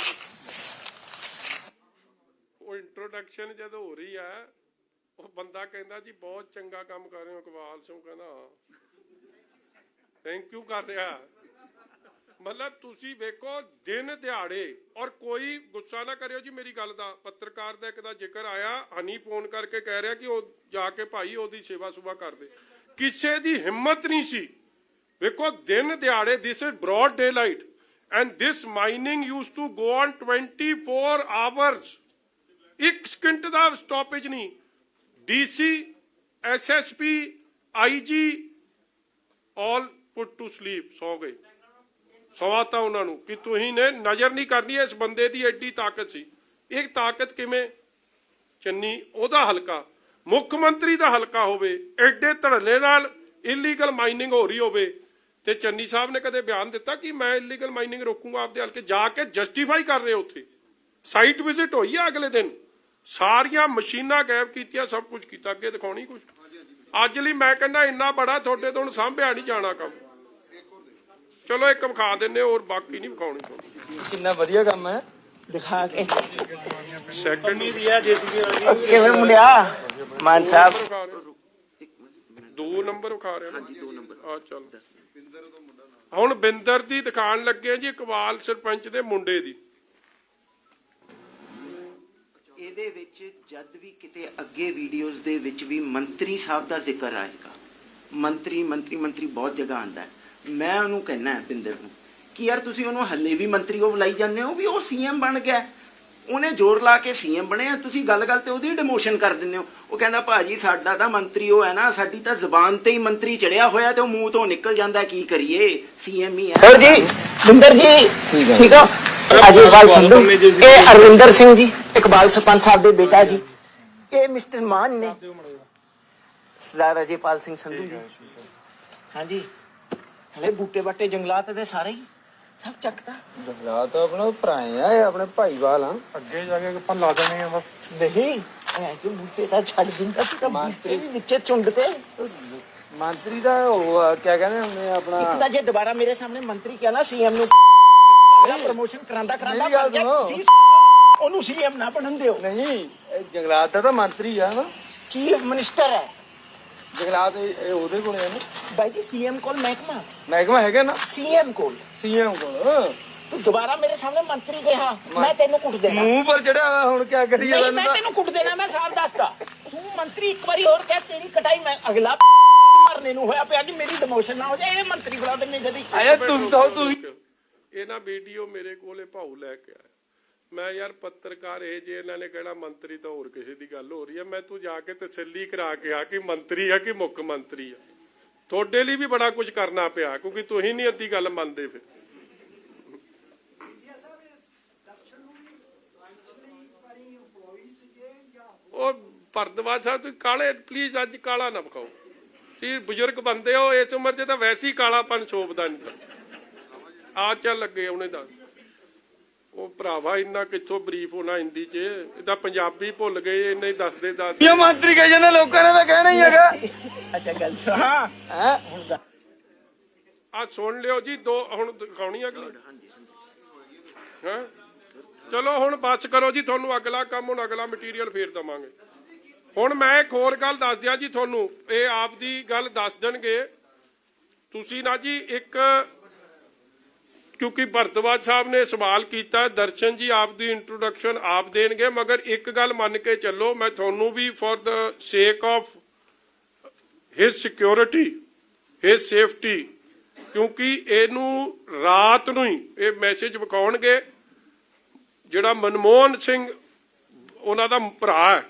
ਉਹ ਇੰਟਰੋਡਕਸ਼ਨ ਜਦੋਂ ਹੋ ਰਹੀ ਆ, ਉਹ ਬੰਦਾ ਕਹਿੰਦਾ ਜੀ ਬਹੁਤ ਚੰਗਾ ਕੰਮ ਕਰ ਰਹੇ ਹੋ। ਇਕਬਾਲ ਸਿੰਘ ਕਹਿੰਦਾ ਥੈਂਕ ਯੂ ਕਰ ਰਿਹਾ। ਮਤਲਬ ਤੁਸੀਂ ਵੇਖੋ ਦਿਨ ਦਿਹਾੜੇ, ਔਰ ਕੋਈ ਗੁੱਸਾ ਨਾ ਕਰਿਓ ਜੀ ਮੇਰੀ ਗੱਲ ਦਾ, ਪੱਤਰਕਾਰ ਦਾ ਇੱਕ ਦਾ ਜ਼ਿਕਰ ਆਇਆ, ਹਨੀ ਫੋਨ ਕਰਕੇ ਕਹਿ ਰਿਹਾ ਕਿ ਉਹ ਜਾ ਕੇ ਭਾਈ ਉਹਦੀ ਸੇਵਾ ਸੁਭਾ ਕਰਦੇ। ਕਿਸੇ ਦੀ ਹਿੰਮਤ ਨਹੀਂ ਸੀ। ਵੇਖੋ ਦਿਨ ਦਿਹਾੜੇ, this is broad daylight and this mining use to go on 24 hours. ਇੱਕ ਸਕਿੰਟ ਦਾ ਸਟਾਪੇਜ ਨਹੀਂ। DC, SSP, IG all put to sleep, ਸੌ ਗਏ। ਸਵਾਤਾ ਉਹਨਾਂ ਨੂੰ ਕਿ ਤੁਸੀਂ ਨੇ ਨਜ਼ਰ ਨਹੀਂ ਕਰਨੀ। ਇਸ ਬੰਦੇ ਦੀ ਐਡੀ ਤਾਕਤ ਸੀ। ਇਹ ਤਾਕਤ ਕਿਵੇਂ? ਚੰਨੀ ਉਹਦਾ ਹਲਕਾ, ਮੁੱਖ ਮੰਤਰੀ ਦਾ ਹਲਕਾ ਹੋਵੇ, ਐਡੇ ਧੜੱਲੇ ਨਾਲ ਇਲੀਗਲ ਮਾਈਨਿੰਗ ਹੋ ਰਹੀ ਹੋਵੇ, ਤੇ ਚੰਨੀ ਸਾਹਿਬ ਨੇ ਕਦੇ ਬਿਆਨ ਦਿੱਤਾ ਕਿ ਮੈਂ ਇਲੀਗਲ ਮਾਈਨਿੰਗ ਰੋਕੂੰਗਾ ਆਪਦੇ ਹਲਕੇ? ਜਾ ਕੇ ਜਸਟੀਫਾਈ ਕਰ ਰਹੇ ਉੱਥੇ। ਸਾਈਟ ਵਿਜ਼ਿਟ ਹੋਈ ਆ ਅਗਲੇ ਦਿਨ, ਸਾਰੀਆਂ ਮਸ਼ੀਨਾਂ ਗਾਇਬ ਕੀਤੀਆਂ, ਸਭ ਕੁਝ ਕੀਤਾ। ਅੱਗੇ ਦਿਖਾਉਣੀ ਕੁਝ? ਅੱਜ ਲਈ ਮੈਂ ਕਹਿੰਦਾ ਇੰਨਾ ਬੜਾ ਤੁਹਾਡੇ ਤੋਂ ਹੁਣ ਸਾਂਭਿਆ ਨਹੀਂ ਜਾਣਾ ਕੰਮ। ਚਲੋ ਇੱਕ ਵਿਖਾ ਦਿੰਨੇ, ਹੋਰ ਬਾਕੀ ਨਹੀਂ ਵਿਖਾਉਣੀ ਤੁਹਾਨੂੰ। ਕਿੰਨਾ ਵਧੀਆ ਕੰਮ ਹੈ। दिखा के ਸੈਕੰਡ ਕਿਵੇਂ ਮੁੰਡਿਆ ਮਾਨ ਸਾਹਿਬ ਦੋ ਨੰਬਰ ਵਿਖਾ ਰਹੇ ਹਾਂ ਜੀ, 2 ਨੰਬਰ ਆ ਚੱਲ। ਹੁਣ ਬਿੰਦਰ ਦੀ ਦਿਖਾਣ ਲੱਗੇ ਜੀ, ਇਕਬਾਲ ਸਰਪੰਚ ਦੇ ਮੁੰਡੇ ਦੀ। ਇਹਦੇ ਵਿੱਚ ਜਦ ਵੀ ਕਿਤੇ ਅੱਗੇ ਵੀਡੀਓਜ਼ ਦੇ ਵਿੱਚ ਵੀ ਮੰਤਰੀ ਸਾਹਿਬ ਦਾ ਜ਼ਿਕਰ ਆਏਗਾ, ਮੰਤਰੀ ਮੰਤਰੀ ਮੰਤਰੀ ਬਹੁਤ ਜਗ੍ਹਾ ਆਂਦਾ ਹੈ, ਮੈਂ ਉਹਨੂੰ ਕਹਿਣਾ ਹੈ ਬਿੰਦਰ ਨੂੰ ਕਿ ਯਾਰ ਤੁਸੀਂ ਉਹਨੂੰ ਹੱਲੇ ਵੀ ਮੰਤਰੀ ਉਹ ਬੁਲਾਈ ਜਾਂਦੇ ਹੋ ਵੀ ਉਹ ਸੀਐਮ ਬਣ ਗਿਆ, ਉਹਨੇ ਜ਼ੋਰ ਲਾ ਕੇ ਸੀਐਮ ਬਣਿਆ, ਤੁਸੀਂ ਗੱਲ ਗੱਲ ਤੇ ਉਹਦੀ ਡਿਮੋਸ਼ਨ ਕਰ ਦਿੰਦੇ ਹੋ। ਉਹ ਕਹਿੰਦਾ ਭਾਜੀ ਸਾਡਾ ਤਾਂ ਮੰਤਰੀ ਉਹ ਹੈ ਨਾ, ਸਾਡੀ ਤਾਂ ਜ਼ੁਬਾਨ ਤੇ ਹੀ ਮੰਤਰੀ ਚੜਿਆ ਹੋਇਆ ਤੇ ਉਹ ਮੂੰਹ ਤੋਂ ਨਿਕਲ ਜਾਂਦਾ, ਕੀ ਕਰੀਏ, ਸੀਐਮ ਹੀ ਹੈ। ਸਰ ਜੀ, ਬਿੰਦਰ ਜੀ ਠੀਕ ਆ। ਅਜੀਤਪਾਲ ਸੰਧੂ, ਇਹ ਅਰਵਿੰਦਰ ਸਿੰਘ ਜੀ, ਇਕਬਾਲ ਸਰਪੰਚ ਸਾਹਿਬ ਦੇ ਬੇਟਾ ਜੀ, ਇਹ ਮਿਸਟਰ ਮਾਨ ਨੇ ਸਰਦਾਰ ਅਜੀਤਪਾਲ ਸਿੰਘ ਸੰਧੂ ਜੀ। ਹਾਂਜੀ, ਹਲੇ ਬੂਟੇ ਬਾਟੇ ਜੰਗਲਾਤ ਦੇ ਸਾਰੇ ਹੀ ਸਭ ਚੱਕਦਾ। ਜੰਗਲਾਤ ਆਪਣਾ ਭਰਾਏ ਆ, ਇਹ ਆਪਣੇ ਭਾਈਵਾਲ ਆ। ਅੱਗੇ ਜਾ ਕੇ ਆਪਾਂ ਲਾ ਦੇਣੇ ਆ ਬਸ। ਨਹੀਂ ਐ ਕਿ ਬੂਟੇ ਤਾਂ ਛੱਡ ਦਿੰਦਾ ਸੀ ਤਾਂ ਬੂਟੇ ਵੀ ਵਿੱਚੇ ਚੁੰਡਦੇ। ਮੰਤਰੀ ਦਾ ਉਹ ਆ, ਕਿਆ ਕਹਿੰਦੇ ਹੁੰਦੇ ਆ ਆਪਣਾ। ਇੱਕ ਤਾਂ ਜੇ ਦੁਬਾਰਾ ਮੇਰੇ ਸਾਹਮਣੇ ਮੰਤਰੀ ਕਿਹਾ ਨਾ ਸੀਐਮ ਨੂੰ, ਪ੍ਰਮੋਸ਼ਨ ਕਰਾਂਦਾ ਮੇਰੀ ਗੱਲ ਸੁਣੋ। ਉਹਨੂੰ ਸੀਐਮ ਨਾ ਬਣਨ ਦਿਓ। ਨਹੀਂ, ਇਹ ਜੰਗਲਾਤ ਦਾ ਤਾਂ ਮੰਤਰੀ ਆ ਨਾ, ਚੀਫ ਮਿਨਿਸਟਰ ਹੈ। ਜੰਗਲਾਤ ਇਹ ਉਹਦੇ ਕੋਲੇ ਆ ਨਾ। ਬਾਈ ਜੀ ਸੀਐਮ ਕੋਲ ਮਹਿਕਮਾ ਹੈਗਾ ਨਾ, ਸੀਐਮ ਕੋਲ। ਸੀਐਮ ਕੋਲ। ਤੂੰ ਦੁਬਾਰਾ ਮੇਰੇ ਸਾਹਮਣੇ ਮੰਤਰੀ ਕਿਹਾ, ਮੈਂ ਤੈਨੂੰ ਕੁੱਟ ਦੇਣਾ। ਮੂੰਹ ਪਰ ਚੜਿਆ ਹੁਣ ਕਿਆ ਕਰੀਏ? ਨਹੀਂ, ਮੈਂ ਤੈਨੂੰ ਕੁੱਟ ਦੇਣਾ, ਮੈਂ ਸਾਫ਼ ਦੱਸਦਾ। ਤੂੰ ਮੰਤਰੀ ਇੱਕ ਵਾਰੀ ਹੋਰ ਕਹਿ, ਤੇਰੀ ਕਟਾਈ ਮੈਂ ਅਗਲਾ ਮਰਨੇ ਨੂੰ ਹੋਇਆ ਪਿਆ ਕਿ ਮੇਰੀ ਡਿਮੋਸ਼ਨ ਨਾ ਹੋ ਜਾਏ। ਇਹ ਮੰਤਰੀ ਬਣਾ ਦਿੰਨੇ ਜਦੀ। ਆਇਆ ਤੁਸੀਂ ਇਹ ਨਾ ਵੀਡੀਓ ਮੇਰੇ ਕੋਲੇ ਭਾਊ ਲੈ ਕੇ ਆਇਆ। ਮੈਂ ਯਾਰ ਪੱਤਰਕਾਰ ਇਹ ਜੇ ਇਹਨਾਂ ਨੇ ਕਹਿਣਾ ਮੰਤਰੀ ਤਾਂ ਹੋਰ ਕਿਸੇ ਦੀ ਗੱਲ ਹੋ ਰਹੀ ਹੈ, ਮੈਂ ਤੂੰ ਜਾ ਕੇ ਤਸੱਲੀ ਕਰਾ ਕੇ ਆ ਕਿ ਮੰਤਰੀ ਆ ਕਿ ਮੁੱਖ ਮੰਤਰੀ ਆ। ਤੁਹਾਡੇ ਲਈ ਵੀ ਬੜਾ ਕੁਝ ਕਰਨਾ ਪਿਆ ਕਿਉਂਕਿ ਤੁਸੀਂ ਨਹੀਂ ਅੱਧੀ ਗੱਲ ਮੰਨਦੇ। ਫਿਰ ਉਹ ਭਰਦਵਾਜ ਸਾਹਿਬ ਤੁਸੀਂ ਕਾਲੇ ਪਲੀਜ਼ ਅੱਜ ਕਾਲਾ ਨਾ ਵਿਖਾਓ। ਤੁਸੀਂ ਬਜ਼ੁਰਗ ਬੰਦੇ ਹੋ, ਇਸ ਉਮਰ 'ਚ ਤਾਂ ਵੈਸੇ ਹੀ ਕਾਲਾਪਨ ਸ਼ੋਭਦਾ ਨਹੀਂ। ਆ ਚੱਲ ਲੱਗੇ ਉਹਨੇ ਦਾ ਉਹ ਭਰਾਵਾ ਇੰਨਾ ਕਿੱਥੋਂ ਬਰੀਫ ਹੋਣਾ ਹਿੰਦੀ 'ਚ, ਇਹਦਾ ਪੰਜਾਬੀ ਭੁੱਲ ਗਏ ਇੰਨੇ ਦੱਸਦੇ ਦੱਸ। ਇਹ ਮੰਤਰੀ ਕਹੇ ਜਾਂਦੇ, ਲੋਕਾਂ ਨੇ ਤਾਂ ਕਹਿਣਾ ਹੀ ਹੈਗਾ। ਅੱਛਾ ਗੱਲ ਹਾਂ ਆ ਸੁਣ ਲਿਓ ਜੀ, ਦੋ ਹੁਣ ਦਿਖਾਉਣੀ ਅਗਲੀ। ਹਾਂ ਚਲੋ ਚਲੋ ਹੁਣ ਬਸ ਕਰੋ ਜੀ, ਤੁਹਾਨੂੰ ਅਗਲਾ ਕੰਮ, ਹੁਣ ਅਗਲਾ ਮਟੀਰੀਅਲ ਫੇਰ ਦਵਾਂਗੇ। ਹੁਣ ਮੈਂ ਇੱਕ ਹੋਰ ਗੱਲ ਦੱਸ ਦਿਆਂ ਜੀ ਤੁਹਾਨੂੰ, ਇਹ ਆਪ ਦੀ ਗੱਲ ਦੱਸ ਦੇਣਗੇ ਤੁਸੀਂ ਨਾ ਜੀ। ਇੱਕ ਕਿਉਂਕਿ ਭਰਤਵਾਜ ਸਾਹਿਬ ਨੇ ਸਵਾਲ ਕੀਤਾ, ਦਰਸ਼ਨ ਜੀ ਆਪ ਦੀ ਇੰਟਰੋਡਕਸ਼ਨ ਆਪ ਦੇਣਗੇ, ਮਗਰ ਇੱਕ ਗੱਲ ਮੰਨ ਕੇ ਚੱਲੋ, ਮੈਂ ਤੁਹਾਨੂੰ ਵੀ for the sake of his security, his safety, ਕਿਉਂਕਿ ਇਹਨੂੰ ਰਾਤ ਨੂੰ ਹੀ ਇਹ ਮੈਸੇਜ ਵਿਖਾਉਣਗੇ। ਜਿਹੜਾ ਮਨਮੋਹਨ ਸਿੰਘ ਉਹਨਾਂ ਦਾ ਭਰਾ ਹੈ,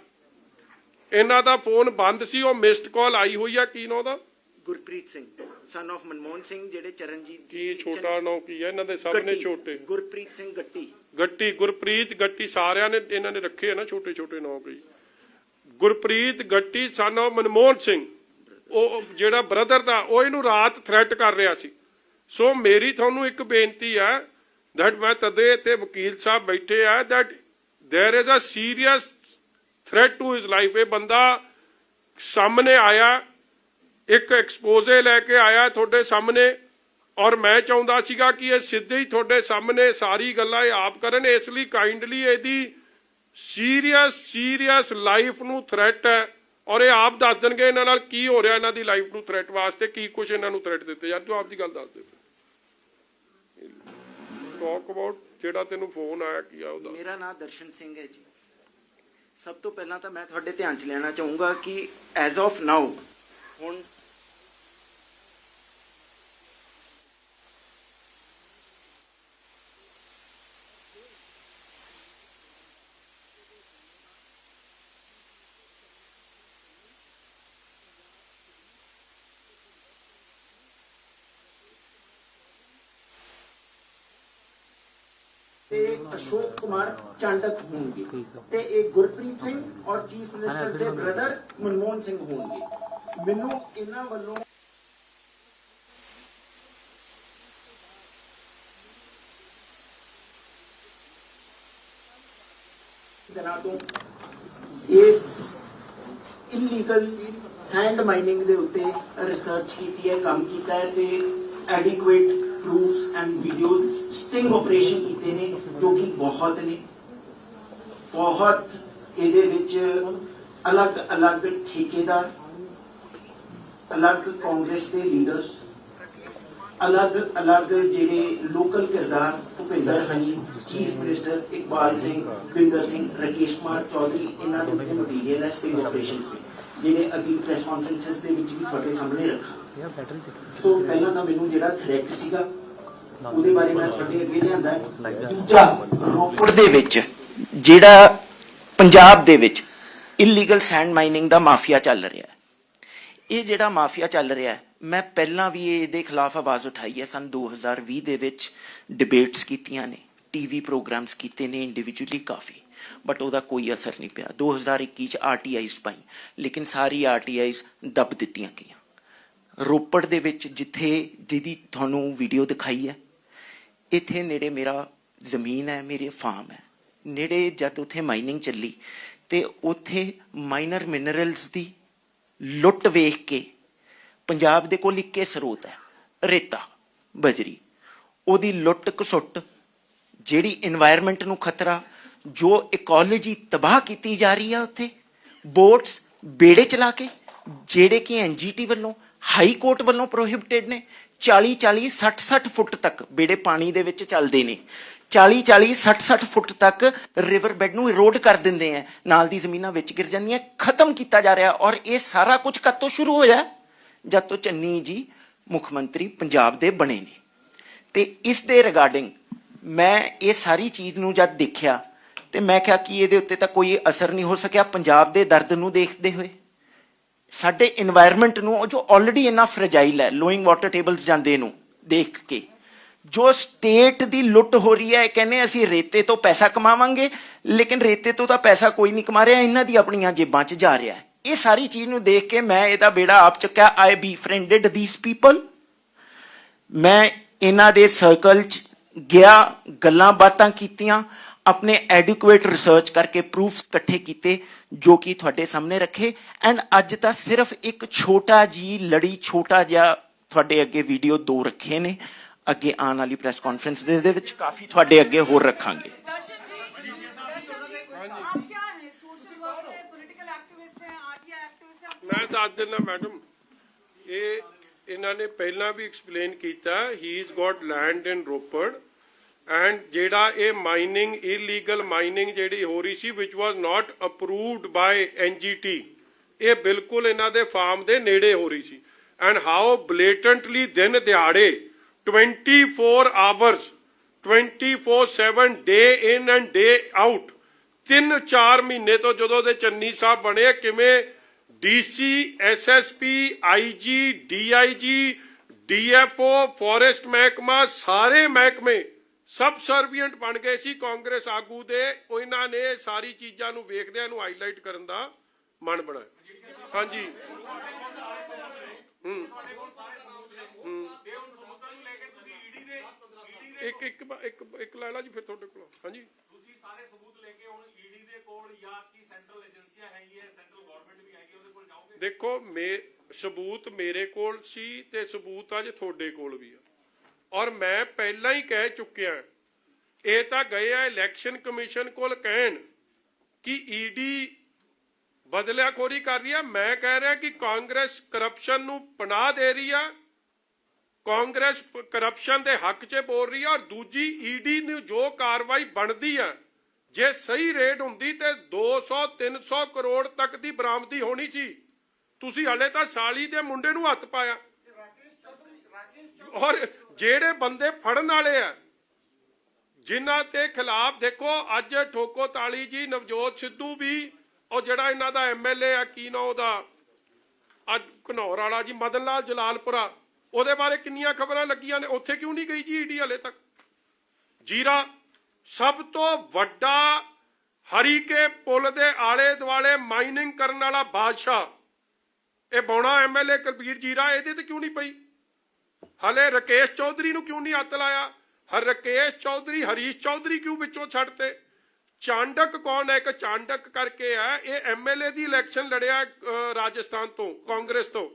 ਇਹਨਾਂ ਦਾ ਫੋਨ ਬੰਦ ਸੀ, ਉਹ ਮਿਸਡ ਕਾਲ ਆਈ ਹੋਈ ਆ। ਕੀ ਨਾਂ ਦਾ? ਗੁਰਪ੍ਰੀਤ ਸਿੰਘ ਸਨ ਆਫ ਮਨਮੋਹਨ ਸਿੰਘ, ਜਿਹੜੇ ਚਰਨਜੀਤ ਕੀ ਛੋਟਾ ਨਾਂ ਕੀ ਹੈ ਇਹਨਾਂ ਦੇ? ਸਭ ਨੇ ਛੋਟੇ। ਗੁਰਪ੍ਰੀਤ ਸਿੰਘ ਗੱਟੀ। ਗੱਟੀ, ਗੁਰਪ੍ਰੀਤ ਗੱਟੀ, ਸਾਰਿਆਂ ਨੇ ਇਹਨਾਂ ਨੇ ਰੱਖੇ ਆ ਨਾ ਛੋਟੇ ਛੋਟੇ ਨਾਂ ਕਈ। ਗੁਰਪ੍ਰੀਤ ਗੱਟੀ ਸਨ ਆਫ ਮਨਮੋਹਨ ਸਿੰਘ, ਉਹ ਜਿਹੜਾ ਬ੍ਰਦਰ ਦਾ, ਉਹ ਇਹਨੂੰ ਰਾਤ ਥ੍ਰੈਟ ਕਰ ਰਿਹਾ ਸੀ। ਸੋ ਮੇਰੀ ਤੁਹਾਨੂੰ ਇੱਕ ਬੇਨਤੀ ਹੈ that ਮੈਂ ਤਦੇ ਇੱਥੇ ਵਕੀਲ ਸਾਹਿਬ ਬੈਠੇ ਆ, that there is a serious threat to his life। ਇਹ ਬੰਦਾ ਸਾਹਮਣੇ ਆਇਆ, ਇੱਕ ਐਕਸਪੋਜ਼ੇ ਲੈ ਕੇ ਆਇਆ ਤੁਹਾਡੇ ਸਾਹਮਣੇ, ਔਰ ਮੈਂ ਚਾਹੁੰਦਾ ਸੀਗਾ ਕਿ ਇਹ ਸਿੱਧੇ ਹੀ ਤੁਹਾਡੇ ਸਾਹਮਣੇ ਸਾਰੀ ਗੱਲਾਂ ਇਹ ਆਪ ਕਰਨ। ਇਸ ਲਈ ਕਾਈਂਡਲੀ ਇਹਦੀ ਸੀਰੀਅਸ ਲਾਈਫ ਨੂੰ ਥ੍ਰੈਟ ਹੈ, ਔਰ ਇਹ ਆਪ ਦੱਸ ਦੇਣਗੇ ਇਹਨਾਂ ਨਾਲ ਕੀ ਹੋ ਰਿਹਾ, ਇਹਨਾਂ ਦੀ ਲਾਈਫ ਨੂੰ ਥ੍ਰੈਟ ਵਾਸਤੇ ਕੀ ਕੁਝ ਇਹਨਾਂ ਨੂੰ ਥ੍ਰੈਟ ਦਿੱਤੇ। ਯਾਰ ਤੂੰ ਆਪ ਦੀ ਗੱਲ ਦੱਸ ਦੇ। ਟਾਕ ਅਬਾਊਟ ਜਿਹੜਾ ਤੈਨੂੰ ਫੋਨ ਆਇਆ ਕੀ ਆ ਉਹਦਾ? ਮੇਰਾ ਨਾਮ ਦਰਸ਼ਨ ਸਿੰਘ ਹੈ ਜੀ। ਸਭ ਤੋਂ ਪਹਿਲਾਂ ਤਾਂ ਮੈਂ ਤੁਹਾਡੇ ਧਿਆਨ 'ਚ ਲੈਣਾ ਚਾਹੂੰਗਾ ਕਿ ਐਜ਼ ਆਫ ਨਾਓ ਹੁਣ अशोक कुमार चांडक होंगे ते एक गुरप्रीत सिंह और चीफ मिनिस्टर के ब्रदर मनमोहन सिंह होंगे। मैनू इन्हां वल्लों तो इस इलीगल सैंड माइनिंग दे उत्ते रिसर्च की है, काम किया है ते adequate proofs and videos sting operation कीते ने, जो कि बहुत ने बहुत ਇਹਦੇ ਵਿੱਚ अलग-अलग ठेकेदार, अलग कांग्रेस के लीडर्स, अलग-अलग ਜਿਹੜੇ लोकल किरदार, ਭੁਪਿੰਦਰ ਹਨੀ, चीफ मिनिस्टर इकबाल सिंह, बिंदर सिंह, राकेश कुमार चौधरी, ਇਹਨਾਂ ਦੇ ਉੱਤੇ ਮਟੀਰੀਅਲ ਹੈ ਸਟਿੰਗ ਆਪਰੇਸ਼ਨਸ ਦੇ, ਜਿਹੜੇ ਅਗਲੀ ਪ੍ਰੈਸ ਕਾਨਫਰੰਸਸ ਦੇ ਵਿੱਚ ਵੀ ਤੁਹਾਡੇ ਸਾਹਮਣੇ ਰੱਖਾਂ। ਸੋ ਪਹਿਲਾਂ ਤਾਂ ਮੈਨੂੰ ਜਿਹੜਾ ਥ੍ਰੈਟ ਸੀਗਾ ਉਹਦੇ ਬਾਰੇ ਮੈਂ ਤੁਹਾਡੇ ਅੱਗੇ ਲਿਆਂਦਾ। ਦੂਜਾ, ਰੋਪੜ ਦੇ ਵਿੱਚ ਜਿਹੜਾ ਪੰਜਾਬ ਦੇ ਵਿੱਚ ਇਲੀਗਲ ਸੈਂਡ ਮਾਈਨਿੰਗ ਦਾ ਮਾਫੀਆ ਚੱਲ ਰਿਹਾ ਹੈ, ਇਹ ਜਿਹੜਾ ਮਾਫੀਆ ਚੱਲ ਰਿਹਾ ਹੈ, ਮੈਂ ਪਹਿਲਾਂ ਵੀ ਇਹਦੇ ਖਿਲਾਫ ਆਵਾਜ਼ ਉਠਾਈ ਹੈ। ਸਨ 2020 ਦੇ ਵਿੱਚ ਡਿਬੇਟਸ ਕੀਤੀਆਂ ਨੇ, ਟੀਵੀ ਪ੍ਰੋਗਰਾਮਸ ਕੀਤੇ ਨੇ ਇੰਡੀਵਿਜੂਅਲੀ ਕਾਫੀ, ਬਟ ਉਹਦਾ ਕੋਈ ਅਸਰ ਨਹੀਂ ਪਿਆ। 2021 ਚ RTIs ਪਾਈ, ਲੇਕਿਨ ਸਾਰੀ RTIs ਦੱਬ ਦਿੱਤੀਆਂ ਗਈਆਂ। ਰੋਪੜ ਦੇ ਵਿੱਚ ਜਿੱਥੇ ਜਿਹਦੀ ਤੁਹਾਨੂੰ ਵੀਡੀਓ ਦਿਖਾਈ ਹੈ, ਇੱਥੇ ਨੇੜੇ ਮੇਰਾ ਜ਼ਮੀਨ ਹੈ, ਮੇਰੇ ਫਾਰਮ ਹੈ ਨੇੜੇ। ਜਦ ਉੱਥੇ ਮਾਈਨਿੰਗ ਚੱਲੀ ਤੇ ਉੱਥੇ ਮਾਈਨਰ ਮਿਨਰਲਸ ਦੀ ਲੁੱਟ ਵੇਖ ਕੇ, ਪੰਜਾਬ ਦੇ ਕੋਲ ਇੱਕੇ ਸਰੋਤ ਹੈ ਰੇਤਾ ਬਜਰੀ, ਉਹਦੀ ਲੁੱਟ ਘਸੁੱਟ, ਜਿਹੜੀ ਇਨਵਾਇਰਨਮੈਂਟ ਨੂੰ ਖਤਰਾ, ਜੋ ਇਕੋਲੋਜੀ ਤਬਾਹ ਕੀਤੀ ਜਾ ਰਹੀ ਹੈ ਉੱਥੇ, ਬੋਟਸ ਬੇੜੇ ਚਲਾ ਕੇ, ਜਿਹੜੇ ਕਿ NGT ਵੱਲੋਂ, ਹਾਈ ਕੋਰਟ ਵੱਲੋਂ ਪ੍ਰੋਹਿਬਿਟਡ ਨੇ। 40-40, 60-60 ਫੁੱਟ ਤੱਕ ਬੇੜੇ ਪਾਣੀ ਦੇ ਵਿੱਚ ਚੱਲਦੇ ਨੇ, 40-40, 60-60 ਫੁੱਟ ਤੱਕ ਰਿਵਰ ਬੈਡ ਨੂੰ ਇਰੋਡ ਕਰ ਦਿੰਦੇ ਆ, ਨਾਲ ਦੀ ਜ਼ਮੀਨਾਂ ਵਿੱਚ ਗਿਰ ਜਾਂਦੀਆਂ, ਖਤਮ ਕੀਤਾ ਜਾ ਰਿਹਾ। ਔਰ ਇਹ ਸਾਰਾ ਕੁਝ ਕਦ ਤੋਂ ਸ਼ੁਰੂ ਹੋਇਆ? ਜਦ ਤੋਂ ਚੰਨੀ ਜੀ ਮੁੱਖ ਮੰਤਰੀ ਪੰਜਾਬ ਦੇ ਬਣੇ ਨੇ। ਤੇ ਇਸ ਦੇ ਰਿਗਾਰਡਿੰਗ ਮੈਂ ਇਹ ਸਾਰੀ ਚੀਜ਼ ਨੂੰ ਜਦ ਦੇਖਿਆ ਤੇ ਮੈਂ ਕਿਹਾ ਕਿ ਇਹਦੇ ਉੱਤੇ ਤਾਂ ਕੋਈ ਅਸਰ ਨਹੀਂ ਹੋ ਸਕਿਆ। ਪੰਜਾਬ ਦੇ ਦਰਦ ਨੂੰ ਦੇਖਦੇ ਹੋਏ, ਸਾਡੇ ਇਨਵਾਇਰਨਮੈਂਟ ਨੂੰ ਜੋ ਆਲਰੇਡੀ ਇੰਨਾ ਫਰਜਾਈਲ ਹੈ, ਲੋਇੰਗ ਵਾਟਰ ਟੇਬਲਸ ਜਾਂਦੇ ਨੂੰ ਦੇਖ ਕੇ, ਜੋ ਸਟੇਟ ਦੀ ਲੁੱਟ ਹੋ ਰਹੀ ਹੈ, ਕਹਿੰਦੇ ਅਸੀਂ ਰੇਤੇ ਤੋਂ ਪੈਸਾ ਕਮਾਵਾਂਗੇ, ਲੇਕਿਨ ਰੇਤੇ ਤੋਂ ਤਾਂ ਪੈਸਾ ਕੋਈ ਨਹੀਂ ਕਮਾ ਰਿਹਾ, ਇਹਨਾਂ ਦੀ ਆਪਣੀਆਂ ਜੇਬਾਂ 'ਚ ਜਾ ਰਿਹਾ ਹੈ। ਇਹ ਸਾਰੀ ਚੀਜ਼ ਨੂੰ ਦੇਖ ਕੇ ਮੈਂ ਇਹਦਾ ਬੇੜਾ ਆਪ ਚੱਕਿਆ। ਆਈ ਬੀਫ੍ਰੈਂਡਡ ਥੀਸ ਪੀਪਲ। ਮੈਂ ਇਹਨਾਂ ਦੇ ਸਰਕਲ 'ਚ ਗਿਆ, ਗੱਲਾਂ ਬਾਤਾਂ ਕੀਤੀਆਂ, ਆਪਣੇ ਐਡਿਕੁਏਟ ਰਿਸਰਚ ਕਰਕੇ ਪ੍ਰੂਫਸ ਇਕੱਠੇ ਕੀਤੇ, ਜੋ ਕਿ ਤੁਹਾਡੇ ਸਾਹਮਣੇ ਰੱਖੇ। ਐਂਡ ਅੱਜ ਤਾਂ ਸਿਰਫ ਇੱਕ ਛੋਟਾ ਜੀ ਲੜੀ, ਛੋਟਾ ਜਿਹਾ ਤੁਹਾਡੇ ਅੱਗੇ ਵੀਡੀਓ 2 ਰੱਖੇ ਨੇ। ਅੱਗੇ ਆਉਣ ਵਾਲੀ ਪ੍ਰੈਸ ਕਾਨਫਰੰਸ ਦੇ ਵਿੱਚ ਕਾਫੀ ਤੁਹਾਡੇ ਅੱਗੇ ਹੋਰ ਰੱਖਾਂਗੇ। आप क्या हैं? सोशल वर्क है, पॉलिटिकल एक्टिविस्ट हैं, आरटीआई एक्टिविस्ट हैं? ਮੈਂ ਦੱਸ ਦਿੰਦਾ ਮੈਡਮ, ਇਹ ਇਹਨਾਂ ਨੇ ਪਹਿਲਾਂ ਵੀ ਐਕਸਪਲੇਨ ਕੀਤਾ, he is got land in Ropar and ਜਿਹੜਾ ਇਹ ਮਾਈਨਿੰਗ ਇਲੀਗਲ ਮਾਈਨਿੰਗ ਜਿਹੜੀ ਹੋ ਰਹੀ ਸੀ ਵਿਚ ਵਾਸ ਨਾਟ ਅਪਰੂਵਡ ਬਾय NGT, ਇਹ ਬਿਲਕੁਲ ਇਹਨਾਂ ਦੇ ਫਾਰਮ ਦੇ ਨੇੜੇ ਹੋ ਰਹੀ ਸੀ ਐਂਡ ਹਾਊ ਬਲੇਟੈਂਟਲੀ ਦਿਨ ਦਿਹਾੜੇ 24 hours 24/7 day in and day out 3-4 ਮਹੀਨੇ ਤੋਂ ਜਦੋਂ ਦੇ ਚੰਨੀ ਸਾਹਿਬ ਬਣੇ ਕਿਵੇਂ DC SSP IG DIG DFO forest ਮਹਿਕਮਾ ਸਾਰੇ ਮਹਿਕਮੇ ਸਬ ਸਰਵੀਐਂਟ ਬਣ ਗਏ ਸੀ ਕਾਂਗਰਸ ਆਗੂ ਦੇ। ਉਹਨਾਂ ਨੇ ਸਾਰੀ ਚੀਜ਼ਾਂ ਨੂੰ ਵੇਖਦਿਆਂ ਨੂੰ ਹਾਈਲਾਈਟ ਕਰਨ ਦਾ ਮਨ ਬਣਾਇਆ। ਹਾਂਜੀ ਇੱਕ ਇੱਕ ਇੱਕ ਇੱਕ ਲੈ ਲਾ ਜੀ ਫਿਰ ਤੁਹਾਡੇ ਕੋਲ। ਹਾਂਜੀ ਤੁਸੀਂ ਸਾਰੇ ਸਬੂਤ ਲੈ ਕੇ ਹੁਣ ਈਡੀ ਦੇ ਕੋਲ ਜਾਂ ਕੀ ਸੈਂਟਰਲ ਏਜੰਸੀਆਂ ਹੈਗੀਆਂ ਸੈਂਟਰਲ ਗਵਰਨਮੈਂਟ ਵੀ ਹੈਗੀ ਉਹਦੇ ਕੋਲ ਜਾਓਗੇ? ਦੇਖੋ ਸਬੂਤ ਮੇਰੇ ਕੋਲ ਸੀ ਤੇ ਸਬੂਤ ਅੱਜ ਤੁਹਾਡੇ ਕੋਲ ਵੀ ਆ ਔਰ ਮੈਂ ਪਹਿਲਾਂ ਹੀ ਕਹਿ ਚੁੱਕਿਆ ਇਹ ਤਾਂ ਗਏ ਆ ਇਲੈਕਸ਼ਨ ਕਮਿਸ਼ਨ ਕੋਲ ਕਹਿਣ ਕਿ ਈਡੀ ਬਦਲਿਆਖੋਰੀ ਕਰ ਰਹੀ ਆ। ਮੈਂ ਕਹਿ ਰਿਹਾ ਕਿ ਕਾਂਗਰਸ ਕਰਪਸ਼ਨ ਨੂੰ ਪਨਾਹ ਦੇ ਰਹੀ ਆ, ਕਾਂਗਰਸ ਕਰਪਸ਼ਨ ਦੇ ਹੱਕ 'ਚ ਬੋਲ ਰਹੀ ਆ ਔਰ ਦੂਜੀ ਈਡੀ ਨੂੰ ਜੋ ਕਾਰਵਾਈ ਬਣਦੀ ਆ ਜੇ ਸਹੀ ਰੇਟ ਹੁੰਦੀ ਤੇ 200-300 ਕਰੋੜ ਤੱਕ ਦੀ ਬਰਾਮਦੀ ਹੋਣੀ ਸੀ। ਤੁਸੀਂ ਹਾਲੇ ਤਾਂ ਸਾਲੀ ਦੇ ਮੁੰਡੇ ਨੂੰ ਹੱਥ ਪਾਇਆ ਔਰ ਜਿਹੜੇ ਬੰਦੇ ਫੜਨ ਵਾਲੇ ਆ ਜਿਨ੍ਹਾਂ ਤੇ ਖਿਲਾਫ ਦੇਖੋ ਅੱਜ ਠੋਕੋ ਤਾਲੀ ਜੀ ਨਵਜੋਤ ਸਿੱਧੂ ਵੀ ਉਹ ਜਿਹੜਾ ਇਹਨਾਂ ਦਾ MLA ਆ ਕੀ ਨਾ ਉਹਦਾ ਅੱਜ ਘਨੌਰ ਵਾਲਾ ਜੀ ਮਦਨ ਲਾਲ ਜਲਾਲਪੁਰਾ ਉਹਦੇ ਬਾਰੇ ਕਿੰਨੀਆਂ ਖਬਰਾਂ ਲੱਗੀਆਂ ਨੇ, ਉੱਥੇ ਕਿਉਂ ਨਹੀਂ ਗਈ ਜੀ ਈਡੀ ਹਲੇ ਤੱਕ। ਜੀਰਾ ਸਭ ਤੋਂ ਵੱਡਾ ਹਰੀਕੇ ਪੁਲ ਦੇ ਆਲੇ ਦੁਆਲੇ ਮਾਈਨਿੰਗ ਕਰਨ ਵਾਲਾ ਬਾਦਸ਼ਾਹ ਇਹ ਬੌਣਾ MLA ਕੁਲਬੀਰ ਜੀਰਾ ਇਹਦੇ ਤੇ ਕਿਉਂ ਨਹੀਂ ਪਈ? ਹਲੇ ਰਕੇਸ਼ ਚੌਧਰੀ ਨੂੰ ਕਿਉਂ ਨਹੀਂ ਹੱਥ ਲਾਇਆ? ਰਕੇਸ਼ ਚੌਧਰੀ ਹਰੀਸ਼ ਚੌਧਰੀ ਕਿਉਂ ਵਿੱਚੋਂ ਛੱਡਤੇ? ਚਾਂਡਕ ਕੌਣ ਹੈ? ਇੱਕ ਚਾਂਡਕ ਕਰਕੇ ਹੈ ਇਹ MLA ਦੀ ਇਲੈਕਸ਼ਨ ਲੜਿਆ ਰਾਜਸਥਾਨ ਤੋਂ ਕਾਂਗਰਸ ਤੋਂ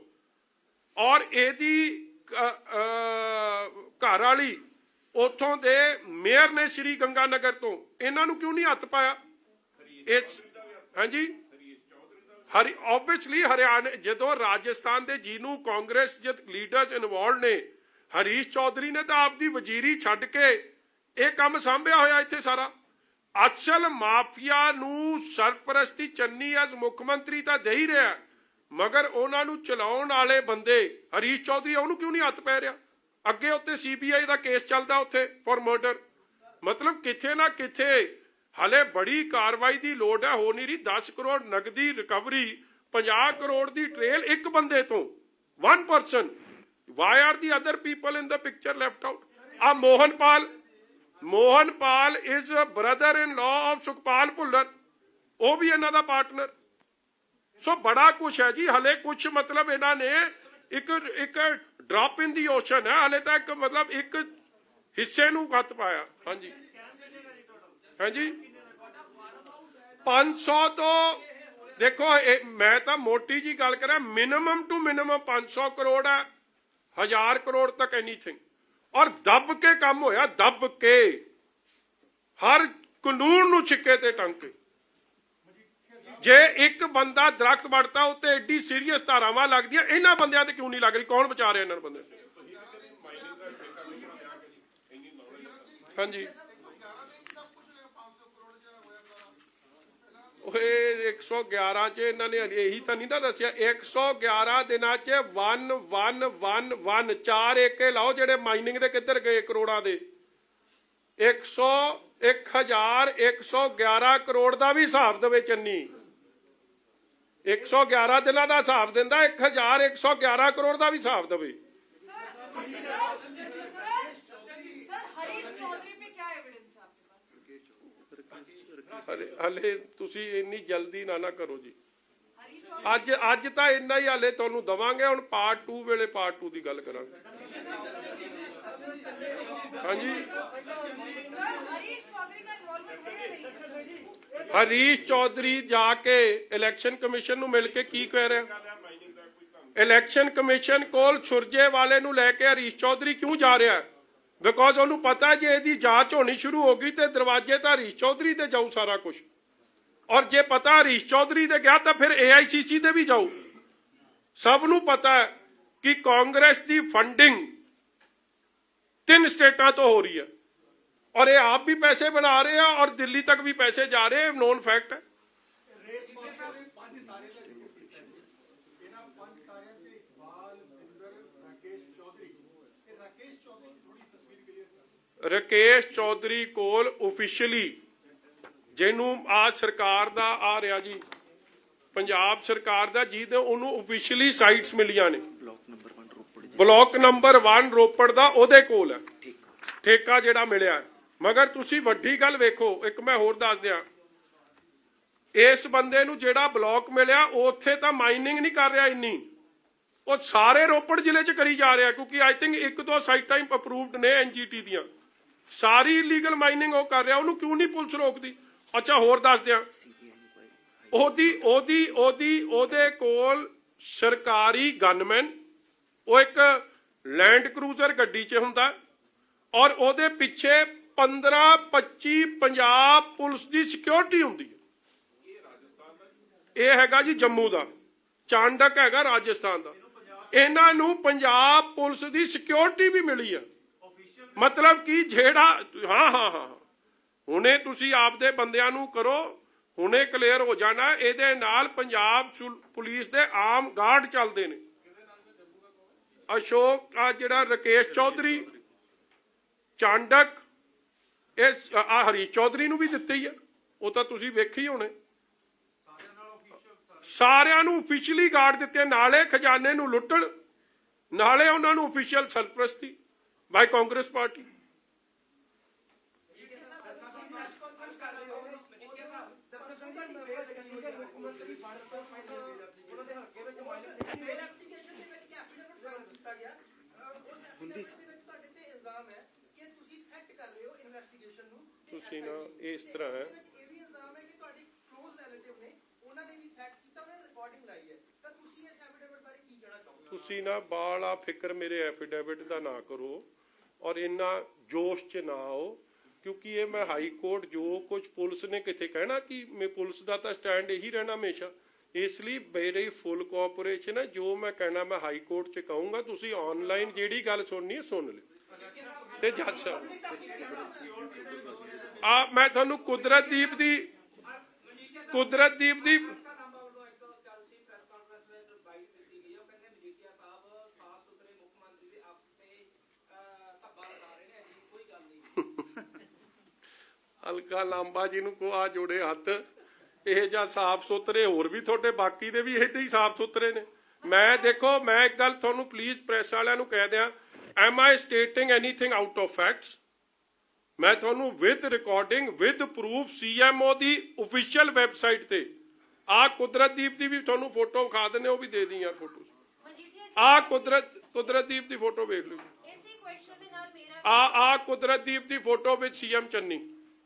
ਔਰ ਇਹਦੀ ਘਰ ਵਾਲੀ ਉਥੋਂ ਦੇ ਮੇਅਰ ਨੇ ਸ਼੍ਰੀ ਗੰਗਾਨਗਰ ਤੋਂ, ਇਹਨਾਂ ਨੂੰ ਕਿਉਂ ਨਹੀਂ ਹੱਥ ਪਾਇਆ? ਹਾਂਜੀ ਆਬਵੀਅਸਲੀ ਹਰਿਆਣਾ ਜਦੋਂ ਰਾਜਸਥਾਨ ਦੇ ਜਿਹਨੂੰ ਕਾਂਗਰਸ ਜਦ ਲੀਡਰਸ ਇਨਵੋਲਵ ਨੇ ਹਰੀਸ਼ ਚੌਧਰੀ ਨੇ ਤਾਂ ਆਪਦੀ ਵਜ਼ੀਰੀ ਛੱਡ ਕੇ ਇਹ ਕੰਮ ਸਾਂਭਿਆ ਹੋਇਆ ਇੱਥੇ ਸਾਰਾ। ਅਸਲ ਮਾਫੀਆ ਨੂੰ ਸਰਪ੍ਰਸਤੀ ਚੰਨੀ ਐਸ ਮੁੱਖ ਮੰਤਰੀ ਤਾਂ ਦੇ ਹੀ ਰਿਹਾ ਮਗਰ ਉਹਨਾਂ ਨੂੰ ਚਲਾਉਣ ਵਾਲੇ ਬੰਦੇ ਹਰੀਸ਼ ਚੌਧਰੀ ਉਹਨੂੰ ਕਿਉਂ ਨਹੀਂ ਹੱਥ ਪੈ ਰਿਹਾ? ਅੱਗੇ ਉੱਤੇ CBI ਦਾ ਕੇਸ ਚੱਲਦਾ ਉੱਥੇ ਫॉर ਮਰਡਰ। ਮਤਲਬ ਕਿੱਥੇ ਨਾ ਕਿੱਥੇ ਹਲੇ ਬੜੀ ਕਾਰਵਾਈ ਦੀ ਲੋੜ ਹੈ। ਹੋ ਨਹੀਂ ਰਹੀ 10 ਕਰੋੜ ਨਗਦੀ ਰਿਕਵਰੀ 50 ਕਰੋੜ ਦੀ ਟ੍ਰੇਲ ਇੱਕ ਬੰਦੇ ਤੋਂ 1 person. Why are the other people in the picture left out? ਆ ਮੋਹਨਪਾਲ is brother in law of Sukhpal Bhullar, ਉਹ ਵੀ ਇਹਨਾਂ ਦਾ ਪਾਰਟਨਰ। ਸੋ ਬੜਾ ਕੁਛ ਹੈ ਜੀ ਹਲੇ ਕੁਛ ਮਤਲਬ ਇਹਨਾਂ ਨੇ ਇੱਕ ਡ੍ਰੌਪ ਇਨ ਦੀ ਓਸ਼ਨ ਹੈ ਹਲੇ ਤੱਕ ਮਤਲਬ ਇੱਕ ਹਿੱਸੇ ਨੂੰ ਹੱਥ ਪਾਇਆ। ਹਾਂਜੀ ਹਾਂਜੀ 500 ਤੋਂ ਦੇਖੋ ਮੈਂ ਤਾਂ ਮੋਟੀ ਜੀ ਗੱਲ ਕਰਾਂ ਮਿਨੀਮਮ ਟੂ ਮਿਨੀਮਮ 500 ਕਰੋੜ ਹੈ 1000 ਕਰੋੜ ਤੱਕ ਐਨੀਥਿੰਗ ਔਰ ਦੱਬ ਕੇ ਕੰਮ ਹੋਇਆ, ਦੱਬ ਕੇ ਹਰ ਕਾਨੂੰਨ ਨੂੰ ਛਿੱਕੇ ਤੇ ਟੰਗ ਕੇ। ਜੇ ਇੱਕ ਬੰਦਾ ਦਰਖਤ ਵੱਢਦਾ ਉੱਤੇ ਐਡੀ ਸੀਰੀਅਸ ਧਾਰਾਵਾਂ ਲੱਗਦੀਆਂ ਇਹਨਾਂ ਬੰਦਿਆਂ ਤੇ ਕਿਉਂ ਨਹੀਂ ਲੱਗ ਰਹੀ? ਕੌਣ ਬਚਾ ਰਿਹਾ ਇਹਨਾਂ ਨੂੰ ਬੰਦੇ? ਹਾਂਜੀ ਇਹ 111 ਚ ਇਹਨਾਂ ਨੇ ਇਹੀ ਤਾਂ ਨਹੀਂ ਨਾ ਦੱਸਿਆ 111 ਦਿਨਾਂ ਚ 1 4 ਏਕੇ ਲਾਓ ਜਿਹੜੇ ਮਾਈਨਿੰਗ ਦੇ ਕਿੱਧਰ ਗਏ ਕਰੋੜਾਂ ਦੇ 1111 ਕਰੋੜ ਦਾ ਵੀ ਹਿਸਾਬ ਦੇਵੇ ਚੰਨੀ 111 ਦਿਨਾਂ ਦਾ ਹਿਸਾਬ ਦਿੰਦਾ 1111 ਕਰੋੜ ਦਾ ਵੀ ਹਿਸਾਬ ਦੇਵੇ। ਹਲੇ ਤੁਸੀਂ ਇੰਨੀ ਜਲਦੀ ਨਾ ਕਰੋ ਜੀ। ਅੱਜ ਤਾਂ ਇੰਨਾ ਹੀ ਹਲੇ ਤੁਹਾਨੂੰ ਦਵਾਂਗੇ, ਹੁਣ ਪਾਰਟ 2 ਵੇਲੇ ਪਾਰਟ 2 ਦੀ ਗੱਲ ਕਰਾਂਗੇ। ਹਾਂਜੀ ਹਰੀਸ਼ ਚੌਧਰੀ ਜਾ ਕੇ ਇਲੈਕਸ਼ਨ ਕਮਿਸ਼ਨ ਨੂੰ ਮਿਲ ਕੇ ਕੀ ਕਹਿ ਰਿਹਾ? ਇਲੈਕਸ਼ਨ ਕਮਿਸ਼ਨ ਕੋਲ ਸੁਰਜੇਵਾਲੇ ਨੂੰ ਲੈ ਕੇ ਹਰੀਸ਼ ਚੌਧਰੀ ਕਿਉਂ ਜਾ ਰਿਹਾ? ਬਿਕੋਜ਼ ਉਹਨੂੰ ਪਤਾ ਜੇ ਇਹਦੀ ਜਾਂਚ ਹੋਣੀ ਸ਼ੁਰੂ ਹੋ ਗਈ ਤੇ ਦਰਵਾਜ਼ੇ ਤਾਂ ਹਰੀਸ਼ ਚੌਧਰੀ ਤੇ ਜਾਊ ਸਾਰਾ ਕੁਝ। ਔਰ ਜੇ ਪਤਾ ਹਰੀਸ਼ ਚੌਧਰੀ ਦੇ ਗਿਆ ਤਾਂ ਫਿਰ AICC ਦੇ ਵੀ ਜਾਓ। ਸਭ ਨੂੰ ਪਤਾ ਹੈ ਕਿ ਕਾਂਗਰਸ ਦੀ ਫੰਡਿੰਗ 3 ਸਟੇਟਾਂ ਤੋਂ ਹੋ ਰਹੀ ਹੈ ਔਰ ਇਹ ਆਪ ਵੀ ਪੈਸੇ ਬਣਾ ਰਹੇ ਆ ਔਰ ਦਿੱਲੀ ਤੱਕ ਵੀ ਪੈਸੇ ਜਾ ਰਹੇ, ਨੋਨ ਫੈਕਟ ਹੈ। ਰਾਕੇਸ਼ ਚੌਧਰੀ ਕੋਲ ਆਫੀਸ਼ੀਅਲੀ ਜਿਹਨੂੰ ਆ ਸਰਕਾਰ ਦਾ ਆ ਰਿਹਾ ਜੀ, ਪੰਜਾਬ ਸਰਕਾਰ ਦਾ, ਜਿਹਦੇ ਉਹਨੂੰ ਆਫੀਸ਼ੀਅਲੀ ਸਾਈਟਸ ਮਿਲੀਆਂ ਨੇ। ਬਲਾਕ ਨੰਬਰ 1 ਰੋਪੜ ਦਾ ਉਹਦੇ ਕੋਲ ਹੈ ਠੇਕਾ ਜਿਹੜਾ ਮਿਲਿਆ। ਮਗਰ ਤੁਸੀਂ ਵੱਡੀ ਗੱਲ ਵੇਖੋ, ਇੱਕ ਮੈਂ ਹੋਰ ਦੱਸ ਦਿਆਂ, ਇਸ ਬੰਦੇ ਨੂੰ ਜਿਹੜਾ ਬਲਾਕ ਮਿਲਿਆ ਉਹ ਉੱਥੇ ਤਾਂ ਮਾਈਨਿੰਗ ਨਹੀਂ ਕਰ ਰਿਹਾ ਇੰਨੀ, ਉਹ ਸਾਰੇ ਰੋਪੜ ਜ਼ਿਲ੍ਹੇ 'ਚ ਕਰੀ ਜਾ ਰਿਹਾ, ਕਿਉਂਕਿ ਆਈ ਥਿੰਕ 1-2 ਸਾਈਟਾਂ ਹੀ ਅਪਰੂਵਡ ਨੇ NGT ਦੀਆਂ, ਸਾਰੀ ਇਲੀਗਲ ਮਾਈਨਿੰਗ ਉਹ ਕਰ ਰਿਹਾ। ਉਹਨੂੰ ਕਿਉਂ ਨਹੀਂ ਪੁਲਿਸ ਰੋਕਦੀ? ਅੱਛਾ ਹੋਰ ਦੱਸ ਦਿਆਂ, ਉਹਦੇ ਕੋਲ ਸਰਕਾਰੀ ਗਨਮੈਨ, ਉਹ ਇੱਕ ਲੈਂਡ ਕਰੂਜ਼ਰ ਗੱਡੀ 'ਚ ਹੁੰਦਾ ਔਰ ਉਹਦੇ ਪਿੱਛੇ 15-25 ਪੰਜਾਬ ਪੁਲਿਸ ਦੀ ਸਿਕਿਉਰਿਟੀ ਹੁੰਦੀ ਹੈ। ਇਹ ਹੈਗਾ ਜੀ ਜੰਮੂ ਦਾ, ਚਾਂਡਕ ਹੈਗਾ ਰਾਜਸਥਾਨ ਦਾ। ਇਹਨਾਂ ਨੂੰ ਪੰਜਾਬ ਪੁਲਿਸ ਦੀ ਸਿਕਿਉਰਿਟੀ ਵੀ ਮਿਲੀ ਹੈ। ਮਤਲਬ ਕਿ ਜਿਹੜਾ ਹਾਂ ਹੁਣੇ ਤੁਸੀਂ ਆਪਦੇ ਬੰਦਿਆਂ ਨੂੰ ਕਰੋ, ਹੁਣੇ ਕਲੀਅਰ ਹੋ ਜਾਣਾ। ਇਹਦੇ ਨਾਲ ਪੰਜਾਬ ਪੁਲਿਸ ਦੇ ਆਮ ਗਾਰਡ ਚੱਲਦੇ ਨੇ। ਅਸ਼ੋਕ ਆ ਜਿਹੜਾ ਰਾਕੇਸ਼ ਚੌਧਰੀ, ਚਾਂਡਕ, ਇਹ ਹਰੀਸ਼ ਚੌਧਰੀ ਨੂੰ ਵੀ ਦਿੱਤੇ ਹੀ ਆ, ਉਹ ਤਾਂ ਤੁਸੀਂ ਵੇਖੀ ਹੋਣੇ। ਸਾਰਿਆਂ ਨੂੰ ਆਫੀਸ਼ੀਅਲੀ ਗਾਰਡ ਦਿੱਤੇ, ਨਾਲੇ ਖਜ਼ਾਨੇ ਨੂੰ ਲੁੱਟਣ, ਨਾਲੇ ਉਹਨਾਂ ਨੂੰ ਆਫੀਸ਼ੀਅਲ ਸਰਪ੍ਰਸਤੀ ਬਾਈ ਕਾਂਗਰਸ ਪਾਰਟੀ। ਤੁਸੀਂ ਨਾ ਇਸ ਤਰ੍ਹਾਂ ਹੈ, ਤੁਸੀਂ ਨਾ ਬਾਲਾ ਫਿਕਰ ਮੇਰੇ ਐਫੀਡੇਵਿਟ ਦਾ ਨਾ ਕਰੋ ਔਰ ਇੰਨਾ ਜੋਸ਼ 'ਚ ਨਾ ਆਓ, ਕਿਉਂਕਿ ਇਹ ਮੈਂ ਹਾਈ ਕੋਰਟ ਜੋ ਕੁਝ ਪੁਲਿਸ ਨੇ ਕਿਤੇ ਕਹਿਣਾ ਕਿ ਮੈਂ ਪੁਲਿਸ ਦਾ ਤਾਂ ਸਟੈਂਡ ਇਹੀ ਰਹਿਣਾ ਹਮੇਸ਼ਾ, ਇਸ ਲਈ ਮੇਰੀ ਫੁੱਲ ਕੋਆਪਰੇਸ਼ਨ ਹੈ। ਜੋ ਮੈਂ ਕਹਿਣਾ ਮੈਂ ਹਾਈ ਕੋਰਟ 'ਚ ਕਹੂੰਗਾ, ਤੁਸੀਂ ਆਨਲਾਈਨ ਜਿਹੜੀ ਗੱਲ ਸੁਣਨੀ ਹੈ ਸੁਣ ਲਿਓ। ਤੇ ਜੱਜ ਸਾਹਿਬ ਮੈਂ ਤੁਹਾਨੂੰ ਕੁਦਰਤਦੀਪ ਦੀ ਹਲਕਾ ਲਾਂਬਾ ਜੀ ਨੂੰ ਕੋ ਆ ਜੋੜੇ ਹੱਥ, ਇਹ ਜਾਂ ਸਾਫ ਸੁਥਰੇ ਹੋਰ ਵੀ ਤੁਹਾਡੇ ਬਾਕੀ ਦੇ ਵੀ ਇਹਦੇ ਹੀ ਸਾਫ ਸੁਥਰੇ ਨੇ। ਮੈਂ ਦੇਖੋ, ਮੈਂ ਇੱਕ ਗੱਲ ਤੁਹਾਨੂੰ ਪਲੀਜ਼ ਪ੍ਰੈਸ ਵਾਲਿਆਂ ਨੂੰ ਕਹਿ ਦਿਆਂ, am I stating anything out of facts? ਮੈਂ ਤੁਹਾਨੂੰ with recording with proof CMO the official website ਤੇ ਆ ਕੁਦਰਤਦੀਪ ਦੀ ਵੀ ਤੁਹਾਨੂੰ ਫੋਟੋ ਵਿਖਾ ਦਿੰਦੇ, ਉਹ ਵੀ ਦੇ ਦੀ ਯਾਰ ਫੋਟੋ। ਆ ਕੁਦਰਤਦੀਪ ਦੀ ਫੋਟੋ ਵੇਖ ਲਓ, ਆ ਕੁਦਰਤਦੀਪ ਦੀ ਫੋਟੋ ਵਿੱਚ CM ਚੰਨੀ।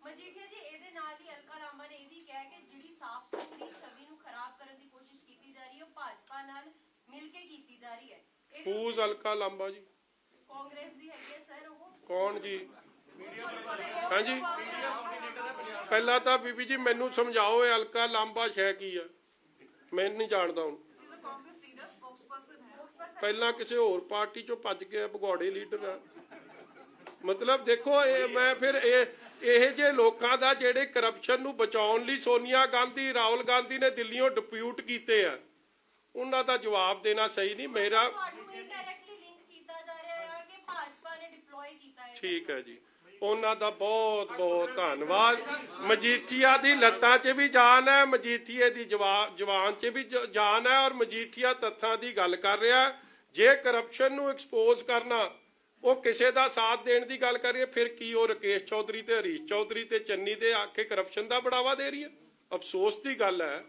ਮਜੀਠੀਆ ਜੀ, ਇਹਦੇ ਨਾਲ ਹੀ ਅਲਕਾ ਲਾਂਬਾ ਨੇ ਇਹ ਵੀ ਕਿਹਾ ਕਿ ਜਿਹੜੀ ਸਾਫ਼ ਸੁਥਰੀ ਛਵੀ ਨੂੰ ਖਰਾਬ ਕਰਨ ਦੀ ਕੋਸ਼ਿਸ਼ ਕੀਤੀ ਜਾ ਰਹੀ ਹੈ, ਉਹ ਭਾਜਪਾ ਨਾਲ ਮਿਲ ਕੇ ਕੀਤੀ ਜਾ ਰਹੀ ਹੈ। ਹੂਜ਼ ਅਲਕਾ ਲਾਂਬਾ ਜੀ? ਕਾਂਗਰਸ ਦੀ ਹੈਗੀ ਹੈ ਸਰ ਉਹ। ਕੌਣ ਜੀ? ਹਾਂਜੀ, ਪਹਿਲਾਂ ਤਾਂ ਬੀਬੀ ਜੀ ਮੈਨੂੰ ਸਮਝਾਓ ਇਹ ਅਲਕਾ ਲਾਂਬਾ ਹੈ ਕੀ ਆ, ਮੈਂ ਨਹੀਂ ਜਾਣਦਾ ਹੁਣ। ਪਹਿਲਾਂ ਕਿਸੇ ਹੋਰ ਪਾਰਟੀ ਚੋਂ ਭੱਜ ਕੇ ਭਗੌੜੇ ਲੀਡਰ ਆ। ਮਤਲਬ ਦੇਖੋ, ਇਹ ਮੈਂ ਫਿਰ ਇਹ ਜੇ ਲੋਕਾਂ ਦਾ ਜਿਹੜੇ ਕਰਪਸ਼ਨ ਨੂੰ ਬਚਾਉਣ ਲਈ ਸੋਨੀਆ ਗਾਂਧੀ, ਰਾਹੁਲ ਗਾਂਧੀ ਨੇ ਦਿੱਲੀੋਂ ਡਿਪਿਊਟ ਕੀਤੇ ਆ, ਉਹਨਾਂ ਦਾ ਜਵਾਬ ਦੇਣਾ ਸਹੀ ਨਹੀਂ। ਮੇਰਾ ਠੀਕ ਹੈ ਜੀ, ਉਹਨਾਂ ਦਾ ਬਹੁਤ ਬਹੁਤ ਧੰਨਵਾਦ। ਮਜੀਠੀਆ ਦੀ ਲੱਤਾਂ 'ਚ ਵੀ ਜਾਨ ਹੈ, ਮਜੀਠੀਏ ਦੀ ਜਵਾਨ 'ਚ ਵੀ ਜਾਨ ਹੈ ਔਰ ਮਜੀਠੀਆ ਤੱਥਾਂ ਦੀ ਗੱਲ ਕਰ ਰਿਹਾ। ਜੇ ਕਰਪਸ਼ਨ ਨੂੰ ਐਕਸਪੋਜ਼ ਕਰਨਾ, ਉਹ ਕਿਸੇ ਦਾ ਸਾਥ ਦੇਣ ਦੀ ਗੱਲ ਕਰੀਏ, ਫਿਰ ਕੀ ਉਹ ਰਾਕੇਸ਼ ਚੌਧਰੀ ਤੇ ਹਰੀਸ਼ ਚੌਧਰੀ ਤੇ ਚੰਨੀ ਦੇ ਆਖੇ ਕਰਪਸ਼ਨ ਦਾ ਬੜਾਵਾ ਦੇ ਰਹੀ ਹੈ? ਅਫਸੋਸ ਦੀ ਗੱਲ ਹੈ,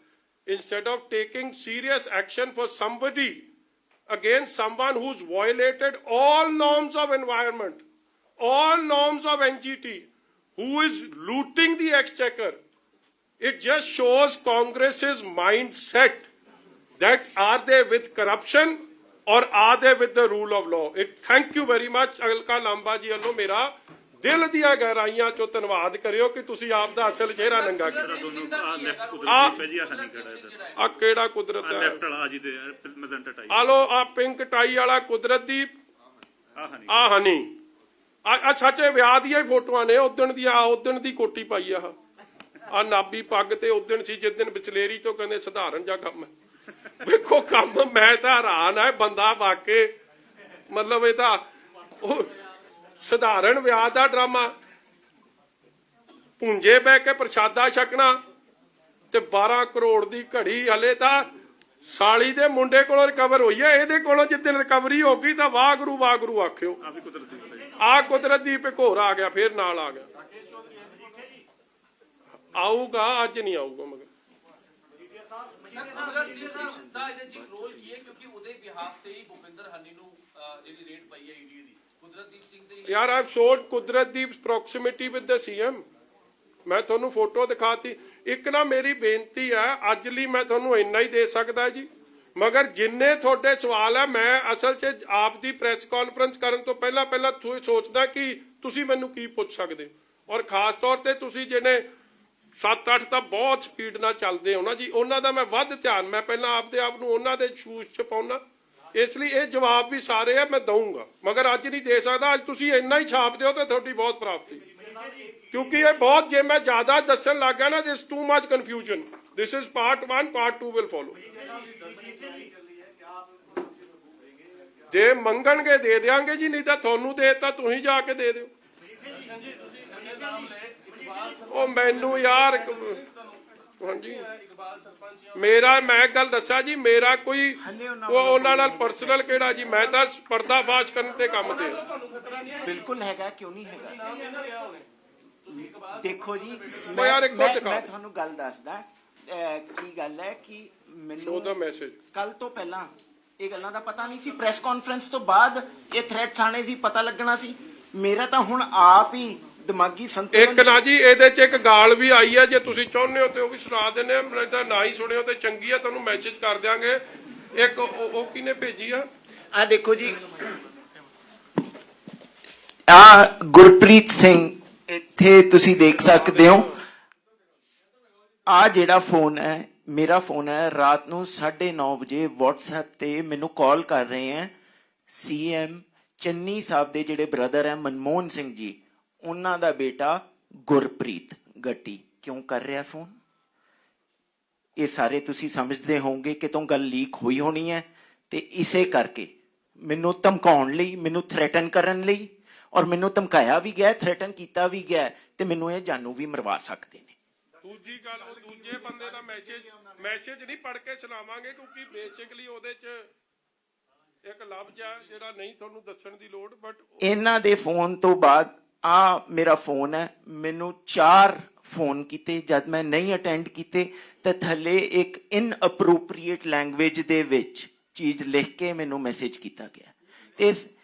instead of taking serious action for somebody against someone who's violated all norms of environment, all norms of NGT, who is looting the exchequer, it just shows Congress's mindset that are they with corruption or are they with the rule of law? Thank you very much, Alka ਲਾਂਬਾ ਜੀ ਵੱਲੋਂ ਮੇਰਾ ਦਿਲ ਦੀਆਂ ਗਹਿਰਾਈਆਂ ਚੋਂ ਧੰਨਵਾਦ ਕਰਿਓ ਕਿ ਤੁਸੀਂ ਆਪ ਦਾ ਅਸਲ ਚਿਹਰਾ ਨੰਗਾ ਕੀਤਾ। ਆ ਕਿਹੜਾ ਕੁਦਰਤ ਹੈ? ਲੈਫਟ ਵਾਲਾ ਜੀ ਤੇ ਮੈਜੈਂਟਾ ਟਾਈ ਆ ਲੋ ਆ ਪਿੰਕ ਟਾਈ ਵਾਲਾ ਕੁਦਰਤਦੀਪ, ਆ ਹਨੀ, ਆ ਸੱਚੇ ਵਿਆਹ ਦੀਆਂ ਫੋਟੋਆਂ ਨੇ ਉਦਣ ਦੀਆਂ। ਉਦਣ ਦੀ ਕੋਟੀ ਪਾਈ ਆ ਨਾਬੀ ਪੱਗ ਤੇ ਉਦਣ ਸੀ ਜਿਸ ਦਿਨ ਬਿਚਲੇਰੀ ਤੋਂ ਕਹਿੰਦੇ ਸਧਾਰਨ ਜਿਹਾ ਕੰਮ ਹੈ। ਵੇਖੋ ਕੰਮ, ਮੈਂ ਤਾਂ ਹੈਰਾਨ ਆ ਬੰਦਾ ਵਾਕੇ, ਮਤਲਬ ਇਹ ਤਾਂ ਉਹ ਸਧਾਰਨ ਵਿਆਹ ਦਾ ਡਰਾਮਾ, ਪੁੰਜੇ ਬਹਿ ਕੇ ਪ੍ਰਸ਼ਾਦਾ ਛਕਣਾ ਤੇ 12 ਕਰੋੜ ਦੀ ਘੜੀ। ਹਲੇ ਤਾਂ ਸਾਲੀ ਦੇ ਮੁੰਡੇ ਕੋਲੋਂ ਰਿਕਵਰ ਹੋਈ ਹੈ, ਇਹਦੇ ਕੋਲੋਂ ਜਿੱਦਣ ਰਿਕਵਰੀ ਹੋ ਗਈ ਤਾਂ ਵਾਹਿਗੁਰੂ ਆਖਿਓ। ਆ ਕੁਦਰਤਦੀਪ ਇੱਕ ਹੋਰ ਆ ਗਿਆ, ਫੇਰ ਨਾਲ ਆ ਗਿਆ। ਆਊਗਾ, ਅੱਜ ਨਹੀਂ ਆਊਗਾ ਮਗਰ। ਰੋਲ ਕੀ ਹੈ ਕਿਉਂਕਿ ਉਹਦੇ ਬਿਹਾਫ ਤੇ ਹੀ ਭੁਪਿੰਦਰ ਹਨੀ ਨੂੰ ਜਿਹੜੀ ਰੇਟ ਪਈ ਹੈ ਈਡੀ ਦੀ, ਕੁਦਰਤਦੀਪ ਸਿੰਘ ਦੇ ਯਾਰ ਆਈ showed ਕੁਦਰਤਦੀਪ proximity with the CM. ਮੈਂ ਤੁਹਾਨੂੰ ਫੋਟੋ ਦਿਖਾਤੀ। ਇੱਕ ਨਾ ਮੇਰੀ ਬੇਨਤੀ ਹੈ, ਅੱਜ ਲਈ ਮੈਂ ਤੁਹਾਨੂੰ ਇੰਨਾ ਹੀ ਦੇ ਸਕਦਾ ਜੀ, ਮਗਰ ਜਿੰਨੇ ਤੁਹਾਡੇ ਸਵਾਲ ਹੈ ਮੈਂ ਅਸਲ 'ਚ ਆਪ ਦੀ ਪ੍ਰੈਸ ਕਾਨਫਰੰਸ ਕਰਨ ਤੋਂ ਪਹਿਲਾਂ ਸੋਚਦਾ ਕਿ ਤੁਸੀਂ ਮੈਨੂੰ ਕੀ ਪੁੱਛ ਸਕਦੇ ਹੋ। ਔਰ ਖਾਸ ਤੌਰ ਤੇ ਤੁਸੀਂ ਜਿਹੜੇ 7-8 ਤਾਂ ਬਹੁਤ ਸਪੀਡ ਨਾਲ ਚੱਲਦੇ ਹੋ ਨਾ ਜੀ, ਉਹਨਾਂ ਦਾ ਮੈਂ ਵੱਧ ਧਿਆਨ, ਮੈਂ ਪਹਿਲਾਂ ਆਪਦੇ ਆਪ ਨੂੰ ਉਹਨਾਂ ਦੇ ਸ਼ੂਜ਼ 'ਚ ਪਾਉਣਾ। ਇਸ ਲਈ ਇਹ ਜਵਾਬ ਵੀ ਸਾਰੇ ਆ ਮੈਂ ਦਊਂਗਾ, ਮਗਰ ਅੱਜ ਨਹੀਂ ਦੇ ਸਕਦਾ। ਅੱਜ ਤੁਸੀਂ ਇੰਨਾ ਹੀ ਛਾਪ ਦਿਓ ਤੇ ਤੁਹਾਡੀ ਬਹੁਤ ਪ੍ਰਾਪਤੀ, ਕਿਉਂਕਿ ਇਹ ਬਹੁਤ, ਜੇ ਮੈਂ ਜ਼ਿਆਦਾ ਦੱਸਣ ਲੱਗ ਗਿਆ ਨਾ, this too much confusion. This is part 1, part 2 will follow. ਜੇ ਮੰਗਣਗੇ ਦੇ ਦਿਆਂਗੇ ਜੀ, ਨਹੀਂ ਤਾਂ ਤੁਹਾਨੂੰ ਦੇ ਤਾਂ ਤੁਸੀਂ ਜਾ ਕੇ ਦੇ ਦਿਓ। ਉਹ ਮੈਨੂੰ ਯਾਰ, ਹਾਂਜੀ ਮੇਰਾ, ਮੈਂ ਗੱਲ ਦੱਸਾਂ ਜੀ, ਮੇਰਾ ਕੋਈ ਉਹਨਾਂ ਨਾਲ ਪਰਸਨਲ ਕਿਹੜਾ ਜੀ, ਮੈਂ ਤਾਂ ਪਰਦਾਫਾਸ਼ ਕਰਨ ਤੇ ਕੰਮ ਤੇ। ਬਿਲਕੁਲ ਹੈਗਾ, ਕਿਉਂ ਨਹੀਂ ਹੈਗਾ। ਦੇਖੋ ਜੀ, ਯਾਰ ਇੱਕ ਮੈਂ ਤੁਹਾਨੂੰ ਗੱਲ ਦੱਸਦਾ ਕੀ ਗੱਲ ਹੈ ਕਿ ਮੈਨੂੰ ਉਹਦਾ ਮੈਸੇਜ ਕੱਲ ਤੋਂ ਪਹਿਲਾਂ ਇਹ ਗੱਲਾਂ ਦਾ ਪਤਾ ਨਹੀਂ ਸੀ। ਪ੍ਰੈਸ ਕਾਨਫਰੰਸ ਤੋਂ ਬਾਅਦ ਇਹ ਥ੍ਰੈਟਸ ਆਣੇ ਸੀ, ਪਤਾ ਲੱਗਣਾ ਸੀ। ਮੇਰਾ ਤਾਂ ਹੁਣ ਆਪ ਹੀ ਦਿਮਾਗੀ ਸੰਤੁਲਨ। ਇੱਕ ਨਾ ਜੀ ਇਹਦੇ 'ਚ ਇੱਕ ਗਾਲ ਵੀ ਆਈ ਹੈ, ਜੇ ਤੁਸੀਂ ਚਾਹੁੰਦੇ ਹੋ ਤੇ ਉਹ ਵੀ ਸੁਣਾ ਦਿੰਦੇ ਆ, ਮੈਂ ਤਾਂ ਨਾ ਹੀ ਸੁਣਿਓ ਤੇ ਚੰਗੀ ਆ, ਤੁਹਾਨੂੰ ਮੈਸੇਜ ਕਰ ਦਿਆਂਗੇ। ਇੱਕ ਉਹ ਕਿਹਨੇ ਭੇਜੀ ਆ ਦੇਖੋ ਜੀ, ਆ ਗੁਰਪ੍ਰੀਤ ਸਿੰਘ, ਇੱਥੇ ਤੁਸੀਂ ਦੇਖ ਸਕਦੇ ਹੋ। ਆ ਜਿਹੜਾ ਫੋਨ ਹੈ, ਮੇਰਾ ਫੋਨ ਹੈ। ਰਾਤ ਨੂੰ 9:30 ਵਜੇ WhatsApp ਤੇ ਮੈਨੂੰ ਕਾਲ ਕਰ ਰਹੇ ਹੈ CM ਚੰਨੀ ਸਾਹਿਬ ਦੇ ਜਿਹੜੇ ਬ੍ਰਦਰ ਹੈ ਮਨਮੋਹਨ ਸਿੰਘ ਜੀ, ਉਹਨਾਂ ਦਾ ਬੇਟਾ ਗੁਰਪ੍ਰੀਤ ਗੱਟੀ। ਕਿਉਂ ਕਰ ਰਿਹਾ ਫੋਨ? ਇਹ ਸਾਰੇ ਤੁਸੀਂ ਸਮਝਦੇ ਹੋਵੋਗੇ ਕਿ ਤੋਂ ਗੱਲ ਲੀਕ ਹੋਈ ਹੋਣੀ ਹੈ, ਤੇ ਇਸੇ ਕਰਕੇ ਮੈਨੂੰ ਧਮਕਾਉਣ ਲਈ, ਮੈਨੂੰ ਥ੍ਰੈਟਨ ਕਰਨ ਲਈ, ਔਰ ਮੈਨੂੰ ਧਮਕਾਇਆ ਵੀ ਗਿਆ, ਥ੍ਰੈਟਨ ਕੀਤਾ ਵੀ ਗਿਆ, ਤੇ ਮੈਨੂੰ ਇਹ ਜਾਨੂ ਵੀ ਮਰਵਾ ਸਕਦੇ ਨੇ। ਦੂਜੀ ਗੱਲ, ਉਹ ਦੂਜੇ ਬੰਦੇ ਦਾ ਮੈਸੇਜ ਨਹੀਂ ਪੜ੍ਹ ਕੇ ਸੁਣਾਵਾਂਗੇ, ਕਿਉਂਕਿ ਬੇਸਿਕਲੀ ਉਹਦੇ 'ਚ ਇੱਕ ਲਫ਼ਜ਼ ਹੈ ਜਿਹੜਾ ਨਹੀਂ ਤੁਹਾਨੂੰ ਦੱਸਣ ਦੀ ਲੋੜ। ਬਟ ਇਹਨਾਂ ਦੇ ਫੋਨ ਤੋਂ ਬਾਅਦ ਆ ਮੇਰਾ ਫੋਨ ਹੈ, ਮੈਨੂੰ 4 ਫੋਨ ਕੀਤੇ। ਜਦ ਮੈਂ ਨਹੀਂ ਅਟੈਂਡ ਕੀਤੇ ਤਾਂ ਥੱਲੇ ਇੱਕ ਇਨਅਪਰੋਪਰੀਏਟ ਲੈਂਗੁਏਜ ਦੇ ਵਿੱਚ ਚੀਜ਼ ਲਿਖ ਕੇ ਮੈਨੂੰ ਮੈਸੇਜ ਕੀਤਾ ਗਿਆ। ਤੇ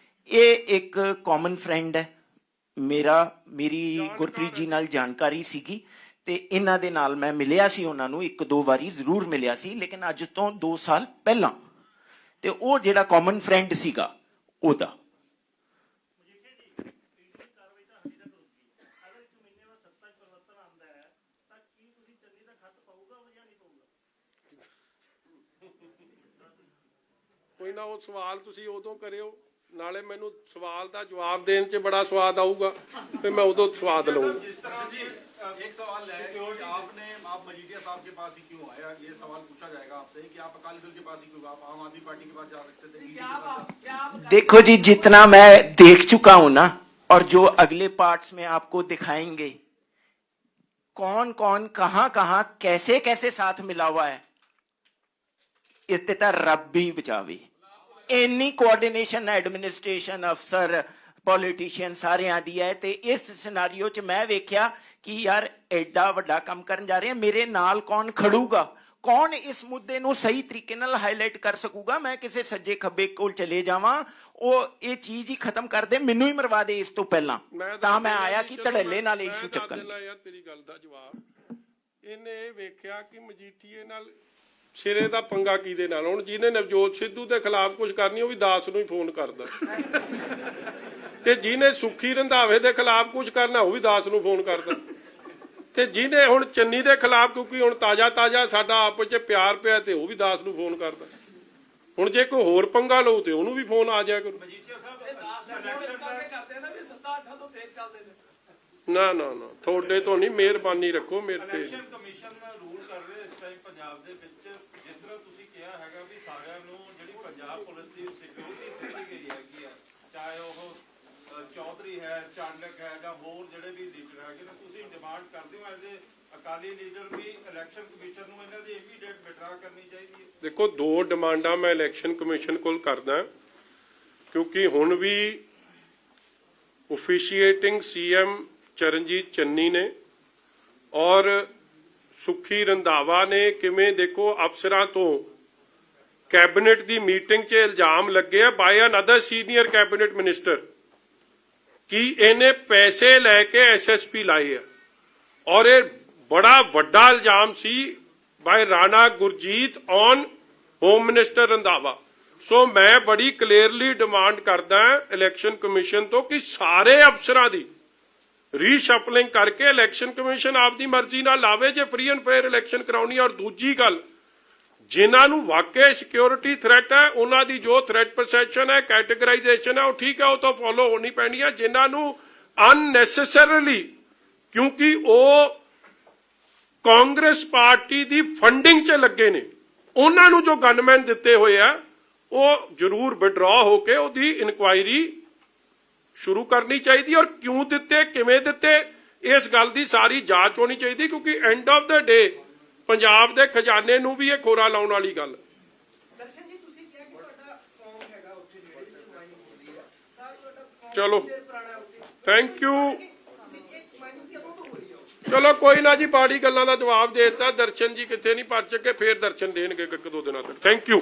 ਇਹ ਇੱਕ ਕਾਮਨ ਫਰੈਂਡ ਹੈ ਮੇਰੀ ਗੁਰਪ੍ਰੀਤ ਜੀ ਨਾਲ ਜਾਣਕਾਰੀ ਸੀਗੀ, ਤੇ ਇਹਨਾਂ ਦੇ ਨਾਲ ਮੈਂ ਮਿਲਿਆ ਸੀ। ਉਹਨਾਂ ਨੂੰ 1-2 ਵਾਰੀ ਜ਼ਰੂਰ ਮਿਲਿਆ ਸੀ, ਲੇਕਿਨ ਅੱਜ ਤੋਂ 2 ਸਾਲ ਪਹਿਲਾਂ। ਤੇ ਉਹ ਜਿਹੜਾ ਕਾਮਨ ਫਰੈਂਡ ਸੀਗਾ ਉਹਦਾ ਕੋਈ ਨਾ, ਉਹ ਸਵਾਲ ਤੁਸੀਂ ਉਦੋਂ ਕਰਿਓ, ਨਾਲੇ ਮੈਨੂੰ ਸਵਾਲ ਦਾ ਜਵਾਬ ਦੇਣ 'ਚ ਬੜਾ ਸਵਾਦ ਆਊਗਾ, ਫਿਰ मैं उदो स्वाद लूँ। जिस तरह जी एक सवाल है कि आप मजीठिया साहब के पास ही क्यों आया, ये सवाल पूछा जाएगा आपसे कि आप अकाली दल के पास ही क्यों, आप आम आदमी पार्टी के पास जा सकते थे। देखो जी, जितना मैं देख चुका हूं ना, और जो अगले पार्ट्स में आपको दिखाएंगे, कौन कौन कहां कहां कैसे कैसे साथ मिला हुआ है, इतने तो रब भी बचावे। इन्नी कोऑर्डिनेशन एडमिनिस्ट्रेशन अफसर पॉलिटिशियन सारे दी है। ते इस सिनारियो च मैं वेख्या कि यार एडा वड्डा काम करन जा रहे हैं, मेरे नाल कौन खड़ूगा, कौन इस मुद्दे नूं सही तरीके नाल हाईलाइट कर सकूगा। मैं किसी सज्जे खब्बे कोल चले जावां, ਉਹ ਇਹ ਚੀਜ਼ ਹੀ ਖਤਮ ਕਰ ਦੇ, ਮੈਨੂੰ ਹੀ ਮਰਵਾ ਦੇ ਇਸ ਤੋਂ ਪਹਿਲਾਂ। ਤਾਂ ਮੈਂ ਆਇਆ ਕਿ ਧੜੱਲੇ ਨਾਲ ਇਸ਼ੂ ਚੱਕਣ। ਯਾਰ ਤੇਰੀ ਗੱਲ ਦਾ ਜਵਾਬ, ਇਹਨੇ ਇਹ ਵੇਖਿਆ ਕਿ ਮਜੀਠੀਏ ਨਾਲ ਸਿਰੇ ਦਾ ਪੰਗਾ ਕਿਹਦੇ ਨਾਲ? ਹੁਣ ਜਿਹਨੇ ਨਵਜੋਤ ਸਿੱਧੂ ਦੇ ਖਿਲਾਫ ਕੁਝ ਕਰਨੀ ਉਹ ਵੀ ਦਾਸ ਨੂੰ ਹੀ ਫੋਨ ਕਰਦਾ, ਤੇ ਜਿਹਨੇ ਸੁੱਖੀ ਰੰਧਾਵੇ ਦੇ ਖਿਲਾਫ ਕੁਝ ਕਰਨਾ ਉਹ ਵੀ ਦਾਸ ਨੂੰ ਫੋਨ ਕਰਦਾ, ਤੇ ਜਿਹਨੇ ਹੁਣ ਚੰਨੀ ਦੇ ਖਿਲਾਫ, ਕਿਉਂਕਿ ਹੁਣ ਤਾਜ਼ਾ ਸਾਡਾ ਆਪਸ ਚ ਪਿਆਰ ਪਿਆ, ਤੇ ਉਹ ਵੀ ਦਾਸ ਨੂੰ ਫੋਨ ਕਰਦਾ। ਹੁਣ ਜੇ ਕੋਈ ਹੋਰ ਪੰਗਾ ਲਊ ਤੇ ਉਹਨੂੰ ਵੀ ਫੋਨ ਆ ਜਾਇਆ ਕਰੂ। ਨਾ ਨਾ ਨਾ, ਤੁਹਾਡੇ ਤੋਂ ਨਹੀਂ, ਮਿਹਰਬਾਨੀ ਰੱਖੋ ਮੇਰੇ ਤੇ। ਇਲੈਕਸ਼ਨ ਕਮਿਸ਼ਨ ਰੂਲ ਕਰ ਰਹੇ ਇਸ ਟਾਈਮ ਪੰਜਾਬ ਦੇ ਵਿੱਚ, ਜਿਸ ਤਰ੍ਹਾਂ ਤੁਸੀਂ ਕਿਹਾ ਹੈਗਾ ਵੀ ਸਾਰਿਆਂ ਨੂੰ ਜਿਹੜੀ ਪੰਜਾਬ ਪੁਲਿਸ ਦੀ ਸਿਕਿਉਰਿਟੀ ਦਿੱਤੀ ਗਈ ਹੈਗੀ ਆ, ਚਾਹੇ ਉਹ ਚੌਧਰੀ ਹੈ, ਚਾਂਡਕ ਹੈ, ਜਾਂ ਹੋਰ ਜਿਹੜੇ ਵੀ ਲੀਡਰ ਹੈਗੇ ਨੇ, ਤੁਸੀਂ ਡਿਮਾਂਡ ਕਰਦੇ ਹੋ ਐਜ਼ ਅਕਾਲੀ ਲੀਡਰ ਵੀ ਇਲੈਕਸ਼ਨ ਕਮਿਸ਼ਨ ਨੂੰ ਇਹਨਾਂ ਦੀ ਇਮੀਡੀਏਟ ਵਿਡਰਾ ਕਰਨੀ ਚਾਹੀਦੀ ਹੈ? ਦੇਖੋ, ਦੋ ਡਿਮਾਂਡਾਂ ਮੈਂ ਇਲੈਕਸ਼ਨ ਕਮਿਸ਼ਨ ਕੋਲ ਕਰਦਾ, ਕਿਉਂਕਿ ਹੁਣ ਵੀ ਓਫੀਸ਼ੀਏਟਿੰਗ ਸੀਐਮ ਚਰਨਜੀਤ ਚੰਨੀ ਨੇ ਔਰ ਸੁੱਖੀ ਰੰਧਾਵਾ ਨੇ ਕਿਵੇਂ, ਦੇਖੋ, ਅਫਸਰਾਂ ਤੋਂ ਕੈਬਨਿਟ ਦੀ ਮੀਟਿੰਗ 'ਚ ਇਲਜ਼ਾਮ ਲੱਗੇ ਆ ਬਾਈ ਅਨਦਰ ਸੀਨੀਅਰ ਕੈਬਨਿਟ ਮਿਨਿਸਟਰ ਕਿ ਇਹਨੇ ਪੈਸੇ ਲੈ ਕੇ ਐਸਐਸਪੀ ਲਾਏ ਆ, ਔਰ ਇਹ ਬੜਾ ਵੱਡਾ ਇਲਜ਼ਾਮ ਸੀ by Rana Gurjeet on home minister Randhawa. So ਮੈਂ ਬੜੀ ਕਲੀਅਰਲੀ ਡਿਮਾਂਡ ਕਰਦਾ ਇਲੈਕਸ਼ਨ ਕਮਿਸ਼ਨ ਤੋਂ ਕਿ ਸਾਰੇ ਅਫਸਰਾਂ ਦੀ ਰੀਸ਼ਫਲਿੰਗ ਕਰਕੇ ਇਲੈਕਸ਼ਨ ਕਮਿਸ਼ਨ ਆਪਦੀ ਮਰਜ਼ੀ ਨਾਲ ਲਾਵੇ ਜੇ ਫ੍ਰੀ ਐਂਡ ਫੇਅਰ ਇਲੈਕਸ਼ਨ ਕਰਾਉਣੀ। ਔਰ ਦੂਜੀ ਗੱਲ, ਜਿਨ੍ਹਾਂ ਨੂੰ ਵਾਕਈ ਸਿਕਿਉਰਿਟੀ ਥ੍ਰੈਟ ਹੈ ਉਹਨਾਂ ਦੀ ਜੋ ਥ੍ਰੈਟ ਪਰਸੈਪਸ਼ਨ ਹੈ, ਕੈਟੇਗਰਾਈਜੇਸ਼ਨ ਹੈ, ਉਹ ਠੀਕ ਹੈ, ਉਹ ਤਾਂ ਫੋਲੋ ਹੋਣੀ ਪੈਣੀ ਹੈ। ਜਿਨ੍ਹਾਂ ਨੂੰ ਅਨਨੈਸੈਸਰੀਲੀ, ਕਿਉਂਕਿ ਉਹ ਕਾਂਗਰਸ ਪਾਰਟੀ ਦੀ ਫੰਡਿੰਗ 'ਚ ਲੱਗੇ ਨੇ, ਉਹਨਾਂ ਨੂੰ ਜੋ ਗਨਮੈਨ ਦਿੱਤੇ ਹੋਏ ਆ ਉਹ ਜ਼ਰੂਰ ਵਿਡਰਾ ਹੋ ਕੇ ਉਹਦੀ ਇਨਕੁਆਇਰੀ ਸ਼ੁਰੂ ਕਰਨੀ ਚਾਹੀਦੀ। ਔਰ ਕਿਉਂ ਦਿੱਤੇ, ਕਿਵੇਂ ਦਿੱਤੇ, ਇਸ ਗੱਲ ਦੀ ਸਾਰੀ ਜਾਂਚ ਹੋਣੀ ਚਾਹੀਦੀ, ਕਿਉਂਕਿ ਐਂਡ ਆਫ ਦਾ ਡੇ ਪੰਜਾਬ ਦੇ ਖਜ਼ਾਨੇ ਨੂੰ ਵੀ ਇਹ ਖੋਰਾ ਲਾਉਣ ਵਾਲੀ ਗੱਲ। ਦਰਸ਼ਨ ਜੀ, ਤੁਸੀਂ ਕਿਹਾ ਕਿ ਤੁਹਾਡਾ ਫਾਰਮ ਹੈਗਾ ਉੱਥੇ ਜਿਹੜੇ ਦੀ ਮਾਈਨਿੰਗ ਹੁੰਦੀ ਹੈ, ਤਾਂ ਤੁਹਾਡਾ ਫਾਰਮ ਚਲੋ, ਪੁਰਾਣਾ ਉੱਥੇ, ਥੈਂਕ ਯੂ। ਇਹ ਮਾਈਨਿੰਗ ਕਦੋਂ ਤੋਂ ਹੋ ਰਹੀ ਹੈ? ਚਲੋ ਕੋਈ ਨਾ ਜੀ, ਬਾੜੀ ਗੱਲਾਂ ਦਾ ਜਵਾਬ ਦੇ ਦਿੱਤਾ। ਦਰਸ਼ਨ ਜੀ ਕਿੱਥੇ ਨਹੀਂ ਪਹੁੰਚ ਸਕੇ, ਫੇਰ ਦਰਸ਼ਨ ਦੇਣਗੇ ਇੱਕ ਦੋ ਦਿਨਾਂ ਤੱਕ। Thank you.